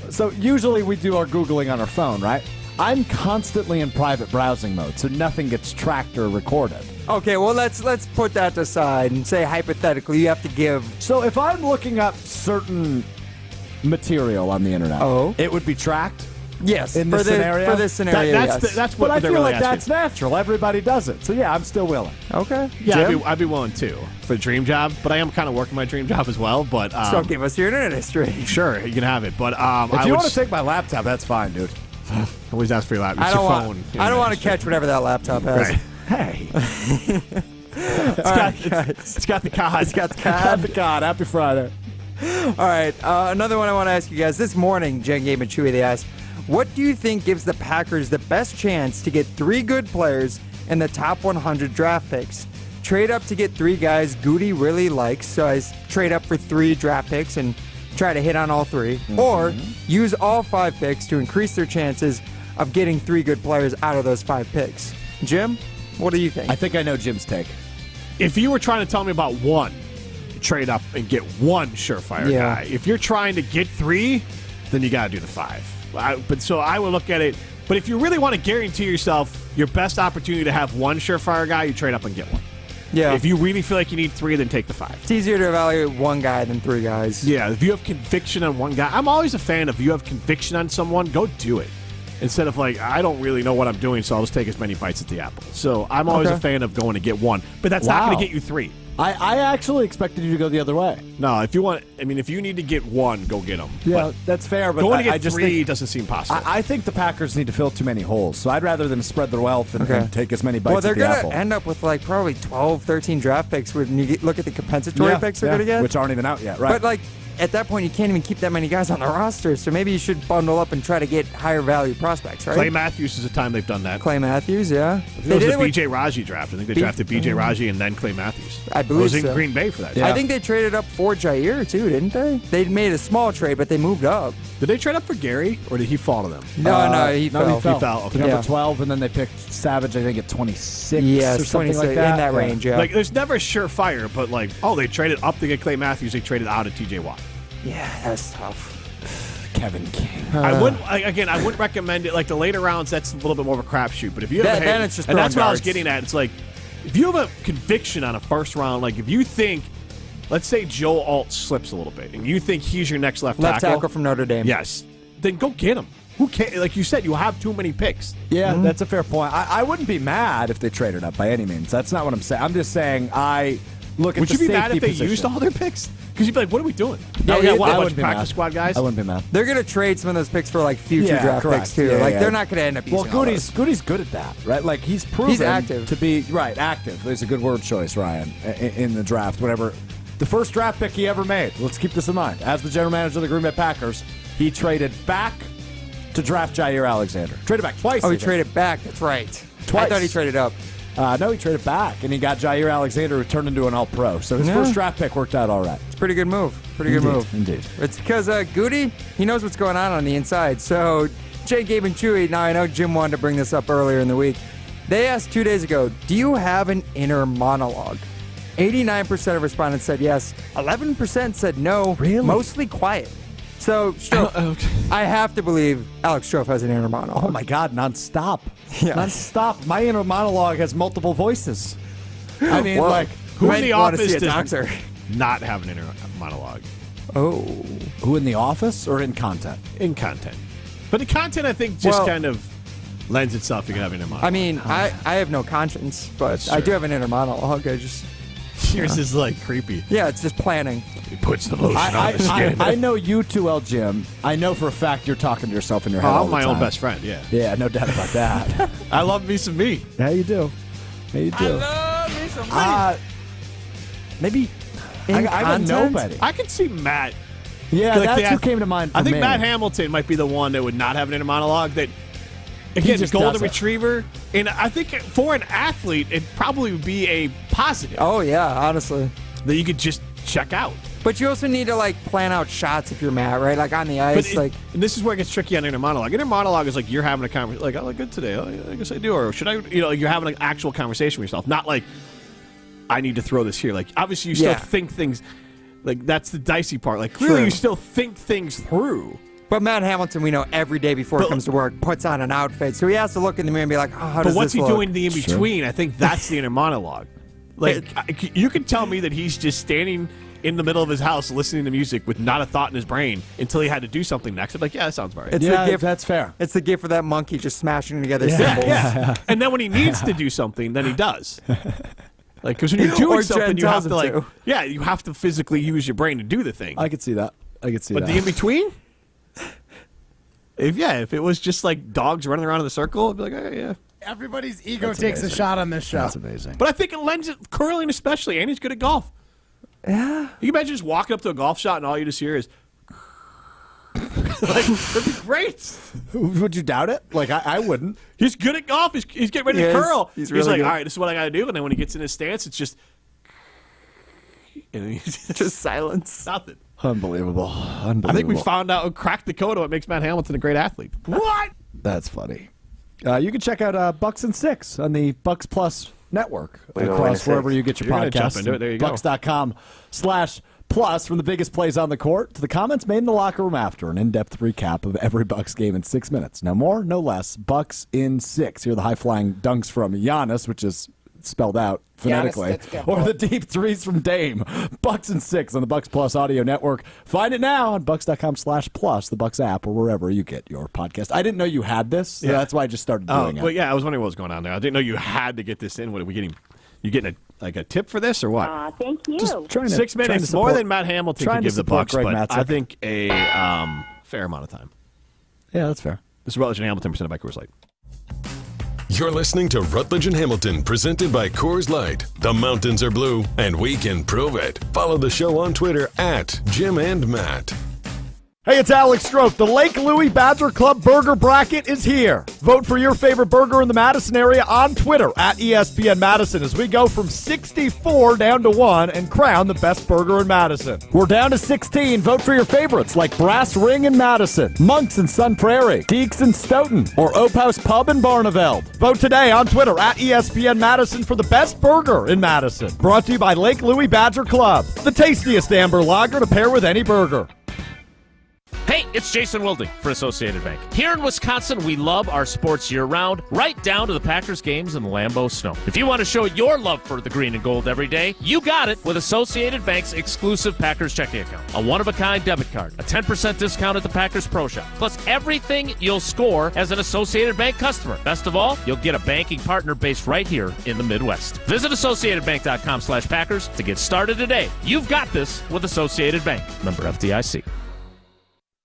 So usually we do our Googling on our phone, right? I'm constantly in private browsing mode, so nothing gets tracked or recorded. Okay, well, let's put that aside and say hypothetically you have to give. So if I'm looking up certain material on the internet, it would be tracked? Yes, in this scenario. For this scenario, that's what but I they're feel really like that's asking. natural. Everybody does it. So, yeah, I'm still willing. Okay. Yeah, Jim? I'd be willing too for the dream job, but I am kind of working my dream job as well. But So give us your internet history. Sure, you can have it. But if you want to take my laptop, that's fine, dude. always ask for your laptop. I It's don't your want. phone. I don't want to catch whatever that laptop has. Right. Hey. It's got the cod. It's got the Got cod. the God. Happy Friday. All right, another one I want to ask you guys. This morning, Jen, Gabe, and Chewy, they asked, what do you think gives the Packers the best chance to get 3 good players in the top 100 draft picks? Trade up to get 3 guys Goody really likes, so I trade up for 3 draft picks and try to hit on all 3. Mm-hmm. Or use all 5 picks to increase their chances of getting 3 good players out of those 5 picks. Jim, what do you think? I think I know Jim's take. If you were trying to tell me about one, trade up and get one surefire guy. If you're trying to get 3, then you got to do the 5. But so I would look at it. But if you really want to guarantee yourself your best opportunity to have one surefire guy, you trade up and get one. Yeah. If you really feel like you need 3, then take the 5. It's easier to evaluate one guy than 3 guys. Yeah, if you have conviction on one guy, I'm always a fan of, you have conviction on someone, go do it. Instead of like, I don't really know what I'm doing, so I'll just take as many bites at the apple. So I'm always a fan of going to get one. But that's not going to get you 3. I actually expected you to go the other way. No, if you need to get one, go get them. Yeah, but that's fair. But going to get I just 3 think, doesn't seem possible. I think the Packers need to fill too many holes. So I'd rather them spread their wealth and take as many bites well, they're at the gonna apple. end up with like probably 12, 13 draft picks when you look at the compensatory picks they're going to get. Which aren't even out yet, right? But like at that point, you can't even keep that many guys on the roster. So maybe you should bundle up and try to get higher value prospects, right? Clay Matthews is the time they've done that. Clay Matthews, yeah. It was the B.J. Raji draft. I think they drafted B.J. Raji and then Clay Matthews. I believe I was in so. Green Bay for that. I think they traded up for Jair too, didn't they? They made a small trade, but they moved up. Did they trade up for Gary, or did he fall to them? No, he fell. He fell. Okay. Number 12, and then they picked Savage, I think, at 26 Yes, or something 26, like that. in that range, yeah. Like, there's never a surefire, but like, they traded up to get Clay Matthews. They traded out of T.J. Watt. Yeah, that's tough. Kevin King. I wouldn't recommend it. Like the later rounds, that's a little bit more of a crapshoot. But if you have then it's just and that's what I was darts. getting at. It's like if you have a conviction on a first round, like if you think, let's say Joe Alt slips a little bit, and you think he's your next left tackle from Notre Dame. yes, then go get him. Who cares? Like you said, you have too many picks. Yeah, that's a fair point. I wouldn't be mad if they traded up by any means. That's not what I'm saying. I'm just saying I look at Would the you be mad safety if they position. used all their picks? Because you'd be like, what are we doing? Yeah, Now we got I what, a bunch wouldn't of be practice mad. squad guys? I wouldn't be mad. They're going to trade some of those picks for like future draft correct. picks too. Yeah, like yeah. they're not going to end up using Well, all those. Goody's good at that, right? Like he's proven He's active. to be active. There's a good word choice, Ryan, in the draft. Whatever, the first draft pick he ever made. Let's keep this in mind. As the general manager of the Green Bay Packers, he traded back to draft Jair Alexander. Traded back twice. Oh, he even. traded back. That's right. Twice. I thought he traded up. No, he traded back, and he got Jair Alexander, who turned into an All-Pro. So his first draft pick worked out all right. It's a pretty good move. Good move. Indeed. It's because Goody, he knows what's going on the inside. So Jay, Gabe, and Chewy, now I know Jim wanted to bring this up earlier in the week. They asked 2 days ago, do you have an inner monologue? 89% of respondents said yes. 11% said no. Really? Mostly quiet. So, Strofe, I have to believe Alex Strofe has an inner monologue. Oh, my God, nonstop. Yeah. Nonstop. My inner monologue has multiple voices. I mean, Well, like, Who in the want to office see a does doctor? not have an inner monologue? Oh. who in the office or in content? In content. But the content, I think, just kind of lends itself to having a monologue. I mean, I have no conscience, but I do have an inner monologue. I just... Yours is like creepy. Yeah, it's just planning. He puts the lotion on the skin. I know you too well, Jim. I know for a fact you're talking to yourself in your head all I'm the my time. own best friend, yeah. Yeah, no doubt about that. I love me some me. Yeah, you do. Yeah, you do. love me some Maybe In I got content? nobody. I could see Matt. Yeah, Like that's the- who came to mind for I think me. Matt Hamilton might be the one that would not have an inner monologue. That again, just golden does it. retriever, and I think for an athlete, it'd probably be a positive Oh, yeah, honestly. that you could just check out. But you also need to, like, plan out shots if you're Matt, right? Like, on the ice, And this is where it gets tricky on inner monologue. Inner monologue is like you're having a conversation, like, I look good today. Oh, yeah, I guess I do. Or should I, you're having an actual conversation with yourself. Not like, I need to throw this here. Like, obviously, you still think things, like, that's the dicey part. Like, clearly, True. you still think things through. But Matt Hamilton, we know every day before he comes to work, puts on an outfit. So he has to look in the mirror and be like, oh, how does But what's this he look? doing in the in between? I think that's the inner monologue. Like, you can tell me that he's just standing in the middle of his house listening to music with not a thought in his brain until he had to do something next. I'm like, yeah, that sounds right. It's the gift. That's fair. It's the gift for that monkey just smashing together symbols. Yeah. And then when he needs to do something, then he does. Like, because when you're doing something, you have to you have to physically use your brain to do the thing. I could see that. But the in between, if it was just like dogs running around in the circle, I'd be like, oh, yeah. Everybody's ego takes a shot on this show. That's amazing. But I think it lends it curling especially, and he's good at golf. Yeah. You can imagine just walking up to a golf shot and all you just hear is like, that'd be great. Would you doubt it? Like, I wouldn't. He's good at golf. He's getting ready to curl. He's like, good. all right, this is what I got to do. And then when he gets in his stance, it's just and he's just silence. Nothing. Unbelievable. I think we found out, cracked the code of what makes Matt Hamilton a great athlete. What? That's funny. You can check out Bucks and Six on the Bucks Plus network across wherever you get your podcasts. Jump into it. There you go. Bucks.com/plus, from the biggest plays on the court to the comments made in the locker room after, an in-depth recap of every Bucks game in 6 minutes. No more, no less. Bucks in 6. Here are the high-flying dunks from Giannis, which is spelled out phonetically, or the deep threes from Dame. Bucks and 6 on the Bucks Plus audio network. Find it now on bucks.com/plus, the Bucks app, or wherever you get your podcast. I didn't know you had this, so that's why I just started doing it. But yeah, I was wondering what was going on there. I didn't know you had to get this in. What are we getting? You getting a tip for this or what? Thank you. Just 6 minutes, more than Matt Hamilton can give the Bucks, Greg but Matzek. I think a fair amount of time. Yeah, that's fair. This is Rutledge and Hamilton, presented by Coors Light. You're listening to Rutledge and Hamilton, presented by Coors Light. The mountains are blue, and we can prove it. Follow the show on Twitter at Jim and Matt. Hey, it's Alex Strofe. The Lake Louie Badger Club Burger Bracket is here. Vote for your favorite burger in the Madison area on Twitter at ESPN Madison as we go from 64 down to 1 and crown the best burger in Madison. We're down to 16. Vote for your favorites like Brass Ring in Madison, Monks in Sun Prairie, Deeks in Stoughton, or Ope House Pub in Barneveld. Vote today on Twitter at ESPN Madison for the best burger in Madison. Brought to you by Lake Louie Badger Club, the tastiest amber lager to pair with any burger. Hey, it's Jason Wilding for Associated Bank. Here in Wisconsin, we love our sports year-round, right down to the Packers games in the Lambeau snow. If you want to show your love for the green and gold every day, you got it with Associated Bank's exclusive Packers checking account. A one-of-a-kind debit card, a 10% discount at the Packers Pro Shop, plus everything you'll score as an Associated Bank customer. Best of all, you'll get a banking partner based right here in the Midwest. Visit AssociatedBank.com/Packers to get started today. You've got this with Associated Bank. Member FDIC.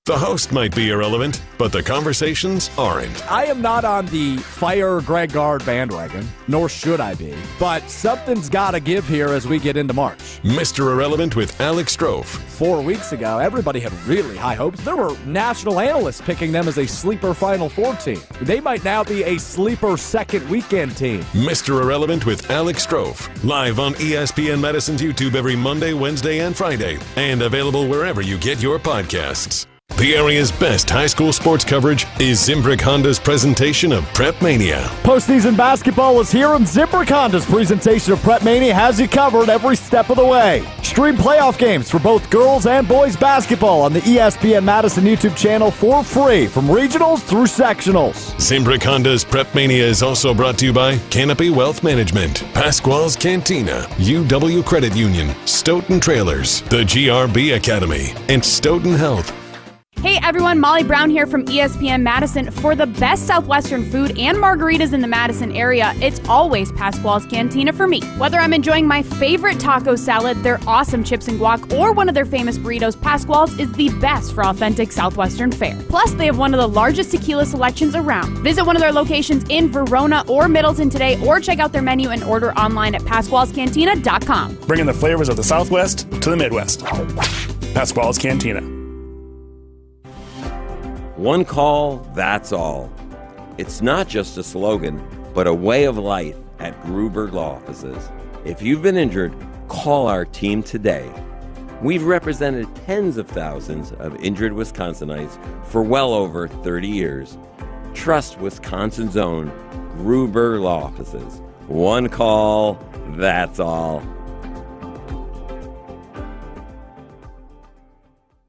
The host might be irrelevant, but the conversations aren't. I am not on the fire Greg Gard bandwagon, nor should I be, but something's got to give here as we get into March. Mr. Irrelevant with Alex Strofe. 4 weeks ago, everybody had really high hopes. There were national analysts picking them as a sleeper Final Four team. They might now be a sleeper second weekend team. Mr. Irrelevant with Alex Strofe. Live on ESPN Madison's YouTube every Monday, Wednesday, and Friday, and available wherever you get your podcasts. The area's best high school sports coverage is Zimbrick Honda's presentation of Prep Mania. Postseason basketball is here, and Zimbrick Honda's presentation of Prep Mania has you covered every step of the way. Stream playoff games for both girls and boys basketball on the ESPN Madison YouTube channel for free, from regionals through sectionals. Zimbrick Honda's Prep Mania is also brought to you by Canopy Wealth Management, Pasquale's Cantina, UW Credit Union, Stoughton Trailers, the GRB Academy, and Stoughton Health. Hey everyone, Molly Brown here from ESPN Madison. For the best Southwestern food and margaritas in the Madison area, it's always Pasquale's Cantina for me. Whether I'm enjoying my favorite taco salad, their awesome chips and guac, or one of their famous burritos, Pasquale's is the best for authentic Southwestern fare. Plus, they have one of the largest tequila selections around. Visit one of their locations in Verona or Middleton today, or check out their menu and order online at PasqualesCantina.com. Bringing the flavors of the Southwest to the Midwest. Pasquale's Cantina. One call, that's all. It's not just a slogan, but a way of life at Gruber Law Offices. If you've been injured, call our team today. We've represented tens of thousands of injured Wisconsinites for well over 30 years. Trust Wisconsin's own Gruber Law Offices. One call, that's all.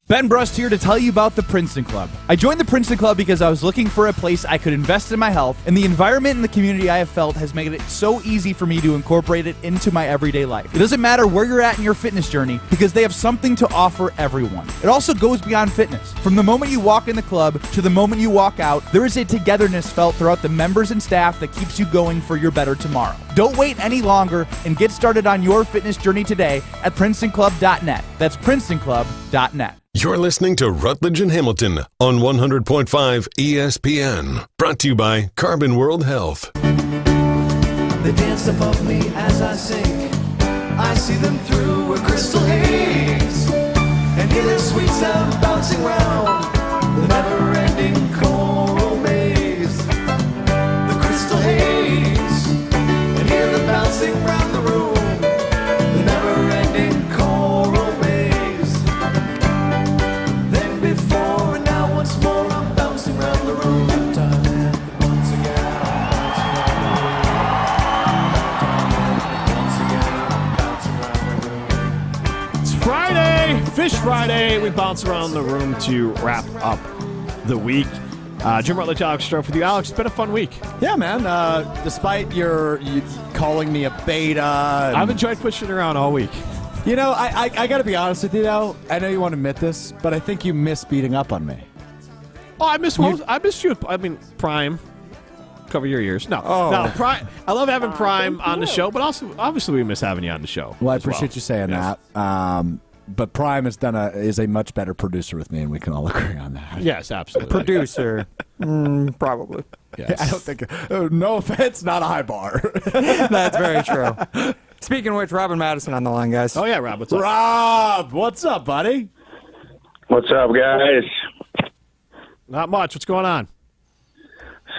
Ben Brust here to tell you about the Princeton Club. I joined the Princeton Club because I was looking for a place I could invest in my health, and the environment and the community I have felt has made it so easy for me to incorporate it into my everyday life. It doesn't matter where you're at in your fitness journey because they have something to offer everyone. It also goes beyond fitness. From the moment you walk in the club to the moment you walk out, there is a togetherness felt throughout the members and staff that keeps you going for your better tomorrow. Don't wait any longer and get started on your fitness journey today at PrincetonClub.net. That's PrincetonClub.net. You're listening to Rutledge and Hamilton on 100.5 ESPN. Brought to you by Carbon World Health. They dance above me as I sing. I see them through a crystal haze and hear their sweet sound bouncing round the never-ending choral maze. The crystal haze and hear them bouncing round the room. The never-ending choral maze. Then before and now once more I'm bouncing round the room. Once again. Friday, Fish Friday. We bounce around the room to wrap up the week. Jim Rutledge, Alex Strofe with you. Alex, it's been a fun week. Yeah, man. Despite you calling me a beta. I've enjoyed pushing around all week. You know, I got to be honest with you, though. I know you won't admit this, but I think you miss beating up on me. Oh, I missed you. I mean, Prime. Cover your ears. No, Prime. I love having Prime on the show, but also, obviously, we miss having you on the show. Well, I appreciate you saying that. But Prime is a much better producer with me, and we can all agree on that. Yes, absolutely. Producer. Probably. Yes. I don't think. No offense, not a high bar. That's very true. Speaking of which, Rob and Madison on the line, guys. Oh, yeah, Rob. What's up? Rob, what's up, buddy? What's up, guys? Not much. What's going on?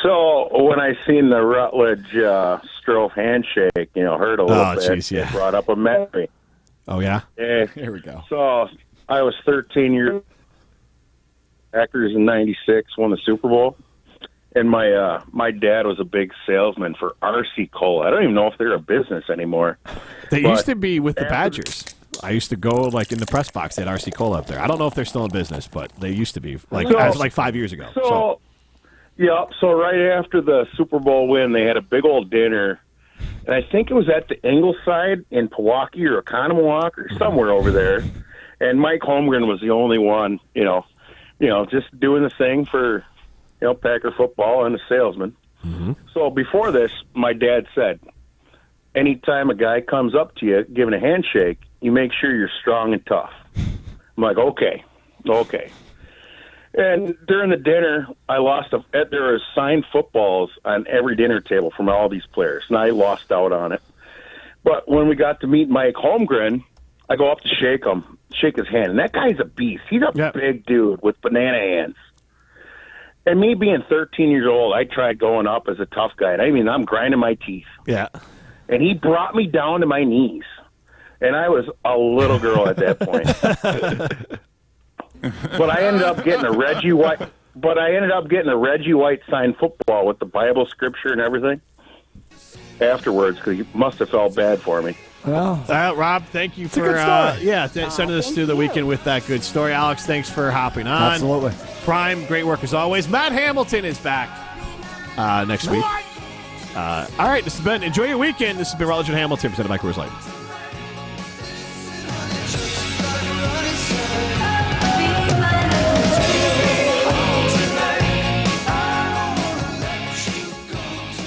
So when I seen the Rutledge Strofe handshake, heard a little bit, geez, yeah. It brought up a memory. Oh, yeah? Here we go. So I was 13 years old. Packers in 96 won the Super Bowl. And my dad was a big salesman for RC Cola. I don't even know if they're a business anymore. They used to be with the Badgers. I used to go in the press box. They had RC Cola up there. I don't know if they're still in business, but they used to be as 5 years ago. So right after the Super Bowl win, they had a big old dinner. And I think it was at the Ingleside in Pewaukee or Oconomowoc or somewhere over there. And Mike Holmgren was the only one, just doing the thing for, Packer football and a salesman. Mm-hmm. So before this, my dad said, anytime a guy comes up to you giving a handshake, you make sure you're strong and tough. I'm like, okay. And during the dinner, there were signed footballs on every dinner table from all these players, and I lost out on it. But when we got to meet Mike Holmgren, I go up to shake his hand, and that guy's a beast. He's a big dude with banana hands. And me being 13 years old, I tried going up as a tough guy. And I'm grinding my teeth. Yeah. And he brought me down to my knees. And I was a little girl at that point. But I ended up getting a Reggie White signed football with the Bible scripture and everything afterwards because he must have felt bad for me. Well, Rob, thank you for sending us through the weekend with that good story. Alex, thanks for hopping on. Absolutely. Prime, great work as always. Matt Hamilton is back next week. All right, this has been enjoy your weekend. This has been Rutledge and Hamilton presented by Coors Light.